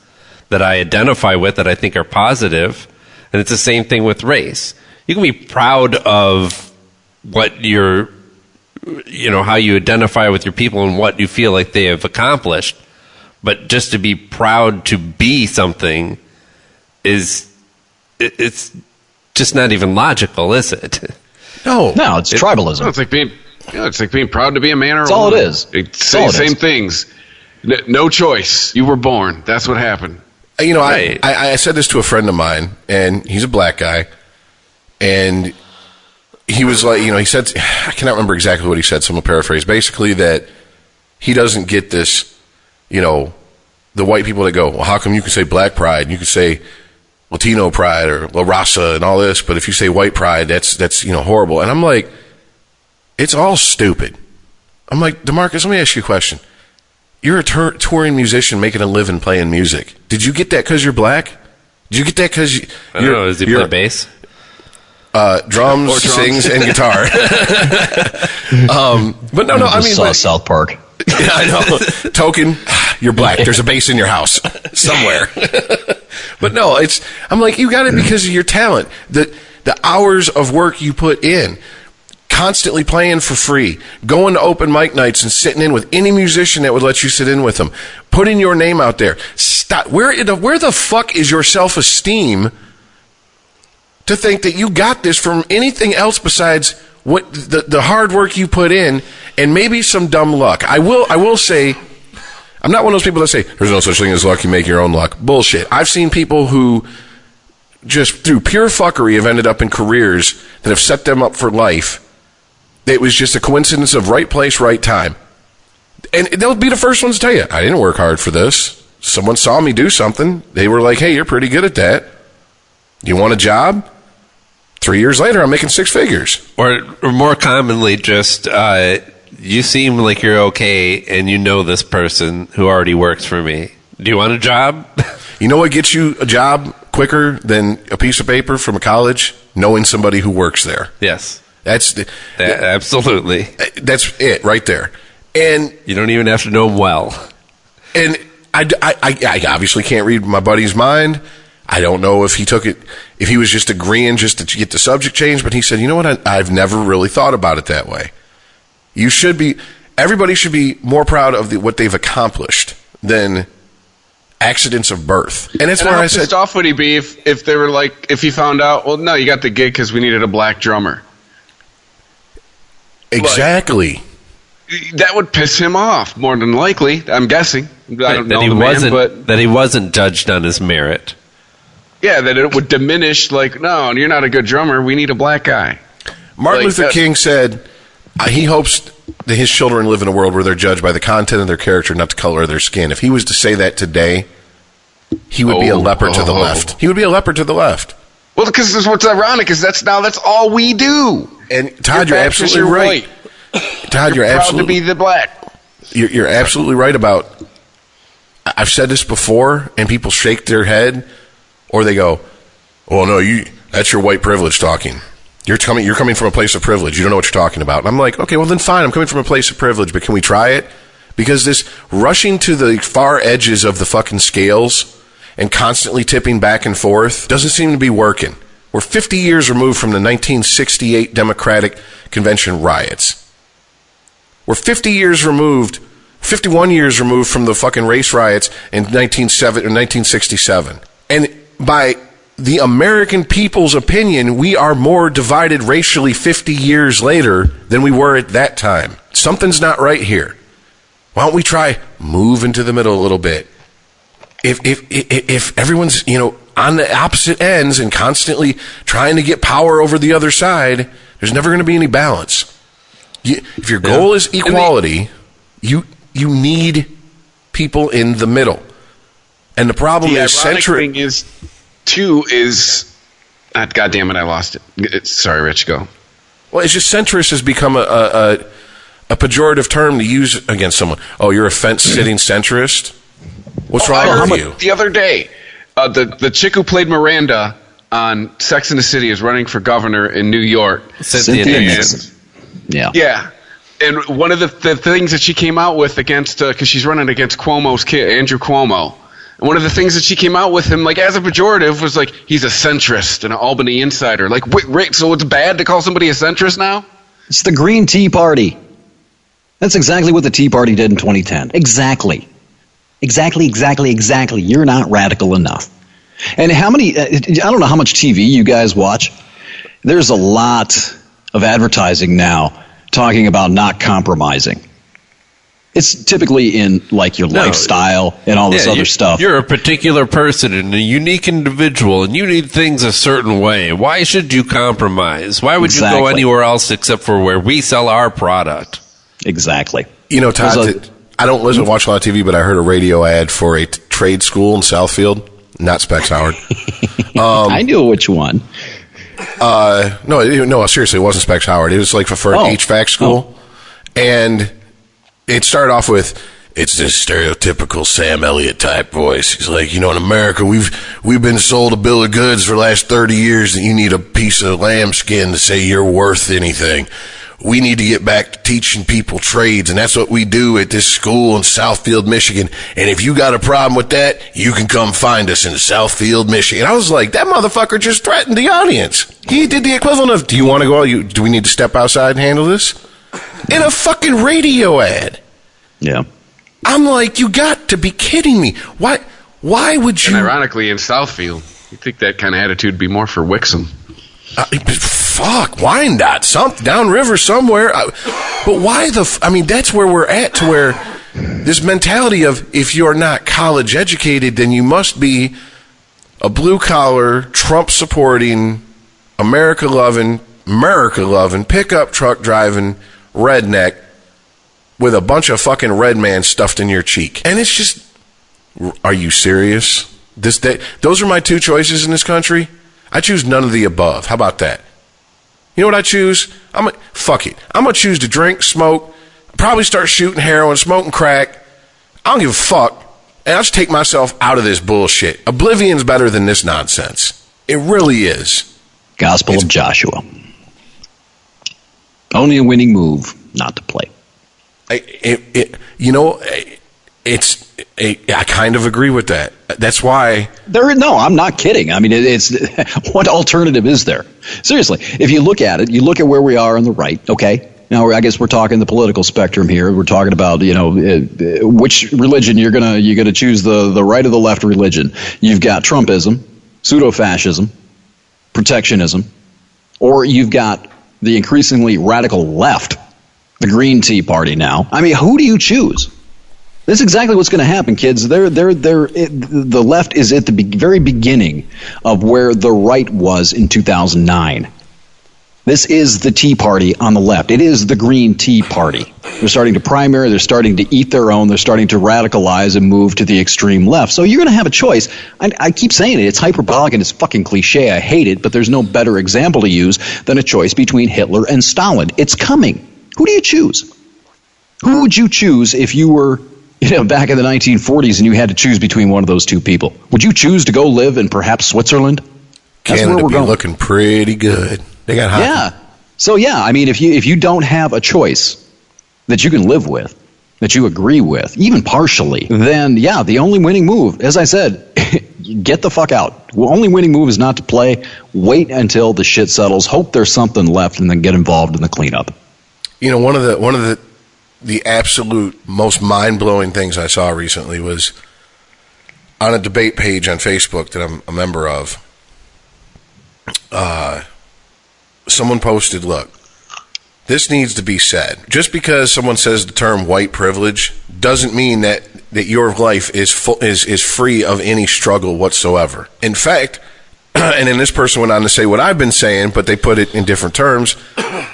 E: that I identify with, that I think are positive. And it's the same thing with race. You can be proud of what how you identify with your people and what you feel like they have accomplished. But just to be proud to be something it's just not even logical, is it?
G: No, it's tribalism.
D: No, it's like being proud to be a man or
G: That's
D: a woman.
G: all it is.
D: Same things. No choice. You were born. That's what happened.
F: Right. I said this to a friend of mine, and he's a black guy, and he was like, he said, I cannot remember exactly what he said, so I'm going to paraphrase. Basically that he doesn't get this, the white people that go, well, how come you can say black pride? You can say Latino pride or La Raza and all this, but if you say white pride, that's horrible. And I'm like, it's all stupid. I'm like, DeMarcus, let me ask you a question. You're a touring musician making a living playing music. Did you get that because you're black? Did you get that because
E: I don't know. Does he play bass?
F: Drums, sings, and guitar. But no, I mean,
G: South Park.
F: Yeah, I know. Token, you're black. There's a bass in your house somewhere. But no, I'm like, you got it because of your talent. The hours of work you put in, constantly playing for free, going to open mic nights and sitting in with any musician that would let you sit in with them, putting your name out there. Stop. Where the fuck is your self-esteem to think that you got this from anything else besides what the hard work you put in and maybe some dumb luck? I will say, I'm not one of those people that say there's no such thing as luck, you make your own luck. Bullshit. I've seen people who just through pure fuckery have ended up in careers that have set them up for life. It was just a coincidence of right place, right time. And they'll be the first ones to tell you, I didn't work hard for this. Someone saw me do something. They were like, hey, you're pretty good at that. You want a job? 3 years later, I'm making six figures.
E: Or more commonly, just you seem like you're okay, and you know this person who already works for me. Do you want a job?
F: You know what gets you a job quicker than a piece of paper from a college? Knowing somebody who works there.
E: Yes.
F: Absolutely. That's it right there. And
E: you don't even have to know him well.
F: And I obviously can't read my buddy's mind. I don't know if he took it, if he was just agreeing just to get the subject changed, but he said, you know what, I've never really thought about it that way. Everybody should be more proud of what they've accomplished than accidents of birth. And that's where I said,
D: how pissed off would he be if they were like, if he found out, well, no, you got the gig because we needed a black drummer.
F: Exactly.
D: That would piss him off more than likely. I'm guessing. I don't know the man, but
E: that he wasn't judged on his merit.
D: Yeah, that it would diminish. Like, no, you're not a good drummer. We need a black guy.
F: Martin Luther King said he hopes his children live in a world where they're judged by the content of their character, not the color of their skin. If he was to say that today, he would be a leper to the left. He would be a leper to the left.
D: Well, because what's ironic is that's all we do.
F: And Todd, you're absolutely right. Todd, you're
D: proud to be the black.
F: You're absolutely right about. I've said this before, and people shake their head, or they go, "Oh no, that's your white privilege talking. You're coming from a place of privilege. You don't know what you're talking about." And I'm like, okay, well then fine. I'm coming from a place of privilege, but can we try it? Because this rushing to the far edges of the fucking scales and constantly tipping back and forth doesn't seem to be working. We're 50 years removed from the 1968 Democratic Convention riots. We're 51 years removed from the fucking race riots in 1967. And by the American people's opinion, we are more divided racially 50 years later than we were at that time. Something's not right here. Why don't we try move into the middle a little bit? If everyone's, on the opposite ends and constantly trying to get power over the other side, there's never going to be any balance. If your goal is equality, you need people in the middle. And the problem is
D: thing is God damn it, I lost it. Sorry, Rich, go.
F: Well, it's just centrist has become a pejorative term to use against someone. Oh, you're a fence-sitting centrist? What's wrong with you?
D: The other day, the chick who played Miranda on Sex and the City is running for governor in New York.
G: Cynthia Nixon. Yeah.
D: Yeah. And one of the things that she came out with against, because she's running against Cuomo's kid, Andrew Cuomo. And one of the things that she came out with him, like, as a pejorative, was like, he's a centrist and an Albany insider. Like, wait, so it's bad to call somebody a centrist now?
G: It's the Green Tea Party. That's exactly what the Tea Party did in 2010. Exactly. You're not radical enough. And how many, I don't know how much TV you guys watch. There's a lot of advertising now talking about not compromising. It's typically in like your lifestyle and all this other stuff.
E: You're a particular person and a unique individual, and you need things a certain way. Why should you compromise? Why would you go anywhere else except for where we sell our product?
G: Exactly.
F: Todd, I don't watch a lot of TV, but I heard a radio ad for a trade school in Southfield. Not Specs Howard.
G: I knew which one.
F: No, seriously, it wasn't Specs Howard. It was like for an HVAC school. And it started off with, it's this stereotypical Sam Elliott type voice. He's like, in America, we've been sold a bill of goods for the last 30 years that you need a piece of lambskin to say you're worth anything. We need to get back to teaching people trades, and that's what we do at this school in Southfield, Michigan. And if you got a problem with that, you can come find us in Southfield, Michigan. I was like, that motherfucker just threatened the audience. He did the equivalent of, do you want to go? Do we need to step outside and handle this? In a fucking radio ad.
G: Yeah.
F: I'm like, you got to be kidding me. Why would you?
D: And ironically, in Southfield, you'd think that kind of attitude would be more for Wixom.
F: Fuck, Wyandotte, downriver somewhere. But why that's where we're at, to where this mentality of, if you're not college educated, then you must be a blue-collar, Trump-supporting, America-loving, pickup truck driving redneck with a bunch of fucking red man stuffed in your cheek. And it's just, are you serious? Those are my two choices in this country. I choose none of the above. How about that? You know what I choose? Fuck it. I'm going to choose to drink, smoke, probably start shooting heroin, smoking crack. I don't give a fuck. And I'll just take myself out of this bullshit. Oblivion's better than this nonsense. It really is.
G: Gospel of Joshua. Only a winning move not to play.
F: I kind of agree with that. That's why.
G: No, I'm not kidding. I mean, it's what alternative is there? Seriously, if you look at it, you look at where we are on the right. Okay, now I guess we're talking the political spectrum here. We're talking about which religion you're gonna choose, the right or the left religion. You've got Trumpism, pseudo-fascism, protectionism, or you've got the increasingly radical left, the Green Tea Party. Now, I mean, who do you choose? This is exactly what's going to happen, kids. The left is at the very beginning of where the right was in 2009. This is the Tea Party on the left. It is the Green Tea Party. They're starting to primary. They're starting to eat their own. They're starting to radicalize and move to the extreme left. So you're going to have a choice. I keep saying it. It's hyperbolic and it's fucking cliche. I hate it, but there's no better example to use than a choice between Hitler and Stalin. It's coming. Who do you choose? Who would you choose if you were back in the 1940s and you had to choose between one of those two people? Would you choose to go live in perhaps Switzerland? That's
F: Canada
G: where we're going.
F: Looking pretty good. They got hockey.
G: Yeah. So yeah, I mean, if you don't have a choice that you can live with, that you agree with, even partially, then yeah, the only winning move, as I said, get the fuck out. The only winning move is not to play. Wait until the shit settles. Hope there's something left, and then get involved in the cleanup.
F: One of the absolute most mind-blowing things I saw recently was on a debate page on Facebook that I'm a member of. Someone posted, look, this needs to be said. Just because someone says the term white privilege doesn't mean that your life is free of any struggle whatsoever. In fact, and then this person went on to say what I've been saying, but they put it in different terms,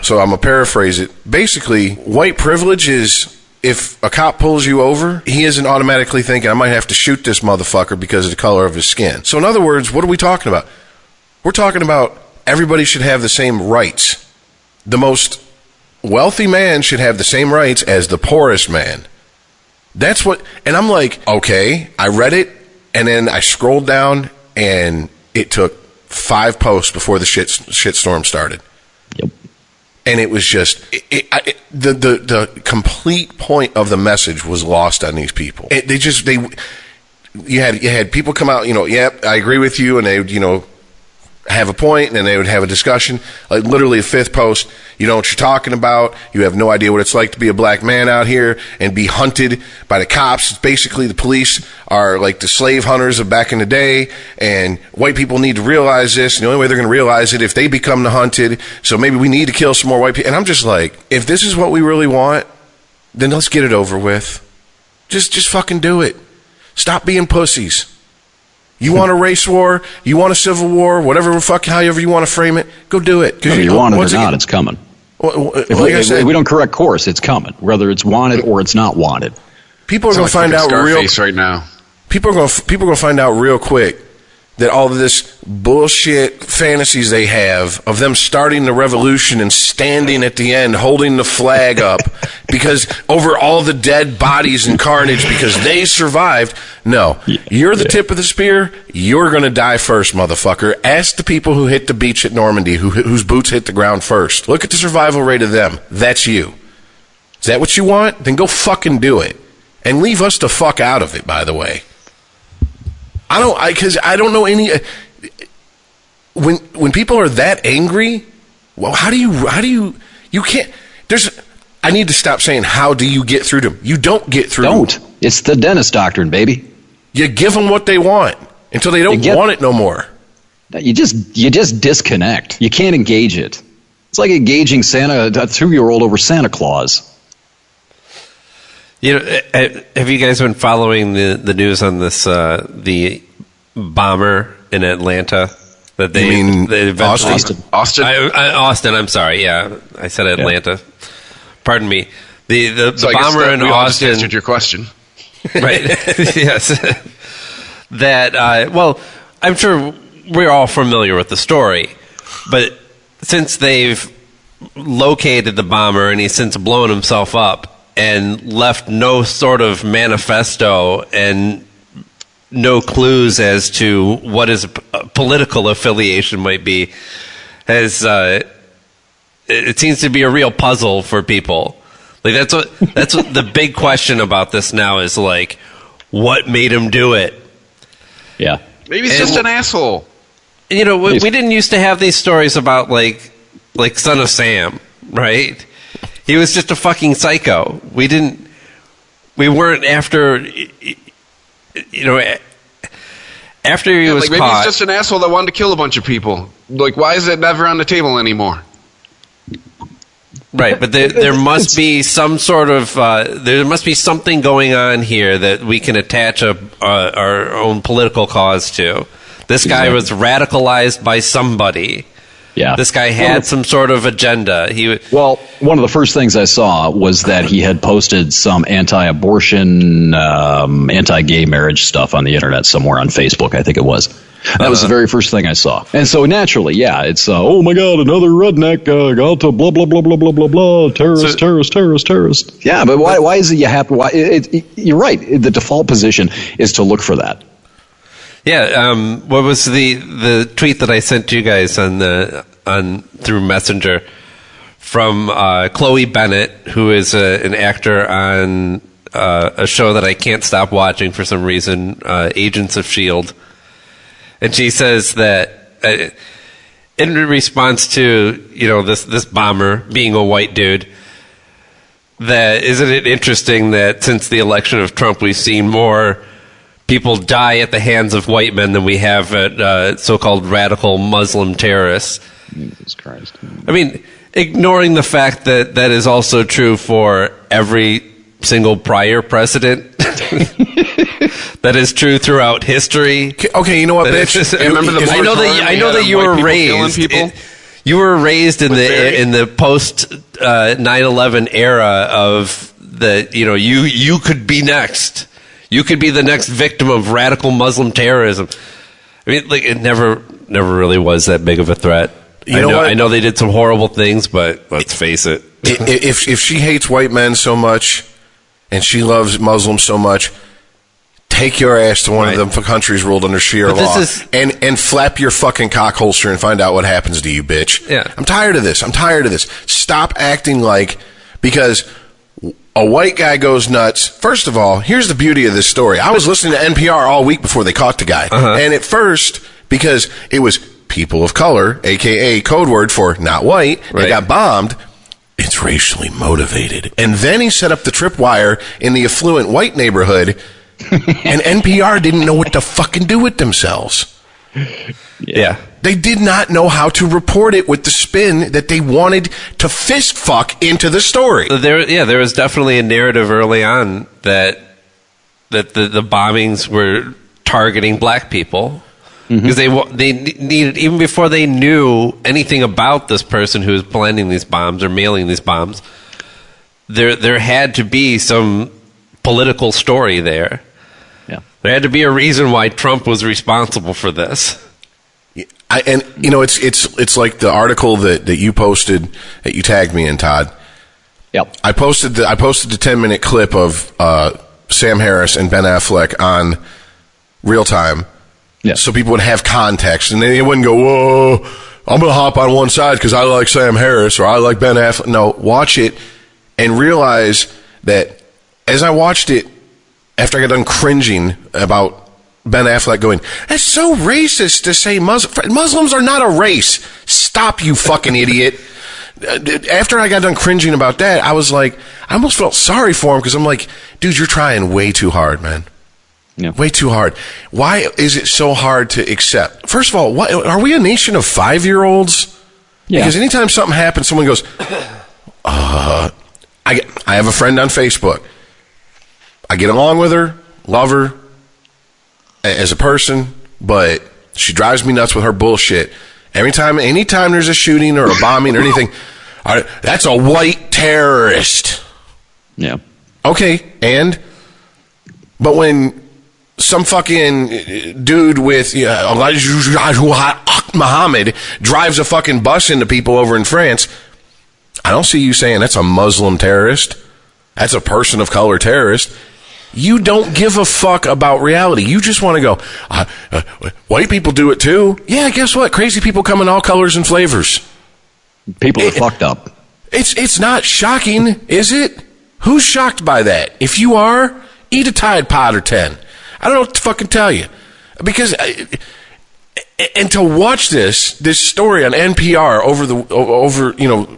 F: so I'm going to paraphrase it. Basically, white privilege is if a cop pulls you over, he isn't automatically thinking, I might have to shoot this motherfucker because of the color of his skin. So in other words, what are we talking about? We're talking about everybody should have the same rights. The most wealthy man should have the same rights as the poorest man. That's what, and I'm like, okay, I read it, and then I scrolled down, and it took 5 posts before the shitstorm started.
G: Yep.
F: And it was just, the complete point of the message was lost on these people. You had people come out, yep, I agree with you, and they, have a point, and then they would have a discussion. Like literally a 5th post, you know what you're talking about. You have no idea what it's like to be a black man out here and be hunted by the cops. It's basically the police are like the slave hunters of back in the day, and white people need to realize this. And the only way they're going to realize it if they become the hunted. So maybe we need to kill some more white people. And I'm just like, if this is what we really want, then let's get it over with. Just fucking do it. Stop being pussies. You want a race war? You want a civil war? However you want to frame it, go do it.
G: Whether you want it or not, it's coming. If we don't correct course, it's coming. Whether it's wanted or it's not wanted.
F: People are going to find out
D: right now.
F: People are going to find out real quick that all of this bullshit fantasies they have of them starting the revolution and standing at the end holding the flag up because over all the dead bodies and carnage because they survived. No, you're the tip of the spear. You're going to die first, motherfucker. Ask the people who hit the beach at Normandy, whose boots hit the ground first. Look at the survival rate of them. That's you. Is that what you want? Then go fucking do it. And leave us the fuck out of it, by the way. Because I don't know any. When people are that angry, well, how do you can't. I need to stop saying how do you get through to them. You don't get through.
G: Don't. It's the Dennis doctrine, baby.
F: You give them what they want until they don't want it no more.
G: You just disconnect. You can't engage it. It's like engaging a 2-year-old over Santa Claus.
E: Have you guys been following the news on this the bomber in Atlanta that they eventually
D: Austin?
E: Austin, I'm sorry. Yeah, I said Atlanta. Yeah. Pardon me. The
D: so
E: bomber in
D: we
E: Austin.
D: All just answered your question.
E: Right. Yes. That I'm sure we're all familiar with the story, but since they've located the bomber and he's since blown himself up and left no sort of manifesto and no clues as to what his political affiliation might be, it seems to be a real puzzle for people. Like that's what the big question about this now is, like, what made him do it?
G: Yeah,
D: maybe he's just an asshole.
E: We didn't used to have these stories about like Son of Sam, right? He was just a fucking psycho. We weren't after, after he was
D: maybe
E: caught.
D: He's just an asshole that wanted to kill a bunch of people. Like, why is it never on the table anymore?
E: Right, but there must be some sort of, there must be something going on here that we can attach our own political cause to. This guy was radicalized by somebody.
G: Yeah.
E: This guy had some sort of agenda.
G: Well, one of the first things I saw was that he had posted some anti-abortion, anti-gay marriage stuff on the internet somewhere on Facebook, I think it was. That was the very first thing I saw. And so naturally, yeah, it's, oh my God, another redneck got to blah, blah, blah, blah, blah, blah, blah, terrorist. Yeah, but why is it you have to, you're right, the default position is to look for that.
E: Yeah, what was the tweet that I sent you guys through Messenger from Chloe Bennett, who is an actor on a show that I can't stop watching for some reason, Agents of S.H.I.E.L.D., and she says that in response to this bomber being a white dude, that isn't it interesting that since the election of Trump we've seen more people die at the hands of white men than we have at so-called radical Muslim terrorists.
G: Jesus Christ.
E: I mean, ignoring the fact that that is also true for every single prior president. That is true throughout history.
F: Okay, you know what, bitch?
D: Remember the
E: I know that you were raised. You were raised in the post 9/11 era of you could be next. You could be the next victim of radical Muslim terrorism. I mean, like, it never really was that big of a threat. I know they did some horrible things, but let's face it.
F: If she hates white men so much and she loves Muslims so much, take your ass to one of them countries ruled under Sharia law and flap your fucking cock holster and find out what happens to you, bitch.
E: Yeah.
F: I'm tired of this. Stop acting like because a white guy goes nuts. First of all, here's the beauty of this story. I was listening to NPR all week before they caught the guy. And at first, because it was people of color, a.k.a. code word for not white, they got bombed, it's racially motivated. And then he set up the tripwire in the affluent white neighborhood, and NPR didn't know what to fucking do with themselves.
E: Yeah.
F: They did not know how to report it with the spin that they wanted to fist fuck into the story.
E: There was definitely a narrative early on that the bombings were targeting black people because they needed, even before they knew anything about this person who was planning these bombs or mailing these bombs, there had to be some political story there.
G: Yeah.
E: There had to be a reason why Trump was responsible for this.
F: It's like the article that you posted that you tagged me in, Todd.
G: Yep.
F: I posted the 10-minute clip of Sam Harris and Ben Affleck on Real Time, so people would have context, and they wouldn't go, "Whoa, I'm going to hop on one side because I like Sam Harris or I like Ben Affleck." No, watch it and realize that as I watched it, after I got done cringing about Ben Affleck going, "That's so racist to say Muslims are not a race. Stop, you fucking idiot." After I got done cringing about that, I was like, I almost felt sorry for him because I'm like, dude, you're trying way too hard, man.
G: Yeah.
F: Way too hard. Why is it so hard to accept? First of all, are we a nation of 5-year-olds?
G: Yeah.
F: Because anytime something happens, someone goes, I have a friend on Facebook. I get along with her, love her as a person, but she drives me nuts with her bullshit. Anytime there's a shooting or a bombing or anything, that's a white terrorist.
G: Yeah.
F: Okay, but when some fucking dude with Elijah Muhammad drives a fucking bus into people over in France, I don't see you saying that's a Muslim terrorist. That's a person of color terrorist. You don't give a fuck about reality. You just want to go, white people do it too. Yeah, guess what? Crazy people come in all colors and flavors.
G: People are fucked up.
F: It's not shocking, is it? Who's shocked by that? If you are, eat a Tide Pod or 10. I don't know what to fucking tell you. Because, and to watch this story on NPR over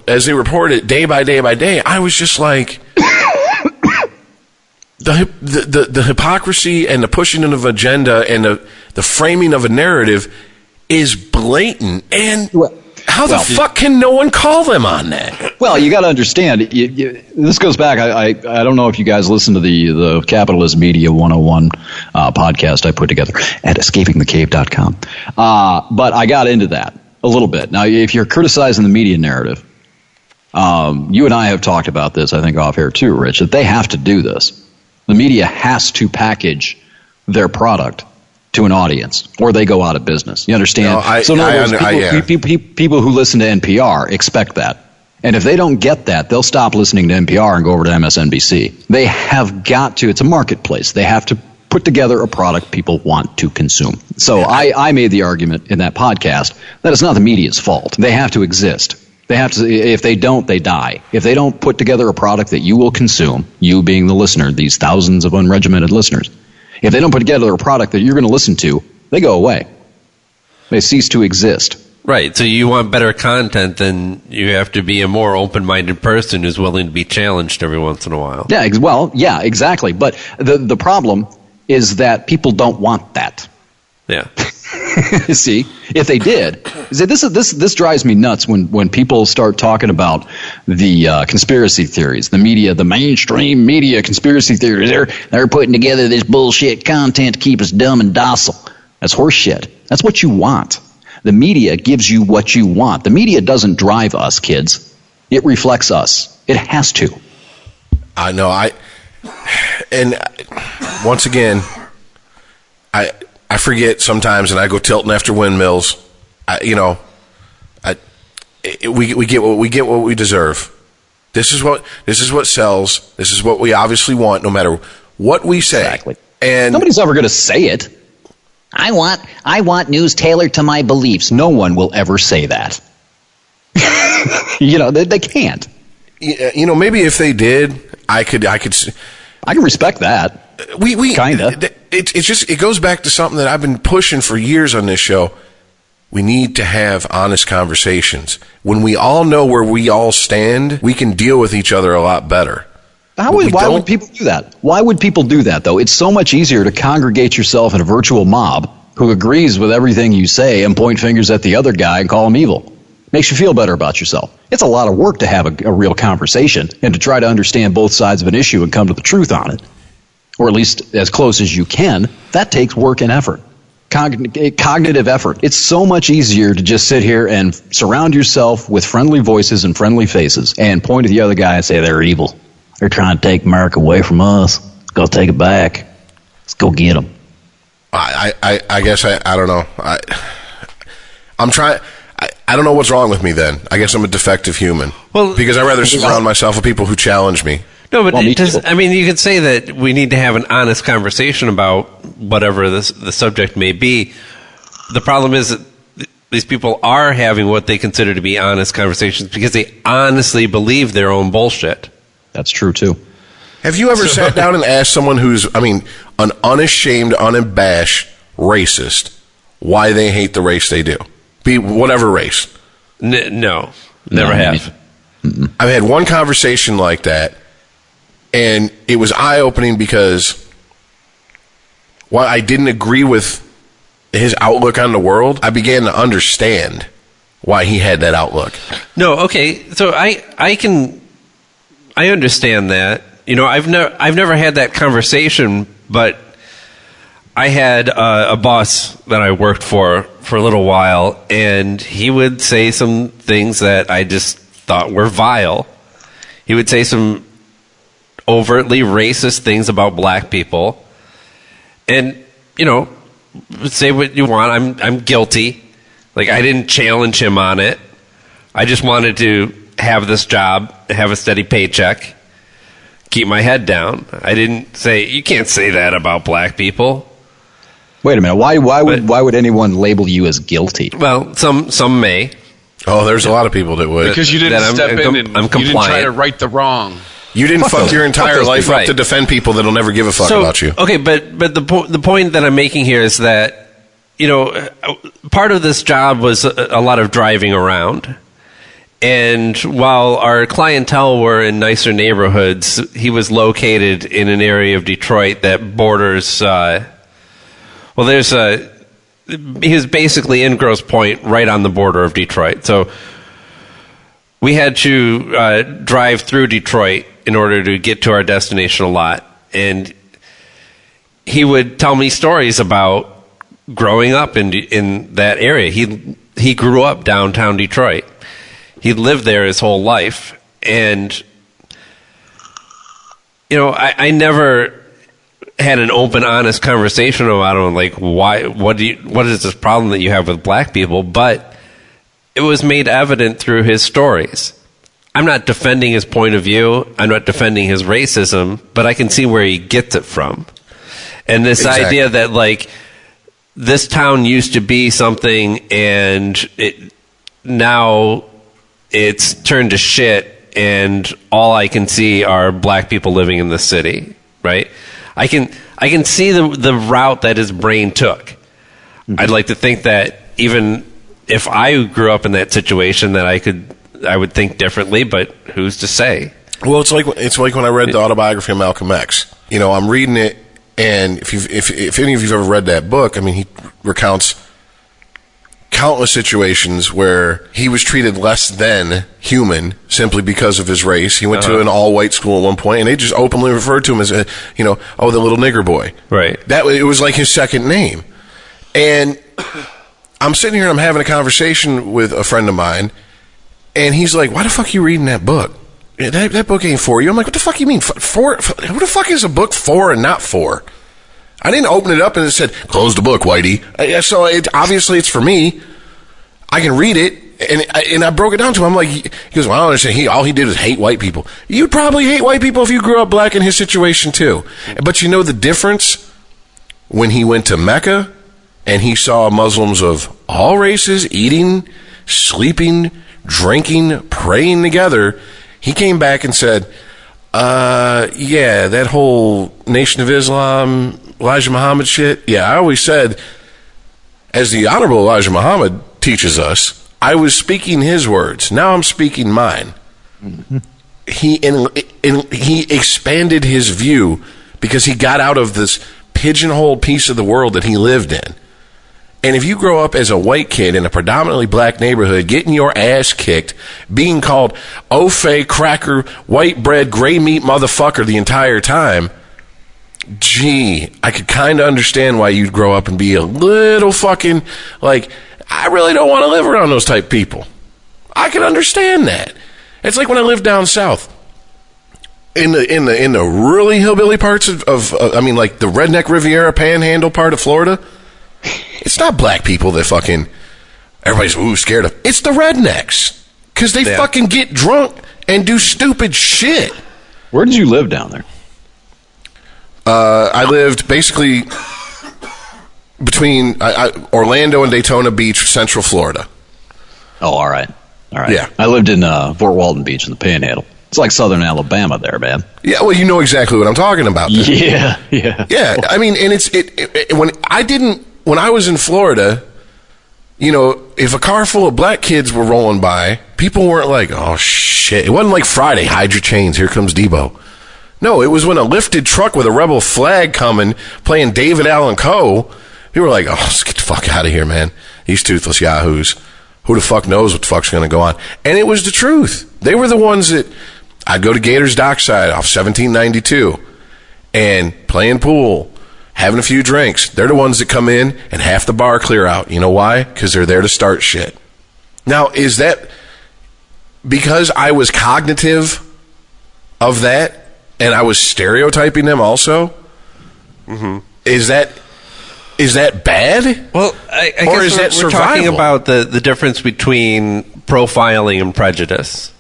F: as they report it day by day by day, I was just like, the hypocrisy and the pushing of an agenda and the framing of a narrative is blatant. And how the fuck can no one call them on that?
G: Well, you got to understand. This goes back. I don't know if you guys listen to the Capitalist Media 101 podcast I put together at escapingthecave.com. But I got into that. A little bit. Now, if you're criticizing the media narrative, you and I have talked about this, I think, off air too, Rich, that they have to do this. The media has to package their product to an audience, or they go out of business. You understand? People who listen to NPR expect that. And if they don't get that, they'll stop listening to NPR and go over to MSNBC. They have got to. It's a marketplace. They have to put together a product people want to consume. So I made the argument in that podcast that it's not the media's fault. They have to exist. They have to. If they don't, they die. If they don't put together a product that you will consume, you being the listener, these thousands of unregimented listeners, if they don't put together a product that you're going to listen to, they go away. They cease to exist.
E: Right. So you want better content, then you have to be a more open-minded person who's willing to be challenged every once in a while.
G: Yeah. Well, yeah, exactly. But the problem is that people don't want that.
E: Yeah.
G: See, if they did, this drives me nuts when people start talking about the conspiracy theories, the media, the mainstream media conspiracy theories. They're putting together this bullshit content to keep us dumb and docile. That's horse shit. That's what you want. The media gives you what you want. The media doesn't drive us, kids. It reflects us. It has to.
F: I know. And once again, I forget sometimes, and I go tilting after windmills. We get what we deserve. This is what sells. This is what we obviously want, no matter what we say.
G: Exactly.
F: And
G: nobody's ever going to say it. I want news tailored to my beliefs. No one will ever say that. They can't.
F: Maybe if they did, I can
G: respect that.
F: We
G: kinda.
F: It goes back to something that I've been pushing for years on this show. We need to have honest conversations. When we all know where we all stand, we can deal with each other a lot better.
G: Why would people do that? Why would people do that, though? It's so much easier to congregate yourself in a virtual mob who agrees with everything you say and point fingers at the other guy and call him evil. Makes you feel better about yourself. It's a lot of work to have a real conversation and to try to understand both sides of an issue and come to the truth on it. Or at least as close as you can. That takes work and effort. Cognitive effort. It's so much easier to just sit here and surround yourself with friendly voices and friendly faces and point at the other guy and say they're evil. They're trying to take America away from us. Let's go take it back. Let's go get them.
F: I guess I don't know. I'm trying. I don't know what's wrong with me then. I guess I'm a defective human. Well, because I'd rather surround myself with people who challenge me.
E: No, but you could say that we need to have an honest conversation about whatever the subject may be. The problem is that these people are having what they consider to be honest conversations because they honestly believe their own bullshit.
G: That's true, too.
F: Have you ever sat down and asked someone who's, an unashamed, unabashed racist why they hate the race they do? Be whatever race.
E: No, never have.
F: I've had one conversation like that, and it was eye-opening because while I didn't agree with his outlook on the world, I began to understand why he had that outlook.
E: No, okay, so I understand that. I've never had that conversation, but I had a boss that I worked for a little while, and he would say some things that I just thought were vile. He would say some overtly racist things about black people, and say what you want. I'm guilty. Like, I didn't challenge him on it. I just wanted to have this job, have a steady paycheck, keep my head down. I didn't say, you can't say that about black people.
G: Wait a minute. Why would anyone label you as guilty?
E: Well, some may.
F: Oh, there's a lot of people that would.
D: Because you didn't step in and
E: I'm
D: you didn't try to right the wrong.
F: You didn't fuck your entire life up to defend people that'll never give a fuck about you.
E: Okay, but the point that I'm making here is that, part of this job was a lot of driving around. And while our clientele were in nicer neighborhoods, he was located in an area of Detroit that borders, he was basically in Grosse Pointe, right on the border of Detroit. So we had to drive through Detroit in order to get to our destination a lot. And he would tell me stories about growing up in that area. He he grew up downtown Detroit. He lived there his whole life. And, you know, I never had an open, honest conversation about him, like, what is this problem that you have with black people? But it was made evident through his stories. I'm not defending his point of view. I'm not defending his racism, but I can see where he gets it from. And this idea that, like, this town used to be something and now it's turned to shit and all I can see are black people living in the city, right? I can see the route that his brain took. Mm-hmm. I'd like to think that even if I grew up in that situation that I would think differently, but who's to say?
F: Well, it's like when I read the autobiography of Malcolm X. You know, I'm reading it, and if any of you've ever read that book, I mean, he recounts countless situations where he was treated less than human simply because of his race. He went to an all-white school at one point, and they just openly referred to him as the little nigger boy.
E: Right.
F: It was like his second name. And I'm sitting here and I'm having a conversation with a friend of mine, and he's like, "Why the fuck are you reading that book? That book ain't for you." I'm like, "What the fuck you mean for? What the fuck is a book for and not for?" I didn't open it up and it said, "Close the book, Whitey." So obviously it's for me. I can read it, and I broke it down to him. I'm like, he goes, "Well, I don't understand. All he did was hate white people." You'd probably hate white people if you grew up black in his situation too. But you know the difference when he went to Mecca and he saw Muslims of all races eating, sleeping, drinking, praying together. He came back and said, yeah, that whole Nation of Islam, Elijah Muhammad shit. Yeah, I always said, as the Honorable Elijah Muhammad teaches us, I was speaking his words. Now I'm speaking mine. Mm-hmm. He expanded his view because he got out of this pigeonholed piece of the world that he lived in. And if you grow up as a white kid in a predominantly black neighborhood, getting your ass kicked, being called Ofe, cracker, white bread, gray meat motherfucker the entire time, gee, I could kind of understand why you'd grow up and be a little fucking like, I really don't want to live around those type people. I can understand that. It's like when I lived down south. In the really hillbilly parts of I mean, like the redneck Riviera Panhandle part of Florida, it's not black people that fucking everybody's scared of. It's the rednecks because they fucking get drunk and do stupid shit.
G: Where did you live down there?
F: I lived basically between Orlando and Daytona Beach, Central Florida.
G: Oh, all right.
F: Yeah,
G: I lived in Fort Walton Beach in the Panhandle. It's like southern Alabama there, man.
F: Yeah, well, you know exactly what I'm talking about.
G: Then. Yeah.
F: I mean, and when I was in Florida, you know, if a car full of black kids were rolling by, people weren't like, "Oh shit!" It wasn't like Friday, hide your chains, here comes Debo. No, it was when a lifted truck with a rebel flag coming, playing David Allan Coe. People were like, "Oh, let's get the fuck out of here, man! These toothless yahoos. Who the fuck knows what the fuck's going to go on?" And it was the truth. They were the ones that I'd go to Gators Dockside off 1792 and playing pool, having a few drinks. They're the ones that come in and half the bar clear out. You know why? Because they're there to start shit. Now, is that because I was cognitive of that and I was stereotyping them also? Mm-hmm. Is that bad?
E: Well, I guess we're talking about the difference between profiling and prejudice,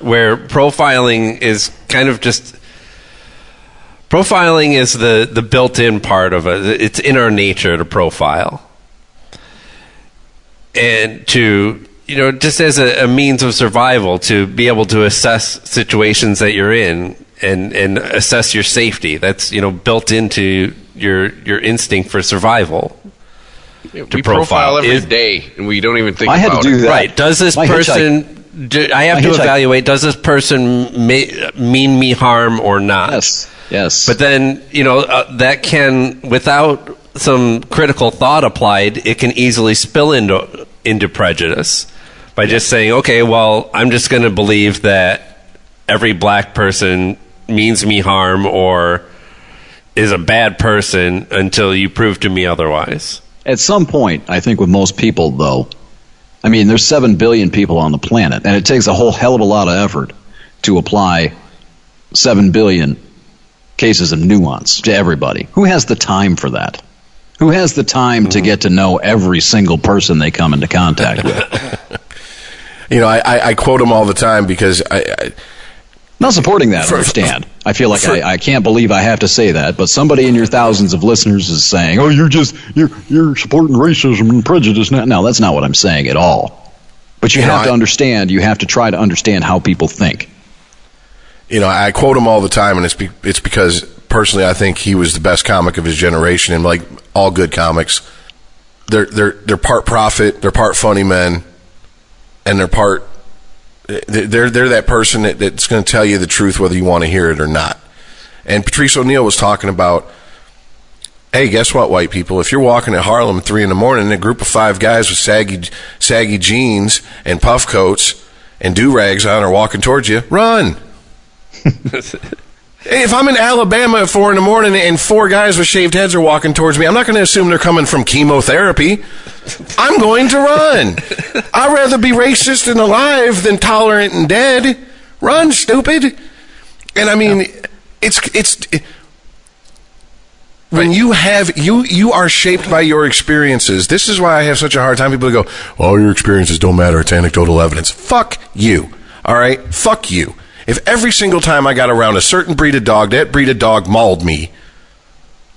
E: where profiling is kind of just... Profiling is the built-in part of it. It's in our nature to profile. And to, you know, just as a means of survival, to be able to assess situations that you're in and assess your safety. That's, you know, built into your instinct for survival.
D: Yeah, we profile every day, and we don't even think about it.
G: I had to do that.
E: Right. Does this person... I have to evaluate, does this person mean me harm or not?
G: Yes.
E: But then, you know, that can, without some critical thought applied, it can easily spill into prejudice by just saying, okay, well, I'm just going to believe that every black person means me harm or is a bad person until you prove to me otherwise.
G: At some point, I think with most people, though, I mean, there's 7 billion people on the planet, and it takes a whole hell of a lot of effort to apply 7 billion cases of nuance to everybody. Who has the time for that? Who has the time to get to know every single person they come into contact with?
F: I quote him all the time because I
G: not supporting that, understand. I feel like I can't believe I have to say that, but somebody in your thousands of listeners is saying, "Oh, you're supporting racism and prejudice." No, that's not what I'm saying at all. But you have to understand. You have to try to understand how people think.
F: I quote him all the time, and it's because personally I think he was the best comic of his generation, and like all good comics, they're part prophet, they're part funny men, and they're that person that's going to tell you the truth whether you want to hear it or not. And Patrice O'Neal was talking about, hey, guess what, white people? If you're walking at Harlem at 3 a.m. and a group of 5 guys with saggy jeans and puff coats and do-rags on are walking towards you, run. If I'm in Alabama at 4 a.m. and 4 guys with shaved heads are walking towards me, I'm not going to assume they're coming from chemotherapy. I'm going to run. I'd rather be racist and alive than tolerant and dead. Run, stupid. And I mean, when you are shaped by your experiences. This is why I have such a hard time. People go, all your experiences don't matter. It's anecdotal evidence. Fuck you. All right? Fuck you. If every single time I got around a certain breed of dog, that breed of dog mauled me,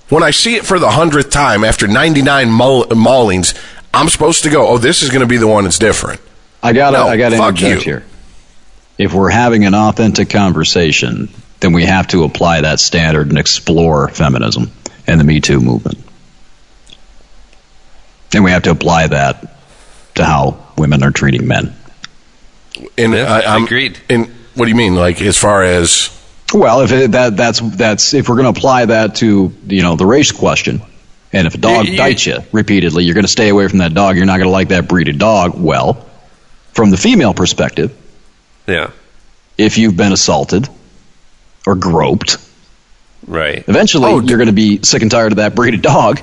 F: when I see it for the 100th time after 99 maulings, I'm supposed to go, oh, this is going to be the one that's different.
G: I got to interject here. If we're having an authentic conversation, then we have to apply that standard and explore feminism and the Me Too movement. And we have to apply that to how women are treating men.
F: And
E: I agreed.
F: And what do you mean? Like, as far as?
G: Well, if we're going to apply that to the race question, and if a dog bites you repeatedly, you're going to stay away from that dog. You're not going to like that breed of dog. Well, from the female perspective, if you've been assaulted or groped,
E: right,
G: eventually you're going to be sick and tired of that breed of dog.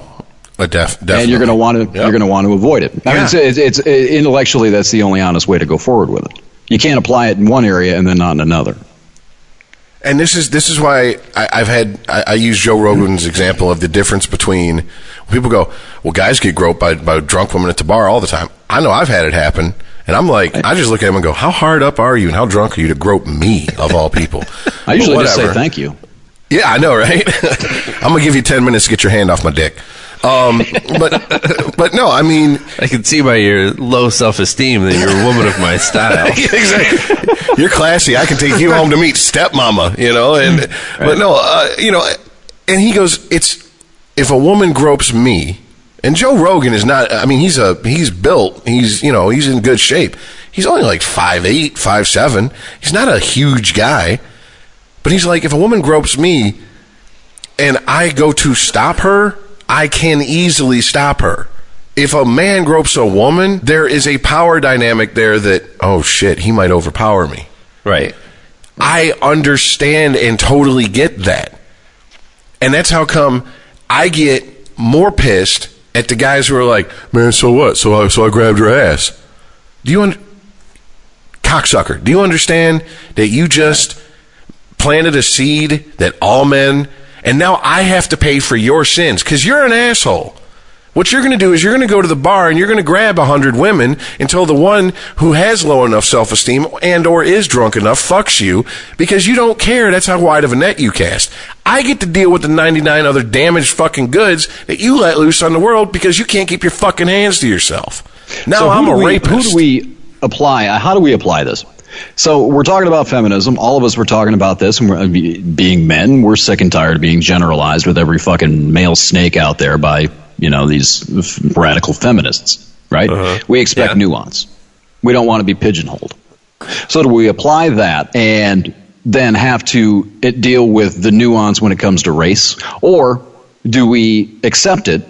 F: Definitely.
G: And you're going to want to you're going to want to avoid it. I mean, it's intellectually that's the only honest way to go forward with it. You can't apply it in one area and then not in another.
F: And this is why I use Joe Rogan's example of the difference between when people go, well, guys get groped by drunk women at the bar all the time. I know I've had it happen, and I'm like, I just look at them and go, how hard up are you and how drunk are you to grope me of all people?
G: I usually just say thank you.
F: Yeah, I know, right? I'm gonna give you 10 minutes to get your hand off my dick. But no, I mean,
E: I can see by your low self-esteem that you're a woman of my style.
F: Exactly. You're classy. I can take you home to meet stepmama, and right. But no, and he goes, if a woman gropes me, and Joe Rogan is not, I mean, he's built, he's in good shape. He's only like 5'8", 5'7". He's not a huge guy, but he's like, if a woman gropes me and I go to stop her, I can easily stop her. If a man gropes a woman, there is a power dynamic there that, oh shit, he might overpower me.
E: Right.
F: I understand and totally get that. And that's how come I get more pissed at the guys who are like, man, so what? So I grabbed your ass. Cocksucker, do you understand that you just planted a seed that all men, and now I have to pay for your sins because you're an asshole. What you're going to do is you're going to go to the bar and you're going to grab 100 women until the one who has low enough self-esteem and or is drunk enough fucks you because you don't care. That's how wide of a net you cast. I get to deal with the 99 other damaged fucking goods that you let loose on the world because you can't keep your fucking hands to yourself. Now so I'm a rapist.
G: Who do we apply? How do we apply this? So we're talking about feminism. All of us were talking about this, and we're, being men, we're sick and tired of being generalized with every fucking male snake out there by these radical feminists, right? Uh-huh. We expect nuance. We don't want to be pigeonholed. So do we apply that and then have to deal with the nuance when it comes to race, or do we accept it?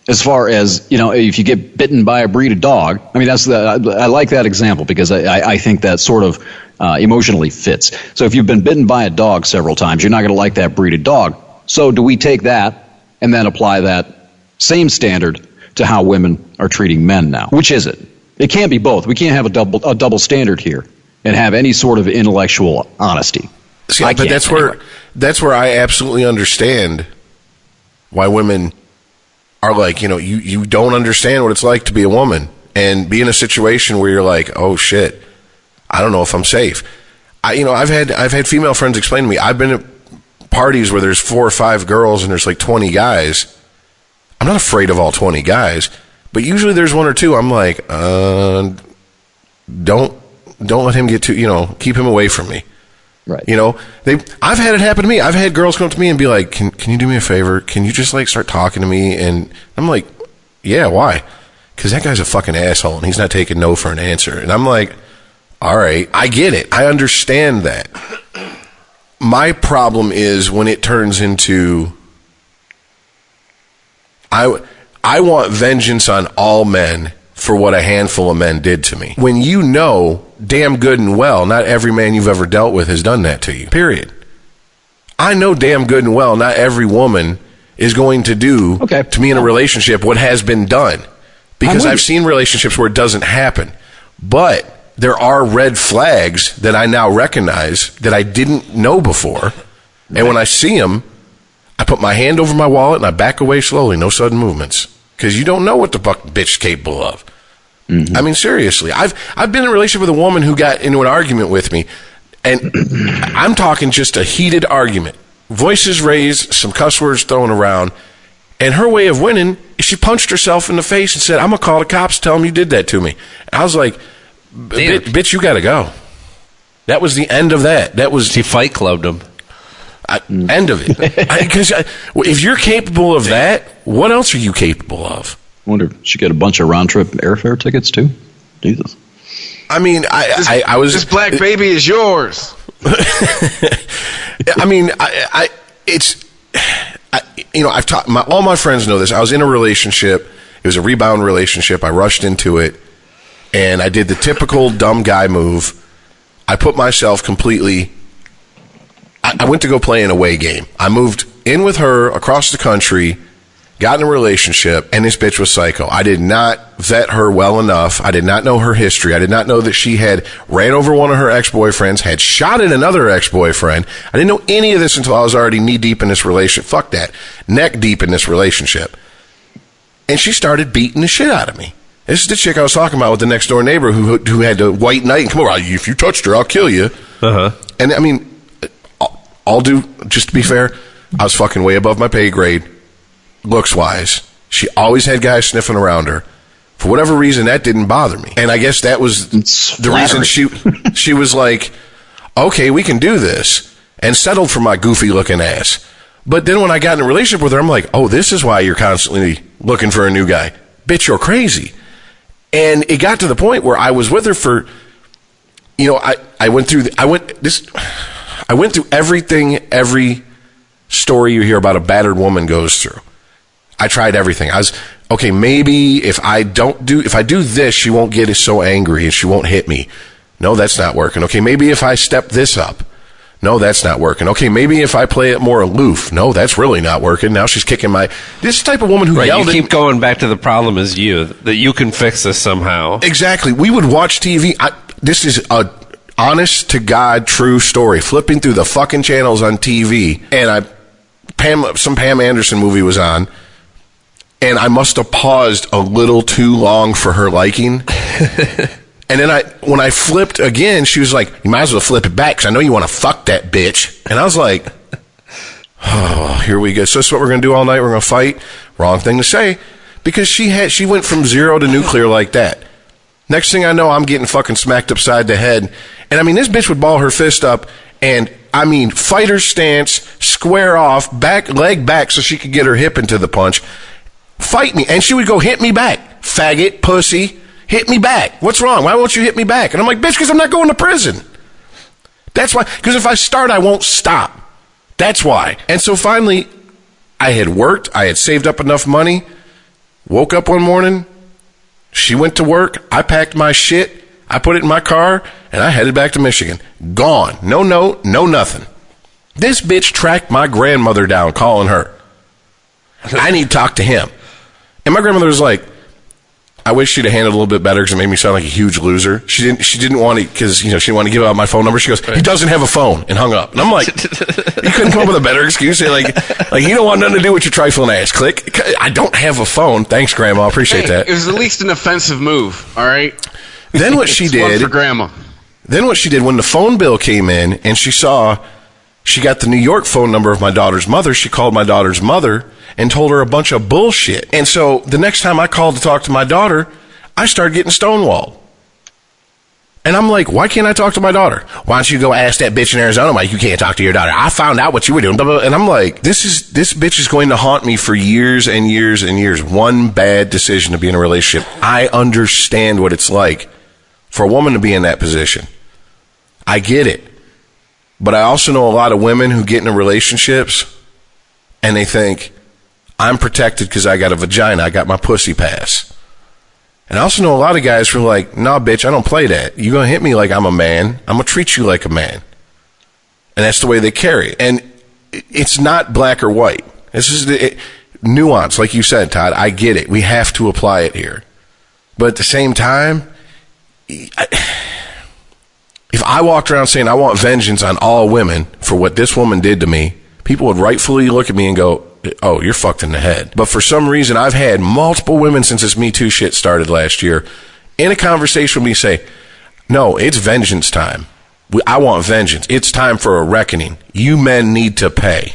G: As far as, if you get bitten by a breed of dog, I mean, I like that example because I think that sort of emotionally fits. So if you've been bitten by a dog several times, you're not going to like that breed of dog. So do we take that and then apply that same standard to how women are treating men now. Which is it? It can't be both. We can't have a double standard here and have any sort of intellectual honesty.
F: See, but that's where I absolutely understand why women are like, you don't understand what it's like to be a woman and be in a situation where you're like, oh shit, I don't know if I'm safe. I've had female friends explain to me, I've been at parties where there's 4 or 5 girls and there's like 20 guys. I'm not afraid of all 20 guys, but usually there's 1 or 2. I'm like, don't let him get too, keep him away from me.
G: Right.
F: I've had it happen to me. I've had girls come up to me and be like, can you do me a favor? Can you just like start talking to me? And I'm like, yeah, why? Because that guy's a fucking asshole and he's not taking no for an answer. And I'm like, all right, I get it. I understand that. My problem is when it turns into, I want vengeance on all men for what a handful of men did to me. When you know damn good and well, not every man you've ever dealt with has done that to you, period. I know damn good and well, not every woman is going to do to me in a relationship what has been done. Because I've seen relationships where it doesn't happen. But there are red flags that I now recognize that I didn't know before. And when I see them, I put my hand over my wallet and I back away slowly, no sudden movements. Because you don't know what the fucking bitch is capable of. Mm-hmm. I mean, seriously. I've been in a relationship with a woman who got into an argument with me. And I'm talking just a heated argument. Voices raised, some cuss words thrown around. And her way of winning is she punched herself in the face and said, I'm going to call the cops, tell them you did that to me. And I was like, bitch, you got to go. That was the end of that. That was...
E: She fight clubbed him.
F: End of it. Because if you're capable of that, what else are you capable of?
G: I wonder if she got a bunch of round-trip airfare tickets, too? Jesus.
F: I mean, I was...
D: This black baby is yours.
F: I mean, I've taught... all my friends know this. I was in a relationship. It was a rebound relationship. I rushed into it, and I did the typical dumb guy move. I put myself completely... I went to go play an away game. I moved in with her across the country, got in a relationship, and this bitch was psycho. I did not vet her well enough. I did not know her history. I did not know that she had ran over one of her ex-boyfriends, had shot at another ex-boyfriend. I didn't know any of this until I was already knee-deep in this relationship. Fuck that. Neck-deep in this relationship. And she started beating the shit out of me. This is the chick I was talking about with the next-door neighbor who had the white knight and come over. If you touched her, I'll kill you. Uh-huh. And, I mean... just to be fair, I was fucking way above my pay grade, looks-wise. She always had guys sniffing around her. For whatever reason, that didn't bother me. And I guess that was the reason she was like, okay, we can do this, and settled for my goofy-looking ass. But then when I got in a relationship with her, I'm like, oh, this is why you're constantly looking for a new guy. Bitch, you're crazy. And it got to the point where I was with her for, I went through everything, every story you hear about a battered woman goes through. I tried everything. I was, okay, maybe if I do this, she won't get so angry and she won't hit me. No, that's not working. Okay, maybe if I step this up. No, that's not working. Okay, maybe if I play it more aloof. No, that's really not working. Now she's kicking this type of woman who yelled
E: you keep going back to the problem is that you can fix this somehow.
F: Exactly. We would watch TV. This is a honest to God true story. Flipping through the fucking channels on TV, and some Pam Anderson movie was on, and I must have paused a little too long for her liking. And then when I flipped again, she was like, you might as well flip it back because I know you want to fuck that bitch. And I was like, oh, here we go. So this is what we're going to do all night. We're going to fight. Wrong thing to say, because she went from 0 to nuclear like that. Next thing I know, I'm getting fucking smacked upside the head. And I mean, this bitch would ball her fist up and, I mean, fighter stance, square off, leg back so she could get her hip into the punch. Fight me. And she would go, hit me back. Faggot, pussy, hit me back. What's wrong? Why won't you hit me back? And I'm like, bitch, because I'm not going to prison. That's why. Because if I start, I won't stop. That's why. And so finally, I had worked. I had saved up enough money. Woke up one morning. She went to work. I packed my shit. I put it in my car, and I headed back to Michigan. Gone. No note, no nothing. This bitch tracked my grandmother down, calling her. I need to talk to him. And my grandmother was like, I wish she'd have handled it a little bit better because it made me sound like a huge loser. She didn't want to, because, she didn't want to give out my phone number. She goes, he doesn't have a phone, and hung up. And I'm like, you couldn't come up with a better excuse? Say, like you don't want nothing to do with your trifling ass. Click. I don't have a phone. Thanks, Grandma. I appreciate that.
D: It was at least an offensive move, all right?
F: Then what she did.
D: One for Grandma.
F: Then what she did, when the phone bill came in and she got the New York phone number of my daughter's mother, she called my daughter's mother and told her a bunch of bullshit. And so the next time I called to talk to my daughter, I started getting stonewalled. And I'm like, why can't I talk to my daughter? Why don't you go ask that bitch in Arizona why you can't talk to your daughter? I found out what you were doing. And I'm like, this bitch is going to haunt me for years and years and years. One bad decision to be in a relationship. I understand what it's like for a woman to be in that position. I get it. But I also know a lot of women who get into relationships and they think, I'm protected because I got a vagina. I got my pussy pass. And I also know a lot of guys who are like, nah, bitch, I don't play that. You're going to hit me like I'm a man. I'm going to treat you like a man. And that's the way they carry it. And it's not black or white. This is nuance, like you said, Todd. I get it. We have to apply it here. But at the same time, if I walked around saying I want vengeance on all women for what this woman did to me, people would rightfully look at me and go, oh, you're fucked in the head. But for some reason, I've had multiple women since this Me Too shit started last year in a conversation with me say, no, it's vengeance time. I want vengeance. It's time for a reckoning. You men need to pay.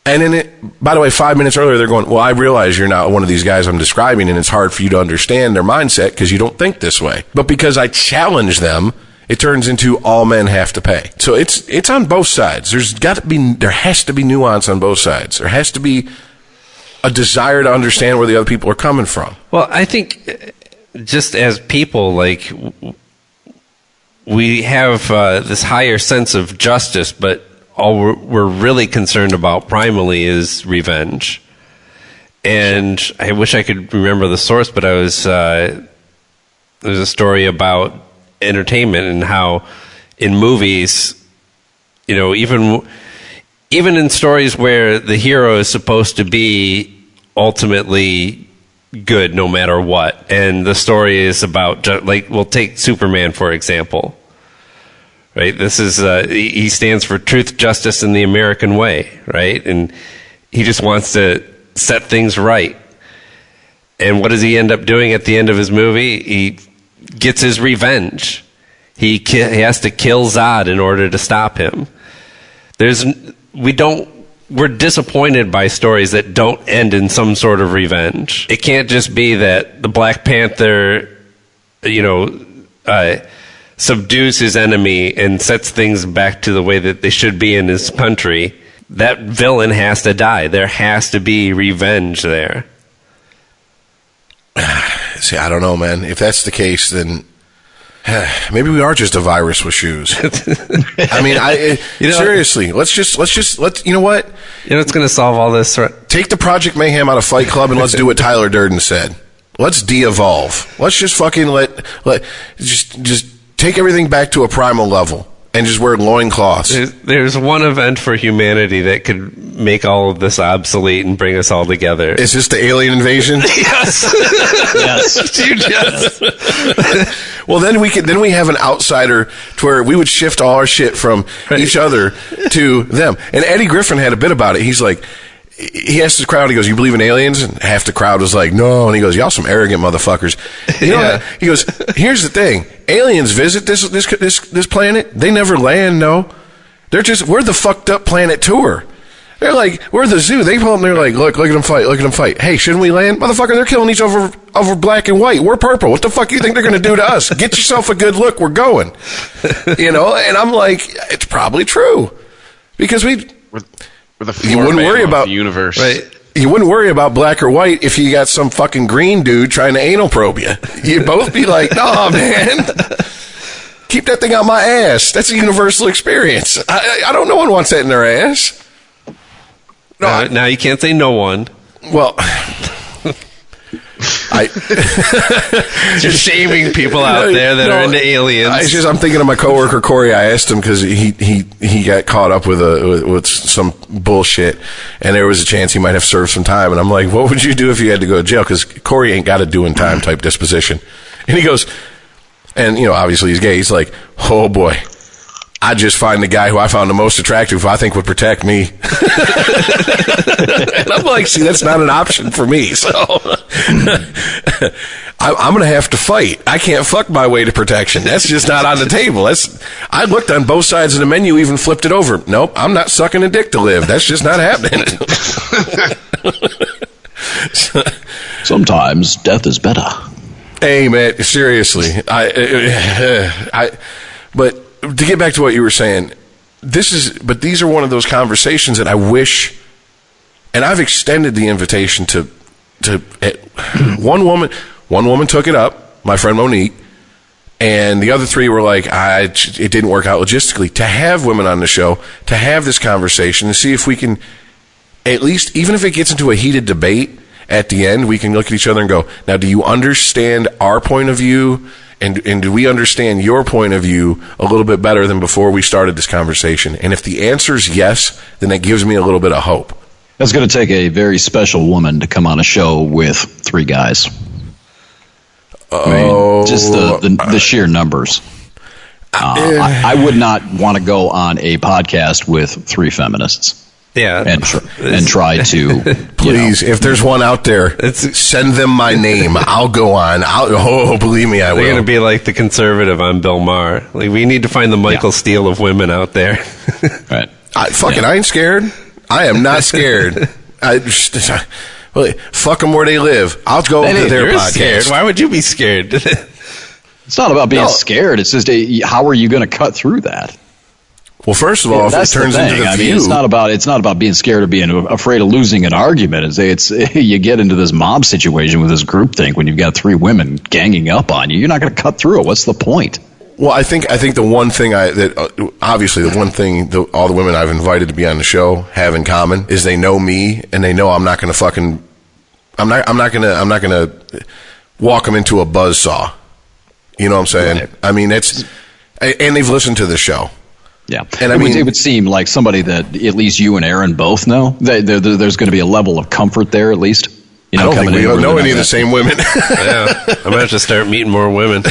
F: And then, by the way, 5 minutes earlier, they're going, well, I realize you're not one of these guys I'm describing, and it's hard for you to understand their mindset because you don't think this way. But because I challenge them, it turns into all men have to pay. So it's on both sides. There has to be nuance on both sides. There has to be a desire to understand where the other people are coming from.
E: Well, I think just as people, like, we have this higher sense of justice, but all we're really concerned about primarily is revenge. And I wish I could remember the source, but there's a story about entertainment and how in movies, even in stories where the hero is supposed to be ultimately good no matter what, and the story is about, like, we'll take Superman for example, right? This is he stands for truth, justice, and the American way, right? And he just wants to set things right. And what does he end up doing at the end of his movie? He gets his revenge. He has to kill Zod in order to stop him. We're disappointed by stories that don't end in some sort of revenge. It can't just be that the Black Panther, subdues his enemy and sets things back to the way that they should be in his country. That villain has to die. There has to be revenge there.
F: See, I don't know, man. If that's the case, then maybe we are just a virus with shoes. I mean, seriously, let's you know what?
E: It's going to solve all this.
F: Take the Project Mayhem out of Fight Club and let's do what Tyler Durden said. Let's de-evolve. Let's just fucking just take everything back to a primal level. And just wear loincloths.
E: There's one event for humanity that could make all of this obsolete and bring us all together.
F: Is this the alien invasion?
E: Yes.
F: Yes. Well, then we have an outsider to where we would shift all our shit from each other to them. And Eddie Griffin had a bit about it. He's like, he asked the crowd, he goes, you believe in aliens? And half the crowd was like, no. And he goes, y'all some arrogant motherfuckers. You know what? He goes, here's the thing. Aliens visit this planet. They never land, no. We're the fucked up planet tour. They're like, we're the zoo. They pull up and they're like, look at them fight, look at them fight. Hey, shouldn't we land? Motherfucker, they're killing each other over black and white. We're purple. What the fuck do you think they're going to do to us? Get yourself a good look. We're going. And I'm like, it's probably true. Because we're the you wouldn't worry about
D: the universe.
F: Right? You wouldn't worry about black or white if you got some fucking green dude trying to anal probe you. You'd both be like, "No, man, keep that thing out my ass." That's a universal experience. I don't. No one wants that in their ass.
E: No, now you can't say no one.
F: Well,
E: Just shaming people out there that are into aliens.
F: I'm thinking of my coworker Corey. I asked him because he got caught up with some bullshit, and there was a chance he might have served some time. And I'm like, what would you do if you had to go to jail? Because Corey ain't got a doing time type disposition. And he goes, and obviously he's gay. He's like, oh boy, I just find the guy who I found the most attractive who I think would protect me. And I'm like, see, that's not an option for me. So I'm going to have to fight. I can't fuck my way to protection. That's just not on the table. I looked on both sides of the menu, even flipped it over. Nope, I'm not sucking a dick to live. That's just not happening.
G: Sometimes death is better.
F: Hey, man, seriously. But to get back to what you were saying, these are one of those conversations that I wish, and I've extended the invitation to one woman took it up, my friend Monique, and the other three were like, it didn't work out logistically. To have women on the show, to have this conversation, to see if we can, at least, even if it gets into a heated debate, at the end, we can look at each other and go, now, do you understand our point of view? And do we understand your point of view a little bit better than before we started this conversation? And if the answer is yes, then that gives me a little bit of hope.
G: That's going to take a very special woman to come on a show with three guys. Just the sheer numbers. I would not want to go on a podcast with three feminists.
E: Yeah,
G: and try to
F: please. If there's one out there, send them my name. I'll go on. Believe me, I will.
E: They're going to be like the conservative on Bill Maher. Like, we need to find the Michael Steele of women out there.
G: Right?
F: I ain't scared. I am not scared. Fuck them where they live. I'll go to their podcast.
E: Scared. Why would you be scared?
G: It's not about being scared. It's just how are you going to cut through that?
F: Well, first of all, if it turns into the view,
G: it's not about being scared or being afraid of losing an argument. It's you get into this mob situation with this groupthink when you've got three women ganging up on you. You're not going to cut through it. What's the point?
F: Well, I think the one thing obviously the one thing all the women I've invited to be on the show have in common is they know me and they know I'm not going to walk them into a buzzsaw. You know what I'm saying? Right. I mean, and they've listened to the show.
G: Yeah, and it would seem like somebody that at least you and Aaron both know. There's going to be a level of comfort there, at least.
F: I don't think we know any of the same women.
E: Yeah, I'm going to have to start meeting more women.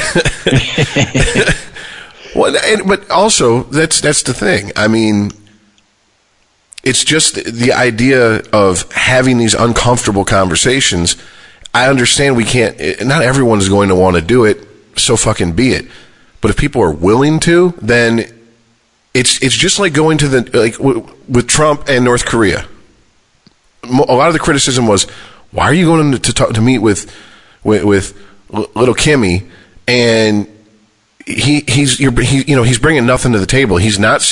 F: Well, but also that's the thing. I mean, it's just the idea of having these uncomfortable conversations. I understand we can't. Not everyone is going to want to do it. So fucking be it. But if people are willing to, then. It's just like going to with Trump and North Korea. A lot of the criticism was, why are you going to meet with little Kimmy, and he's bringing nothing to the table. He's not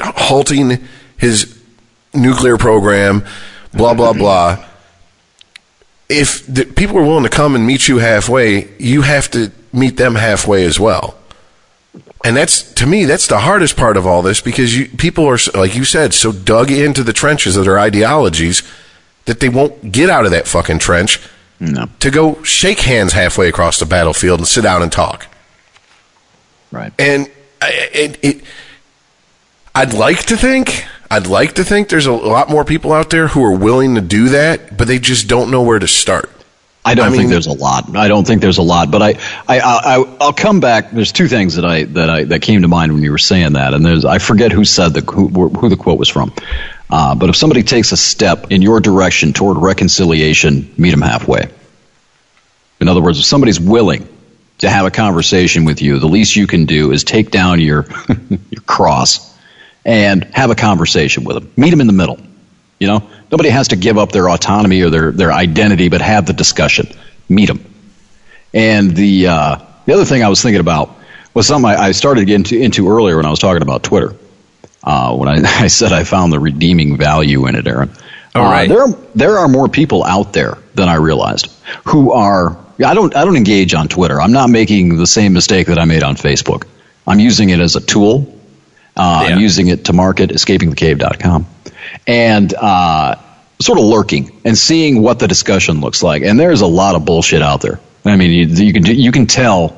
F: halting his nuclear program, blah blah blah. If the people are willing to come and meet you halfway, you have to meet them halfway as well. And to me, that's the hardest part of all this, because people are, like you said, so dug into the trenches of their ideologies that they won't get out of that fucking trench to go shake hands halfway across the battlefield and sit down and talk.
G: Right.
F: And I'd like to think there's a lot more people out there who are willing to do that, but they just don't know where to start.
G: I don't think there's a lot, but I'll come back. There's two things that came to mind when you were saying that, and I forget who said who the quote was from. But if somebody takes a step in your direction toward reconciliation, meet them halfway. In other words, if somebody's willing to have a conversation with you, the least you can do is take down your cross and have a conversation with them. Meet them in the middle. You know, nobody has to give up their autonomy or their identity, but have the discussion. Meet them. And the other thing I was thinking about was something I started getting into earlier when I was talking about Twitter. When I said I found the redeeming value in it, Aaron.
E: All right.
G: There are more people out there than I realized who are. I don't engage on Twitter. I'm not making the same mistake that I made on Facebook. I'm using it as a tool. I'm using it to market escapingthecave.com. And sort of lurking and seeing what the discussion looks like. And there's a lot of bullshit out there. I mean, you can tell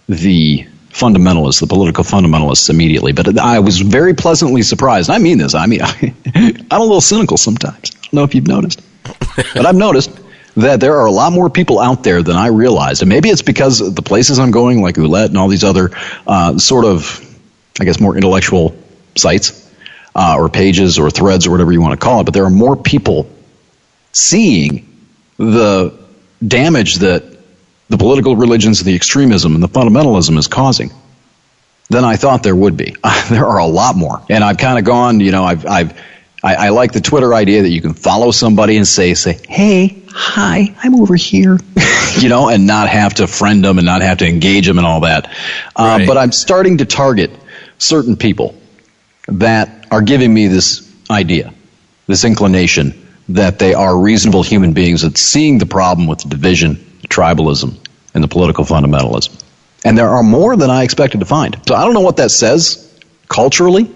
G: the fundamentalists, the political fundamentalists immediately. But I was very pleasantly surprised. I mean this. I mean, I'm a little cynical sometimes. I don't know if you've noticed. But I've noticed that there are a lot more people out there than I realized. And maybe it's because of the places I'm going, like Oulette and all these other sort of, I guess, more intellectual sites or pages or threads or whatever you want to call it. But there are more people seeing the damage that the political religions, the extremism, and the fundamentalism is causing than I thought there would be. There are a lot more. And I've kind of gone, you know, I like the Twitter idea that you can follow somebody and say, hey, hi, I'm over here, you know, and not have to friend them and not have to engage them and all that.
E: Right.
G: But I'm starting to target certain people that are giving me this idea, this inclination that they are reasonable human beings that's seeing the problem with the division, the tribalism, and the political fundamentalism. And there are more than I expected to find. So I don't know what that says culturally.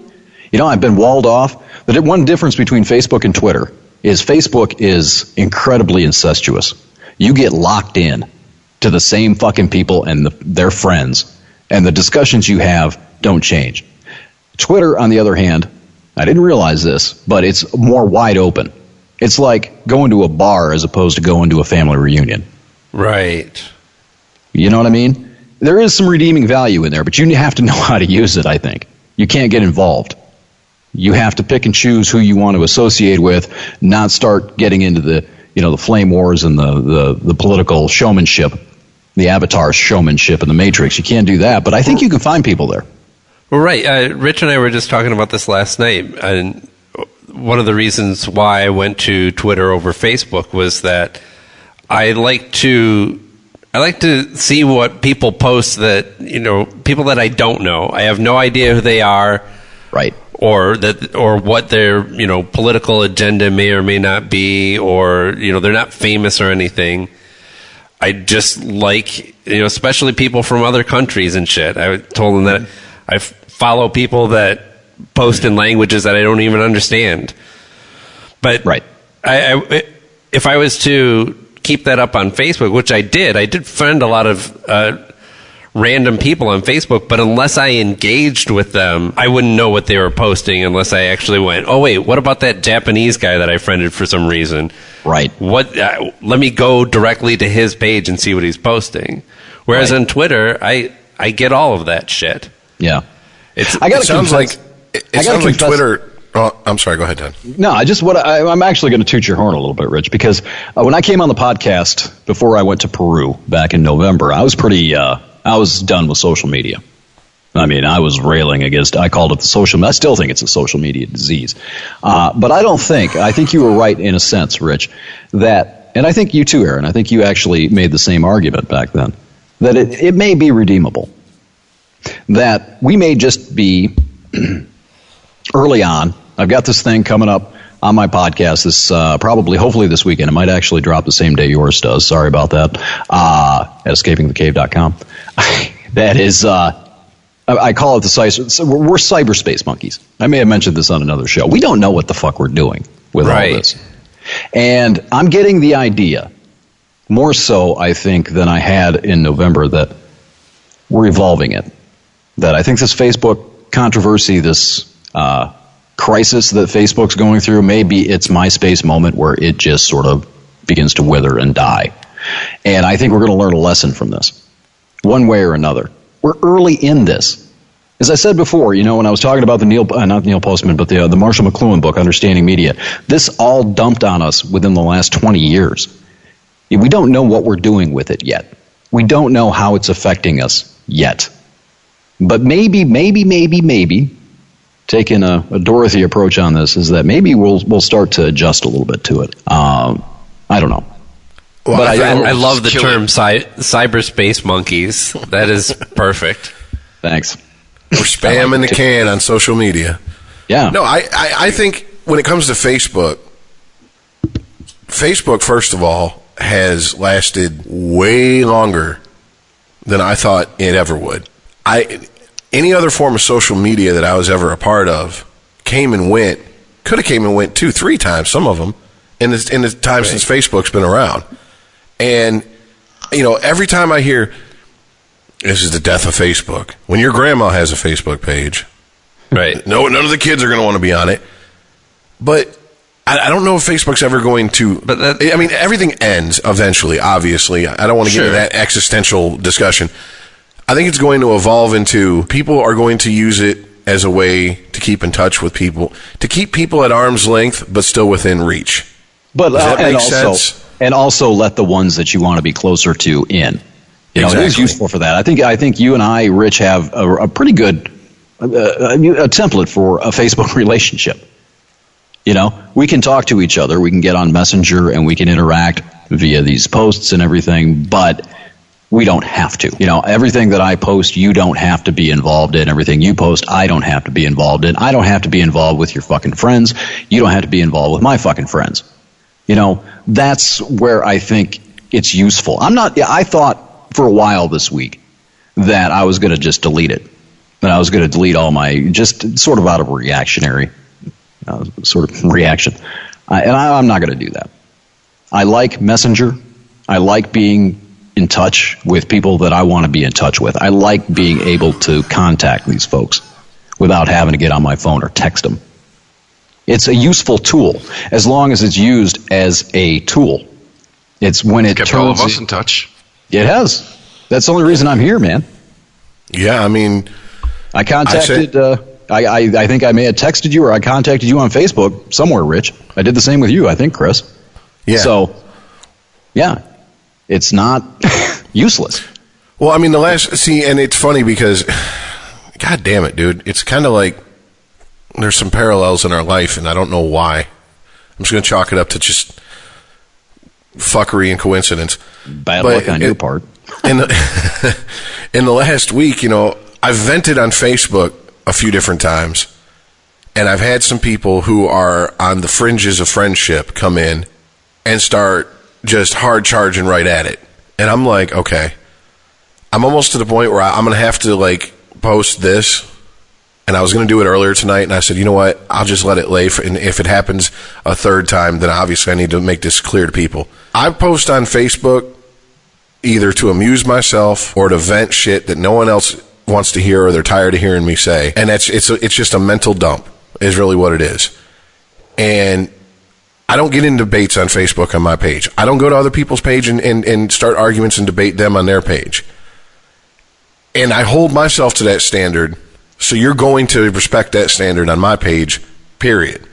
G: You know, I've been walled off. The one difference between Facebook and Twitter is Facebook is incredibly incestuous. You get locked in to the same fucking people and their friends, and the discussions you have don't change. Twitter, on the other hand, I didn't realize this, but it's more wide open. It's like going to a bar as opposed to going to a family reunion.
E: Right.
G: You know what I mean? There is some redeeming value in there, but you have to know how to use it, I think. You can't get involved. You have to pick and choose who you want to associate with, not start getting into the, you know, the flame wars and the political showmanship, the Avatar showmanship in the Matrix. You can't do that, but I think you can find people there.
E: Well, right. Rich and I were just talking about this last night, and one of the reasons why I went to Twitter over Facebook was that I like to see what people post that, you know, people that I don't know. I have no idea who they are.
G: Right.
E: Or what their, you know, political agenda may or may not be, or, you know, they're not famous or anything. I just like, you know, especially people from other countries and shit. I told them that I follow people that post in languages that I don't even understand. But
G: right.
E: If I was to keep that up on Facebook, which I did friend a lot of random people on Facebook, but unless I engaged with them, I wouldn't know what they were posting unless I actually went, oh wait, what about that Japanese guy that I friended for some reason?
G: Right.
E: What? Let me go directly to his page and see what he's posting. Whereas on Twitter, I get all of that shit.
G: Yeah.
F: It sounds like Twitter. Oh, I'm sorry. Go ahead, Dan.
G: No, I'm actually going to toot your horn a little bit, Rich, because when I came on the podcast before I went to Peru back in November, I was I was done with social media. I mean, I was railing against, I called it the social, I still think it's a social media disease. But I think you were right in a sense, Rich, that, and I think you too, Aaron, I think you actually made the same argument back then, that it may be redeemable. That we may just be early on. I've got this thing coming up on my podcast this hopefully this weekend. It might actually drop the same day yours does. Sorry about that. At escapingthecave.com. That is, I call it we're cyberspace monkeys. I may have mentioned this on another show. We don't know what the fuck we're doing with all this. And I'm getting the idea, more so I think than I had in November, that we're evolving it. That I think this Facebook controversy, this crisis that Facebook's going through, maybe it's MySpace moment where it just sort of begins to wither and die. And I think we're going to learn a lesson from this, one way or another. We're early in this. As I said before, you know, when I was talking about the not Neil Postman, but the Marshall McLuhan book, Understanding Media, this all dumped on us within the last 20 years. We don't know what we're doing with it yet. We don't know how it's affecting us yet. But maybe, taking a Dorothy approach on this is that maybe we'll start to adjust a little bit to it. I don't know.
E: Well, but I love the term cyberspace monkeys. That is perfect.
G: Thanks.
F: We're spamming the can on social media.
G: Yeah.
F: No, I think when it comes to Facebook, first of all, has lasted way longer than I thought it ever would. Any other form of social media that I was ever a part of could have came and went 2-3 times, some of them, in the time since Facebook's been around. And, every time I hear, this is the death of Facebook, when your grandma has a Facebook page,
E: right?
F: No, none of the kids are going to want to be on it. But I don't know if Facebook's ever going to. But everything ends eventually, obviously. I don't want to get into that existential discussion. I think it's going to evolve into people are going to use it as a way to keep in touch with people, to keep people at arm's length, but still within reach.
G: But
F: does that make sense?
G: And also let the ones that you want to be closer to in. It is useful for that. I think you and I, Rich, have a pretty good a template for a Facebook relationship. We can talk to each other, we can get on Messenger, and we can interact via these posts and everything, but we don't have to. Everything that I post, you don't have to be involved in. Everything you post, I don't have to be involved in. I don't have to be involved with your fucking friends. You don't have to be involved with my fucking friends. That's where I think it's useful. I thought for a while this week that I was going to just delete it. That I was going to delete all my, just sort of out of reactionary reaction. And I'm not going to do that. I like Messenger. I like being in touch with people that I want to be in touch with. I like being able to contact these folks without having to get on my phone or text them. It's a useful tool as long as it's used as a tool. It's when it
D: kept all of us in touch.
G: It has. That's the only reason I'm here, man.
F: Yeah,
G: I contacted. I think I may have texted you or I contacted you on Facebook somewhere, Rich. I did the same with you, I think, Chris.
F: Yeah.
G: So, yeah, it's not useless.
F: Well, and it's funny because, God damn it, dude, it's kind of like there's some parallels in our life, and I don't know why. I'm just going to chalk it up to just fuckery and coincidence.
G: Bad luck on your part.
F: In the last week, I've vented on Facebook a few different times, and I've had some people who are on the fringes of friendship come in and start just hard charging right at it. And I'm like, okay, I'm almost to the point where I'm going to have to post this. And I was going to do it earlier tonight, and I said, you know what, I'll just let it lay. And if it happens a third time, then obviously I need to make this clear to people. I post on Facebook either to amuse myself or to vent shit that no one else wants to hear or they're tired of hearing me say. And it's just a mental dump is really what it is. And I don't get in debates on Facebook on my page. I don't go to other people's page and start arguments and debate them on their page. And I hold myself to that standard. So you're going to respect that standard on my page, period.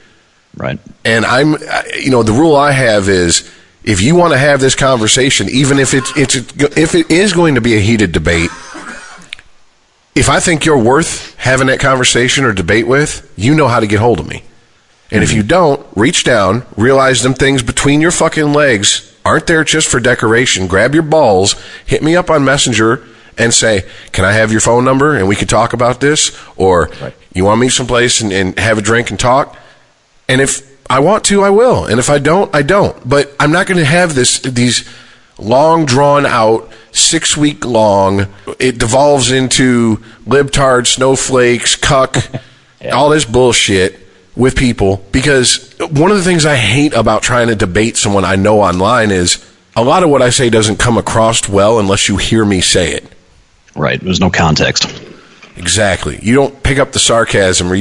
G: Right.
F: And the rule I have is if you want to have this conversation, even if it is going to be a heated debate, if I think you're worth having that conversation or debate with, you know how to get hold of me. And if you don't, reach down, realize them things between your fucking legs aren't there just for decoration. Grab your balls, hit me up on Messenger, and say, can I have your phone number and we can talk about this? Or you want to meet someplace and have a drink and talk? And if I want to, I will. And if I don't, I don't. But I'm not going to have these long, drawn-out, 6-week long, it devolves into libtard, snowflakes, cuck, all this bullshit with people. Because one of the things I hate about trying to debate someone I know online is a lot of what I say doesn't come across well unless you hear me say it.
G: Right. There's no context.
F: Exactly. You don't pick up the sarcasm, or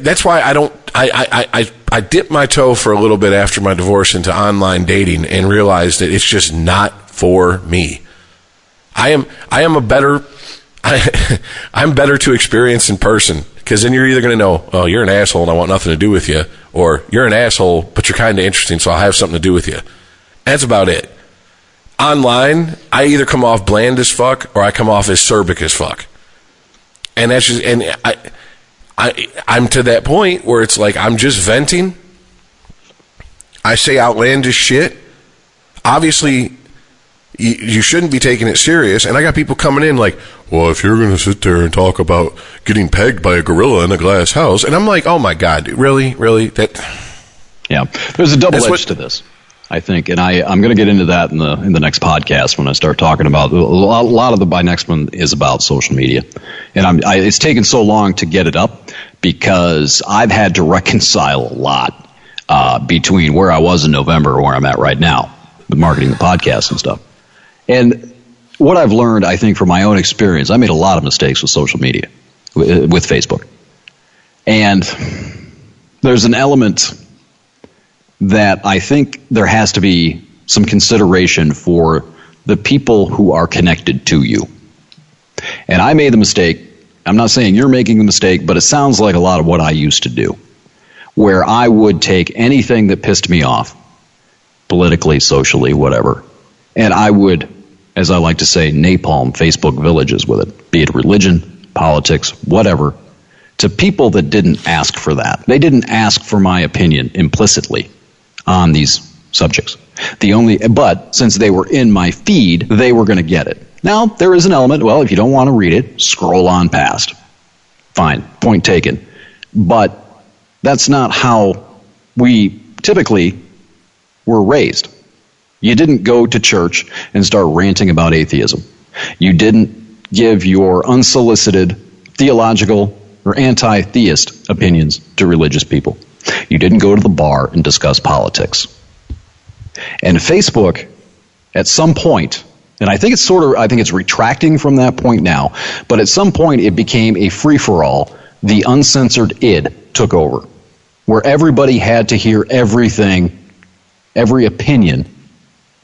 F: that's why I don't. I dipped my toe for a little bit after my divorce into online dating and realized that it's just not for me. I'm better to experience in person, because then you're either going to know, oh, you're an asshole and I want nothing to do with you, or you're an asshole but you're kind of interesting, so I'll have something to do with you. That's about it. Online, I either come off bland as fuck or I come off as acerbic as fuck. And that's just, and I'm to that point where it's like I'm just venting. I say outlandish shit. Obviously, you shouldn't be taking it serious. And I got people coming in like, well, if you're going to sit there and talk about getting pegged by a gorilla in a glass house. And I'm like, oh my God, dude, really?
G: Yeah, there's a double edge to this, I think, and I'm going to get into that in the next podcast when I start talking about a lot of my next one is about social media, and it's taken so long to get it up because I've had to reconcile a lot between where I was in November and where I'm at right now with marketing the podcast and stuff. And what I've learned, I think, from my own experience, I made a lot of mistakes with social media, with Facebook. And there's an element that I think there has to be some consideration for the people who are connected to you. And I made the mistake. I'm not saying you're making the mistake, but it sounds like a lot of what I used to do, where I would take anything that pissed me off, politically, socially, whatever, and I would, as I like to say, napalm Facebook villages with it, be it religion, politics, whatever, to people that didn't ask for that. They didn't ask for my opinion implicitly on these subjects. But since they were in my feed, they were going to get it. Now, there is an element, well, if you don't want to read it, scroll on past. Fine, point taken. But that's not how we typically were raised. You didn't go to church and start ranting about atheism. You didn't give your unsolicited theological or anti-theist opinions to religious people. You didn't go to the bar and discuss politics. And Facebook, at some point, and I think it's retracting from that point now, but at some point it became a free-for-all. The uncensored id took over, where everybody had to hear everything, every opinion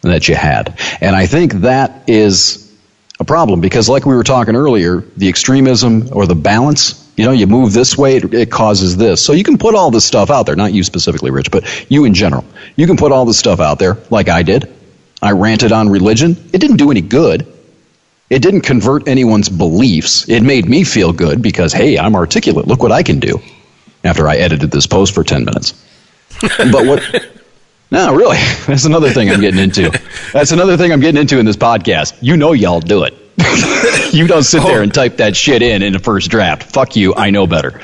G: that you had. And I think that is a problem because, like we were talking earlier, the extremism or the balance, you move this way, it causes this. So you can put all this stuff out there, not you specifically, Rich, but you in general. You can put all this stuff out there like I did. I ranted on religion. It didn't do any good. It didn't convert anyone's beliefs. It made me feel good because, hey, I'm articulate. Look what I can do after I edited this post for 10 minutes. But what... No, really. That's another thing I'm getting into. That's another thing I'm getting into in this podcast. Y'all do it. You don't sit there and type that shit in the first draft. Fuck you. I know better.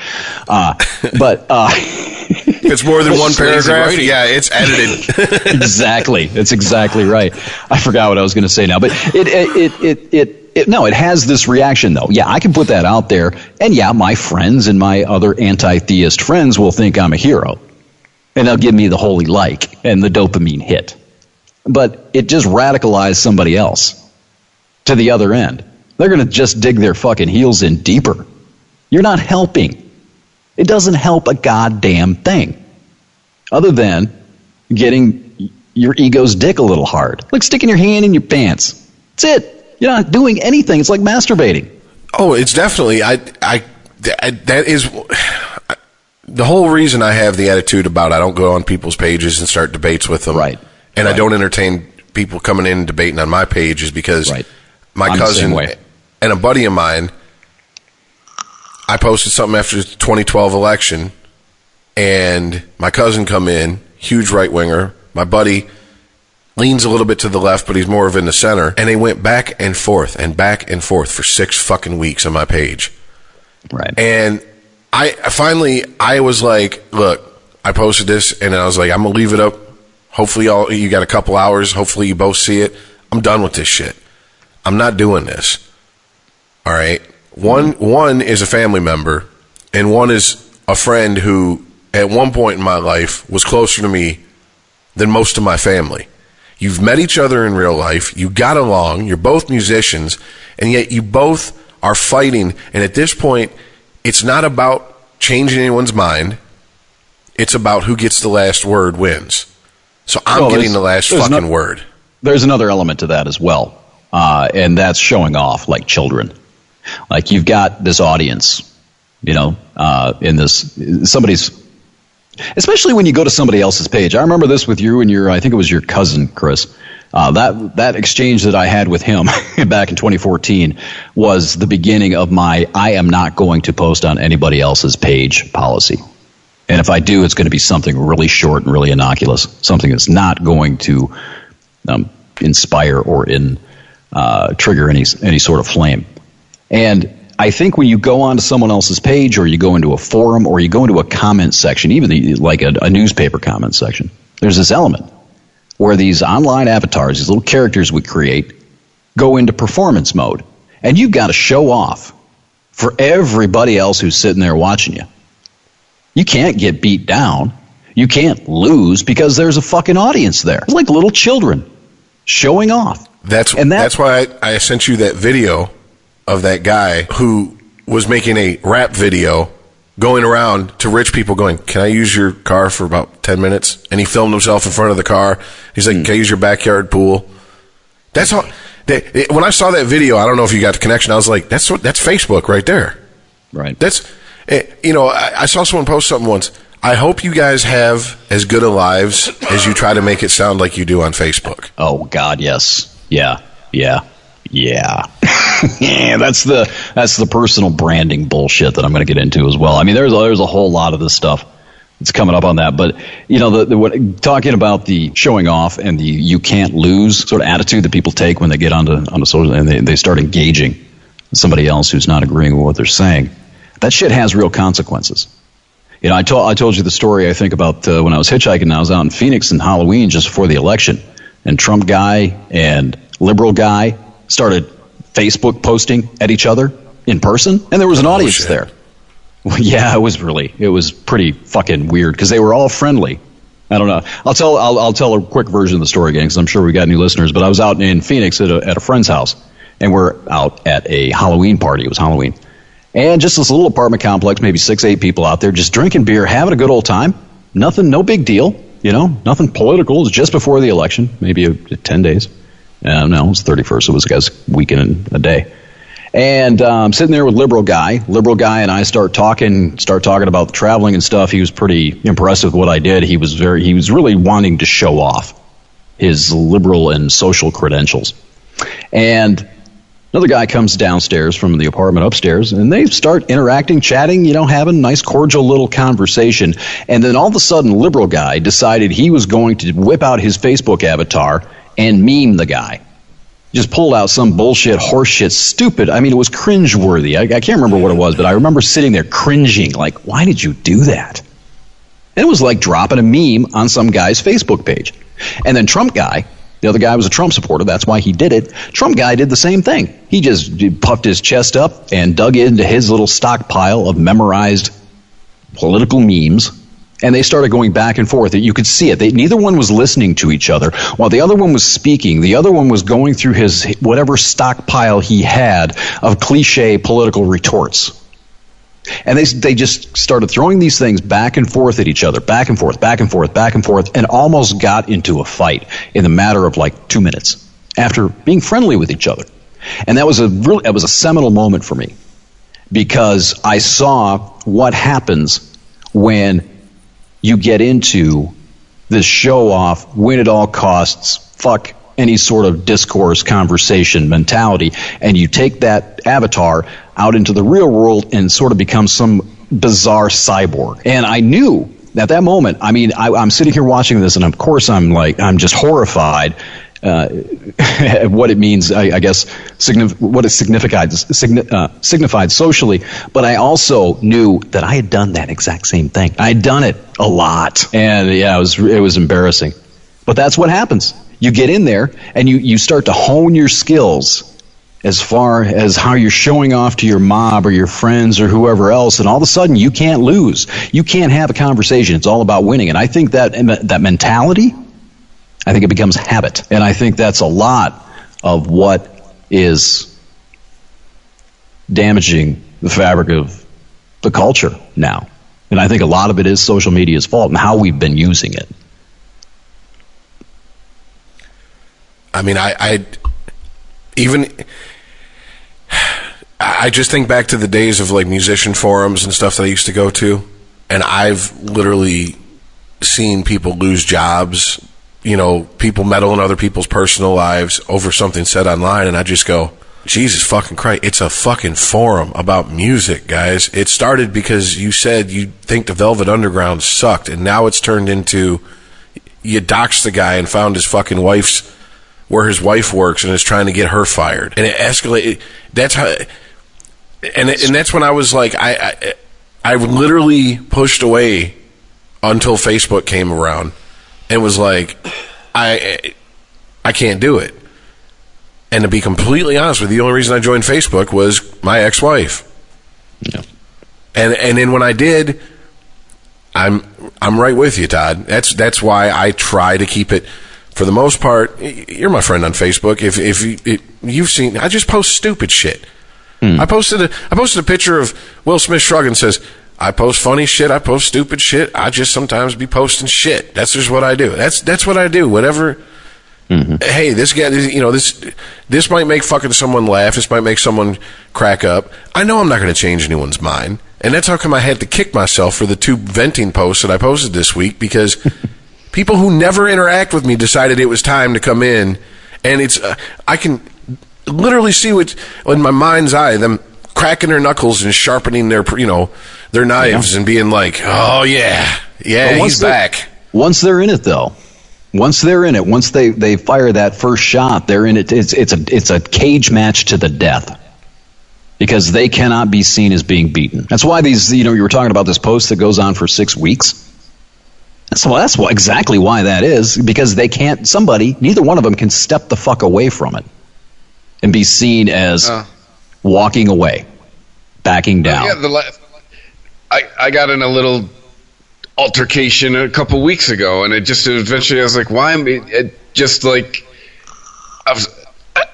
F: If it's more than one paragraph, yeah, it's edited.
G: Exactly. That's exactly right. I forgot what I was going to say now, but it has this reaction though. Yeah, I can put that out there, and yeah, my friends and my other anti-theist friends will think I'm a hero. And they'll give me the holy like and the dopamine hit. But it just radicalized somebody else to the other end. They're going to just dig their fucking heels in deeper. You're not helping. It doesn't help a goddamn thing. Other than getting your ego's dick a little hard. Like sticking your hand in your pants. That's it. You're not doing anything. It's like masturbating.
F: Oh, it's definitely... that is... The whole reason I have the attitude about I don't go on people's pages and start debates with them,
G: right?
F: And I don't entertain people coming in and debating on my page is because my cousin and a buddy of mine, I posted something after the 2012 election, and my cousin come in, huge right-winger. My buddy leans a little bit to the left, but he's more of in the center, and they went back and forth for 6 fucking weeks on my page.
G: Right.
F: And I was like, look, I posted this, and I was like, I'm going to leave it up. Hopefully you got a couple hours. Hopefully you both see it. I'm done with this shit. I'm not doing this. All right? One is a family member, and one is a friend who, at one point in my life, was closer to me than most of my family. You've met each other in real life. You got along. You're both musicians, and yet you both are fighting. And at this point, it's not about changing anyone's mind. It's about who gets the last word wins. So I'm getting the last fucking word.
G: There's another element to that as well, and that's showing off like children. Like you've got this audience, in this somebody's. Especially when you go to somebody else's page. I remember this with you and I think it was your cousin, Chris. That exchange that I had with him back in 2014 was the beginning of my I am not going to post on anybody else's page policy. And if I do, it's going to be something really short and really innocuous, something that's not going to inspire or trigger any sort of flame. And I think when you go onto someone else's page or you go into a forum or you go into a comment section, even like a newspaper comment section, there's this element where these online avatars, these little characters we create, go into performance mode. And you've got to show off for everybody else who's sitting there watching you. You can't get beat down. You can't lose because there's a fucking audience there. It's like little children showing off.
F: That's why I sent you that video of that guy who was making a rap video going around to rich people going, can I use your car for about 10 minutes? And he filmed himself in front of the car. He's like, can I use your backyard pool? That's all. When I saw that video, I don't know if you got the connection. I was like, that's Facebook right there.
G: Right.
F: That's, I saw someone post something once. I hope you guys have as good a lives as you try to make it sound like you do on Facebook.
G: Oh God, yes. Yeah. Yeah. That's the personal branding bullshit that I'm going to get into as well. I mean, there's a whole lot of this stuff that's coming up on that, but talking about the showing off and the you can't lose sort of attitude that people take when they get onto social and they start engaging somebody else who's not agreeing with what they're saying. That shit has real consequences. I told you the story, I think, about when I was hitchhiking and I was out in Phoenix in Halloween just before the election, and Trump guy and liberal guy started Facebook posting at each other in person, and there was an audience there. Well, yeah, it was pretty fucking weird because they were all friendly. I don't know. I'll tell a quick version of the story again because I'm sure we got new listeners. But I was out in Phoenix at a friend's house, and we're out at a Halloween party. It was Halloween. And just this little apartment complex, maybe 6-8 people out there just drinking beer, having a good old time. Nothing, no big deal, nothing political. It was just before the election, maybe 10 days. No, it was 31st. It was, I guess, weekend a day. And I'm sitting there with liberal guy, and I start talking about traveling and stuff. He was pretty impressed with what I did. He was really wanting to show off his liberal and social credentials. And another guy comes downstairs from the apartment upstairs, and they start interacting, chatting, having a nice, cordial little conversation. And then all of a sudden, liberal guy decided he was going to whip out his Facebook avatar and meme the guy. Just pulled out some bullshit, horseshit, stupid. I mean, it was cringeworthy. I can't remember what it was, but I remember sitting there cringing, like, why did you do that? And it was like dropping a meme on some guy's Facebook page. And then Trump guy, the other guy was a Trump supporter. That's why he did it. Trump guy did the same thing. He just puffed his chest up and dug into his little stockpile of memorized political memes. And they started going back and forth. You could see it. Neither one was listening to each other. While the other one was speaking, the other one was going through his whatever stockpile he had of cliche political retorts. And they just started throwing these things back and forth at each other, back and forth, back and forth, back and forth, and almost got into a fight in the matter of like 2 minutes after being friendly with each other. And that was a seminal moment for me because I saw what happens when you get into this show off, win at all costs, fuck any sort of discourse, conversation mentality, and you take that avatar out into the real world and sort of become some bizarre cyborg. And I knew at that moment, I mean, I'm sitting here watching this, and of course I'm just horrified at what it means, I guess, what it signified socially. But I also knew that I had done that exact same thing. I had done it a lot. And yeah, it was embarrassing. But that's what happens. You get in there and you start to hone your skills as far as how you're showing off to your mob or your friends or whoever else, and all of a sudden you can't lose. You can't have a conversation. It's all about winning. And I think that mentality, I think it becomes habit. And I think that's a lot of what is damaging the fabric of the culture now. And I think a lot of it is social media's fault and how we've been using it.
F: I mean, I just think back to the days of like musician forums and stuff that I used to go to, and I've literally seen people lose jobs, people meddle in other people's personal lives over something said online, and I just go, Jesus fucking Christ, it's a fucking forum about music, guys. It started because you said you think the Velvet Underground sucked, and now it's turned into you doxed the guy and found his fucking where his wife works and is trying to get her fired, and it escalated. That's how, and that's when I was like, I literally pushed away until Facebook came around, and was like, I can't do it. And to be completely honest with you, the only reason I joined Facebook was my ex-wife. Yeah. And then when I did, I'm I'm right with you, Todd. That's why I try to keep it. For the most part, you're my friend on Facebook. If you've seen, I just post stupid shit. I posted a picture of Will Smith shrugging, says, I post funny shit, I post stupid shit, I just sometimes be posting shit. That's just what I do. That's what I do. Whatever. Hey, this guy, this might make fucking someone laugh. This might make someone crack up. I know I'm not going to change anyone's mind. And that's how come I had to kick myself for the 2 venting posts that I posted this week, because people who never interact with me decided it was time to come in. And it's, I can literally see what, in my mind's eye, them cracking their knuckles and sharpening their knives and being like, oh yeah, he's back.
G: Once they're in it, though, once they fire that first shot, they're in it. It's a cage match to the death, because they cannot be seen as being beaten. That's why these, you were talking about this post that goes on for 6 weeks. That's exactly why that is, because they can't. Neither one of them can step the fuck away from it and be seen as walking away, backing down.
D: I got in a little altercation a couple weeks ago, and it just eventually I was like, why am it just like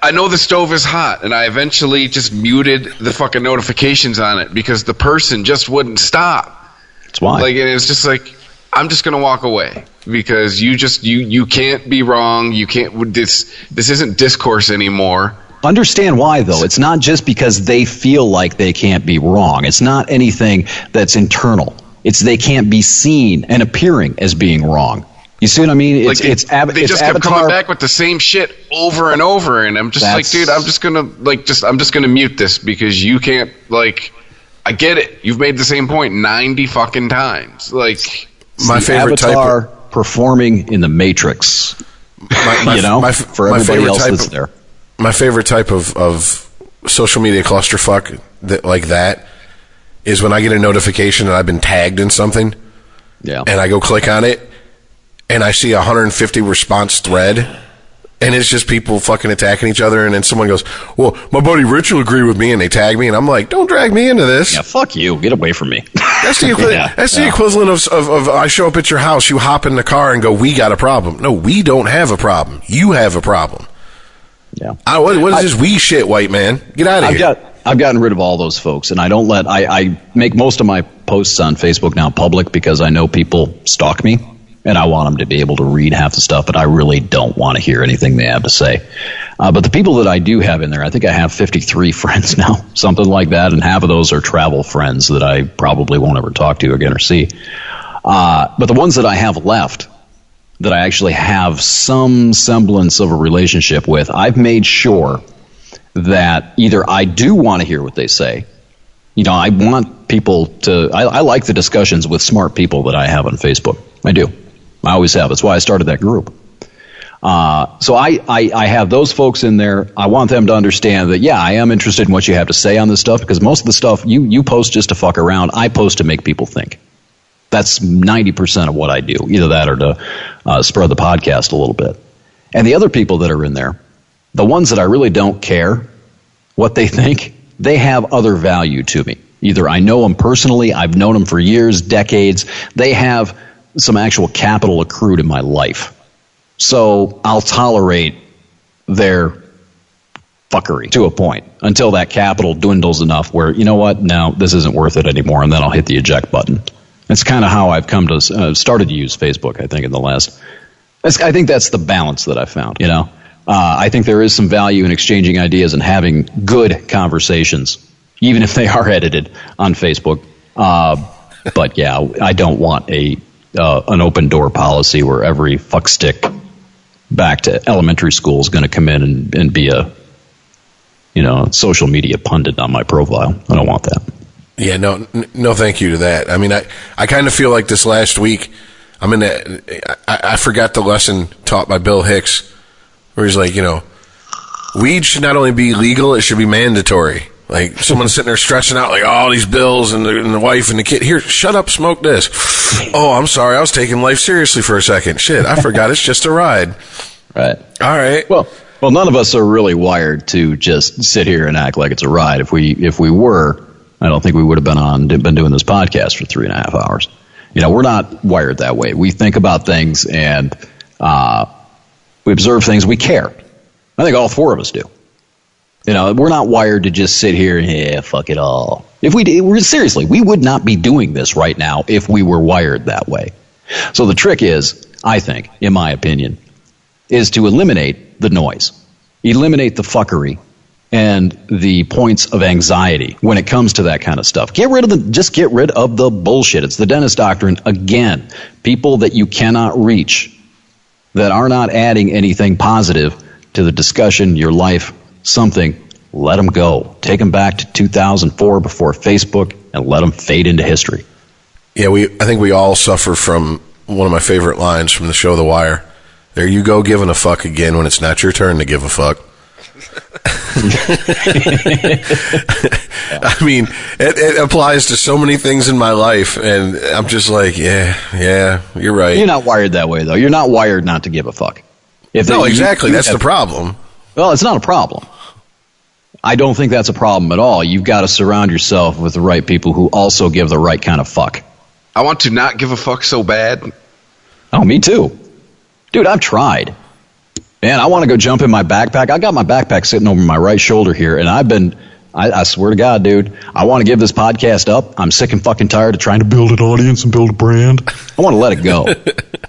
D: I know the stove is hot, and I eventually just muted the fucking notifications on it because the person just wouldn't stop.
G: That's why.
D: Like, and it's just like, I'm just gonna walk away because you can't be wrong. You can't. This isn't discourse anymore.
G: Understand why, though. It's not just because they feel like they can't be wrong. It's not anything that's internal. It's they can't be seen and appearing as being wrong. You see what I mean?
D: They just kept coming back with the same shit over and over, and I'm just like, dude, I'm just gonna mute this because you can't, like, I get it. You've made the same point 90 fucking times. Like,
F: my favorite
G: Avatar performing in the Matrix. For everybody else that's there.
F: My favorite type of social media clusterfuck that is when I get a notification that I've been tagged in something, and I go click on it, and I see a 150 response thread, and it's just people fucking attacking each other, and then someone goes, well, my buddy Rich will agree with me, and they tag me, and I'm like, don't drag me into this.
G: Yeah, fuck you. Get away from me.
F: That's the equivalent of I show up at your house, you hop in the car and go, we got a problem. No, we don't have a problem. You have a problem.
G: Yeah.
F: What is this we shit, white man? Get out of here.
G: I've gotten rid of all those folks, and I make most of my posts on Facebook now public because I know people stalk me, and I want them to be able to read half the stuff, but I really don't want to hear anything they have to say. But the people that I do have in there, I think I have 53 friends now, something like that, and half of those are travel friends that I probably won't ever talk to again or see. But the ones that I have left, that I actually have some semblance of a relationship with, I've made sure that either I do want to hear what they say. I want people to, I like the discussions with smart people that I have on Facebook. I do. I always have. That's why I started that group. So I have those folks in there. I want them to understand that, I am interested in what you have to say on this stuff, because most of the stuff you post just to fuck around, I post to make people think. That's 90% of what I do, either that or to spread the podcast a little bit. And the other people that are in there, the ones that I really don't care what they think, they have other value to me. Either I know them personally, I've known them for years, decades, they have some actual capital accrued in my life. So I'll tolerate their fuckery to a point until that capital dwindles enough where, you know what, no, this isn't worth it anymore, and then I'll hit the eject button. That's kind of how I've come to started to use Facebook, I think, in the last. I think that's the balance that I found, I think there is some value in exchanging ideas and having good conversations, even if they are edited on Facebook. But I don't want an open door policy where every fuckstick back to elementary school is going to come in and be a social media pundit on my profile. I don't want that.
F: Yeah, no, thank you to that. I mean, I kind of feel like this last week, I forgot the lesson taught by Bill Hicks, where he's like, weed should not only be legal, it should be mandatory. Like, someone's sitting there stretching out, like, all these bills and the wife and the kid. Here, shut up, smoke this. Oh, I'm sorry, I was taking life seriously for a second. Shit, I forgot it's just a ride.
G: Right.
F: All right.
G: Well, none of us are really wired to just sit here and act like it's a ride. If we were, I don't think we would have been doing this podcast for 3.5 hours. We're not wired that way. We think about things and we observe things. We care. I think all four of us do. We're not wired to just sit here and, fuck it all. If we did, seriously, we would not be doing this right now if we were wired that way. So the trick is, I think, in my opinion, is to eliminate the noise, eliminate the fuckery, and the points of anxiety when it comes to that kind of stuff. Get rid of the bullshit. It's the Dennis Doctrine again. People that you cannot reach, that are not adding anything positive to the discussion, your life, something, let them go. Take them back to 2004 before Facebook and let them fade into history.
F: Yeah, I think we all suffer from one of my favorite lines from the show The Wire. There you go giving a fuck again when it's not your turn to give a fuck. I mean, it applies to so many things in my life, and I'm just like, yeah, you're right.
G: You're not wired that way, though. You're not wired not to give a fuck.
F: No, exactly. That's the problem.
G: Well, it's not a problem. I don't think that's a problem at all. You've got to surround yourself with the right people who also give the right kind of fuck.
D: I want to not give a fuck so bad.
G: Oh, me too. Dude, I've tried. Man, I want to go jump in my backpack. I got my backpack sitting over my right shoulder here, and I swear to God, dude, I want to give this podcast up. I'm sick and fucking tired of trying to build an audience and build a brand. I want to let it go.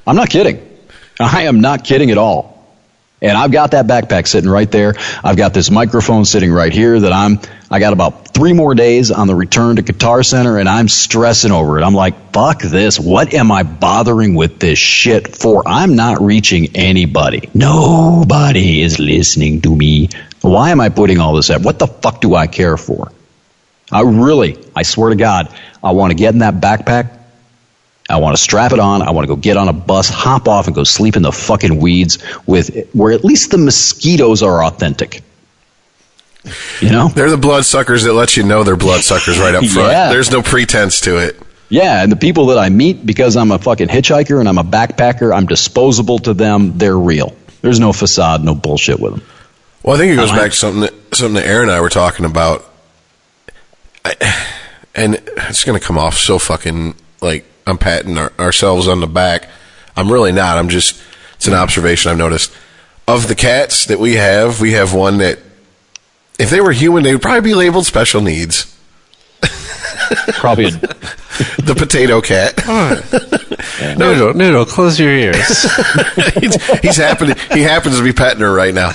G: I'm not kidding. I am not kidding at all. And I've got that backpack sitting right there. I've got this microphone sitting right here that I got about 3 more days on the return to Guitar Center, and I'm stressing over it. I'm like, fuck this. What am I bothering with this shit for? I'm not reaching anybody. Nobody is listening to me. Why am I putting all this up? What the fuck do I care for? I swear to God, I want to get in that backpack. I want to strap it on. I want to go get on a bus, hop off, and go sleep in the fucking weeds where at least the mosquitoes are authentic.
F: They're the bloodsuckers that let you know they're bloodsuckers right up front. Yeah. There's no pretense to it.
G: Yeah, and the people that I meet, because I'm a fucking hitchhiker and I'm a backpacker, I'm disposable to them. They're real. There's no facade, no bullshit with them.
F: Well, I think it goes back to something that Aaron and I were talking about. And it's going to come off so fucking like I'm patting ourselves on the back. I'm really not. It's an observation I've noticed. Of the cats that we have one that, if they were human, they would probably be labeled special needs.
G: Probably
F: the potato cat.
E: Noodle, close your ears.
F: He happens to be petting her right now.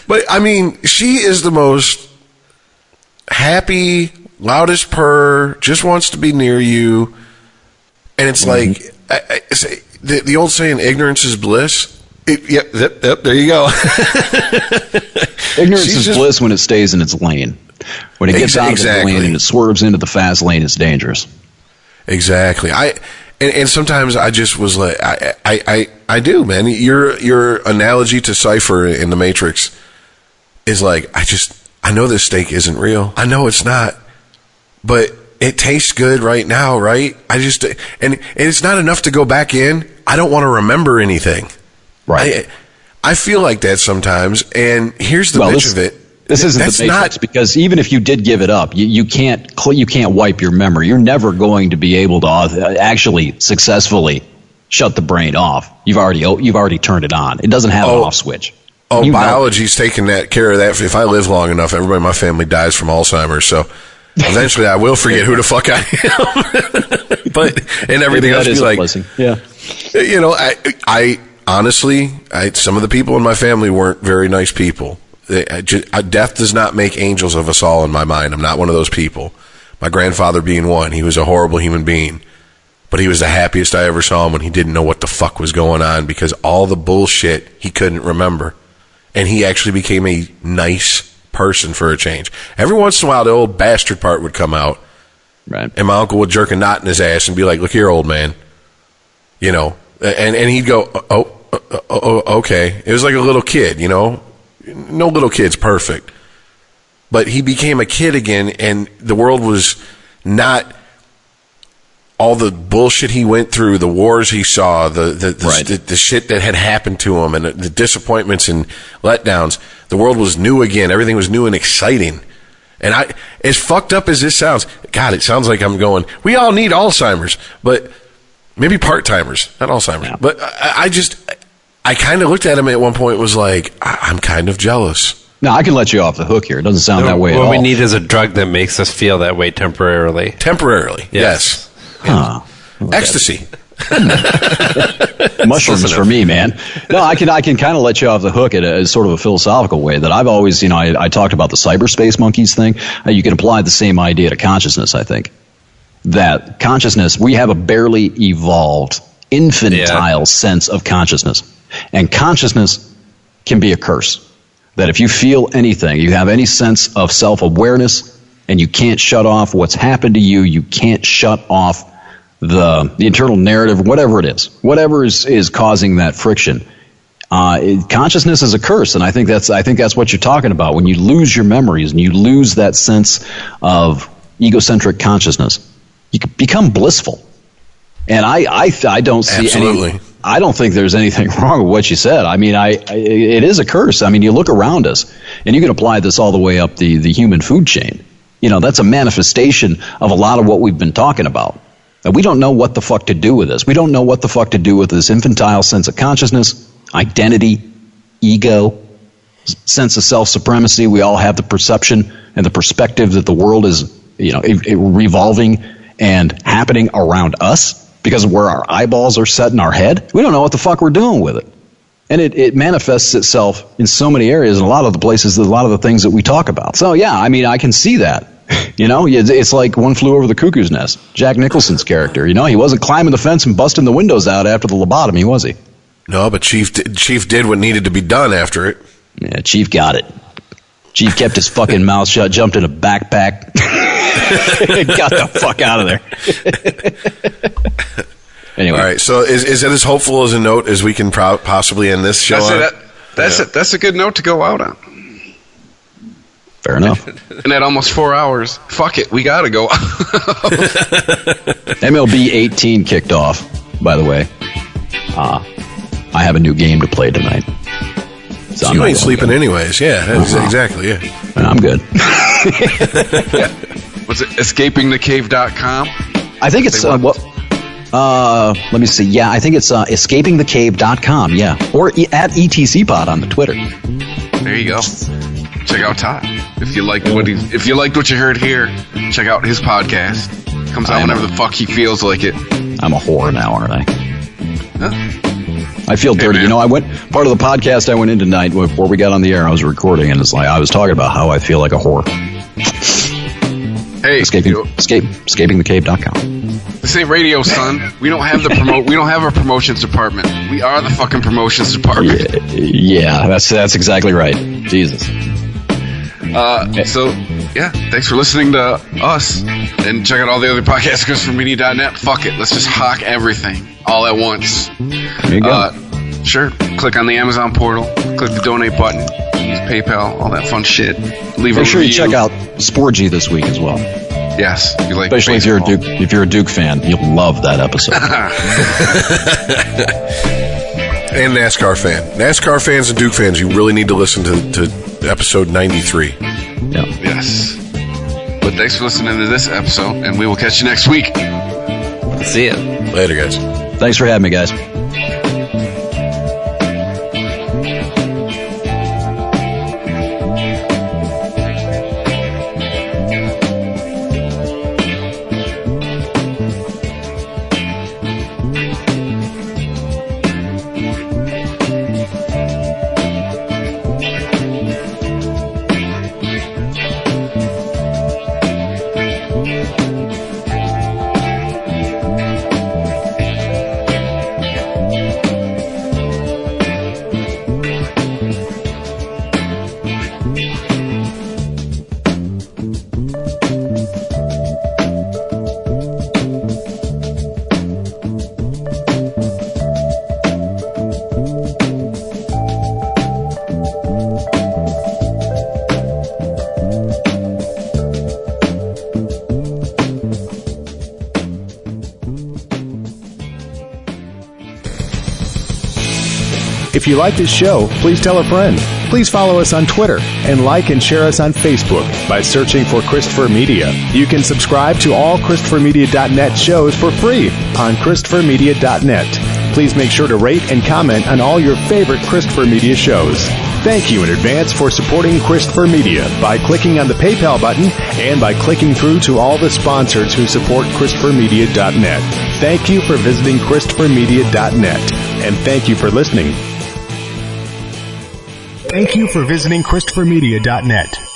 F: But, I mean, she is the most happy, loudest purr, just wants to be near you. And it's like, the old saying, ignorance is bliss. Yep, there you go.
G: Ignorance is bliss when it stays in its lane. When it gets out of the lane and it swerves into the fast lane, it's dangerous.
F: Exactly. And sometimes I just was like, I do, man. Your analogy to Cypher in the Matrix is like, I know this steak isn't real. I know it's not, but it tastes good right now, right? And it's not enough to go back in. I don't want to remember anything.
G: Right.
F: I feel like that sometimes, and here's the bitch of it.
G: This isn't the Matrix, because even if you did give it up, you can't wipe your memory. You're never going to be able to actually successfully shut the brain off. You've already turned it on. It doesn't have an off switch.
F: Oh, biology's taking care of that. If I live long enough, everybody in my family dies from Alzheimer's, so eventually I will forget who the fuck I am. And everything else be like,
G: yeah.
F: I honestly, some of the people in my family weren't very nice people. Death does not make angels of us all in my mind. I'm not one of those people. My grandfather being one, he was a horrible human being, but he was the happiest I ever saw him when he didn't know what the fuck was going on, because all the bullshit he couldn't remember. And he actually became a nice person for a change. Every once in a while, the old bastard part would come out.
G: Right.
F: And my uncle would jerk a knot in his ass and be like, look here, old man. And he'd go, okay. It was like a little kid, No little kid's perfect. But he became a kid again, and the world was not all the bullshit he went through, the wars he saw, the shit that had happened to him, and the disappointments and letdowns. The world was new again. Everything was new and exciting. And as fucked up as this sounds, God, it sounds like I'm going, we all need Alzheimer's. But Maybe part-timers, not Alzheimer's.
G: Yeah.
F: But I kind of looked at him at one point and was like, I'm kind of jealous.
G: Now, I can let you off the hook here. It doesn't sound that way at all.
E: What we need is a drug that makes us feel that way temporarily.
F: Temporarily, yes.
G: Huh.
F: Ecstasy.
G: Mushrooms for me, man. No, I can kind of let you off the hook at a sort of a philosophical way that I've always, I talked about the cyberspace monkeys thing. You can apply the same idea to consciousness, I think. That consciousness, we have a barely evolved, infantile sense of consciousness. And consciousness can be a curse. That if you feel anything, you have any sense of self-awareness, and you can't shut off what's happened to you, you can't shut off the internal narrative, whatever it is, whatever is causing that friction. Consciousness is a curse, and I think that's what you're talking about. When you lose your memories and you lose that sense of egocentric consciousness, you can become blissful. And I don't see
F: Absolutely.
G: I don't think there's anything wrong with what you said. I mean, it is a curse. I mean, you look around us, and you can apply this all the way up the human food chain. That's a manifestation of a lot of what we've been talking about. And we don't know what the fuck to do with this. We don't know what the fuck to do with this infantile sense of consciousness, identity, ego, sense of self-supremacy. We all have the perception and the perspective that the world is, revolving and happening around us because of where our eyeballs are set in our head. We don't know what the fuck we're doing with it. And it manifests itself in so many areas and a lot of the places, a lot of the things that we talk about. So, yeah, I mean, I can see that. It's like One Flew Over the Cuckoo's Nest. Jack Nicholson's character. He wasn't climbing the fence and busting the windows out after the lobotomy, was he?
F: No, but Chief did what needed to be done after it.
G: Yeah, Chief got it. Chief kept his fucking mouth shut, jumped in a backpack, got the fuck out of there. Anyway.
F: All right, so is that as hopeful as a note as we can possibly end this show on?
D: That's a good note to go out on.
G: Fair enough.
D: And at almost 4 hours, fuck it, we gotta go.
G: MLB 18 kicked off, by the way. I have a new game to play tonight.
F: So you ain't sleeping anyways. Yeah, exactly, yeah.
G: And I'm good.
D: Was it escapingthecave.com?
G: I think it's, let me see. Yeah, I think it's escapingthecave.com, yeah. Or at ETCPod on the Twitter.
D: There you go. Check out Todd. If you liked what you heard here, check out his podcast. Comes out whenever the fuck he feels like it.
G: I'm a whore now, aren't I?
D: Huh?
G: I feel dirty.
D: Man.
G: Part of the podcast I went in tonight before we got on the air, I was recording, and it's like I was talking about how I feel like a whore.
D: Hey,
G: escapingthecave.com.
D: This ain't radio, son. We don't have a promotions department. We are the fucking promotions department.
G: Yeah, that's exactly right. Jesus.
D: So, yeah, thanks for listening to us. And check out all the other podcasts, ChristopherMedia.net. Fuck it. Let's just hawk everything all at once.
G: There you go.
D: Sure. Click on the Amazon portal. Click the donate button. Use PayPal. All that fun shit. Leave a
G: Make sure
D: review.
G: you check out Sporgy this week as well.
D: Yes. If you like
G: Especially
D: baseball.
G: if you're a Duke fan, you'll love that episode.
F: And NASCAR fan. NASCAR fans and Duke fans, you really need to listen to episode 93.
G: Yeah.
D: Yes. But thanks for listening to this episode, and we will catch you next week.
E: See ya.
F: Later, guys.
G: Thanks for having me, guys.
A: If you like this show, please tell a friend. Please follow us on Twitter and like and share us on Facebook by searching for Christopher Media. You can subscribe to all ChristopherMedia.net shows for free on ChristopherMedia.net. Please make sure to rate and comment on all your favorite Christopher Media shows. Thank you in advance for supporting Christopher Media by clicking on the PayPal button and by clicking through to all the sponsors who support ChristopherMedia.net. Thank you for visiting ChristopherMedia.net, and thank you for listening. Thank you for visiting ChristopherMedia.net.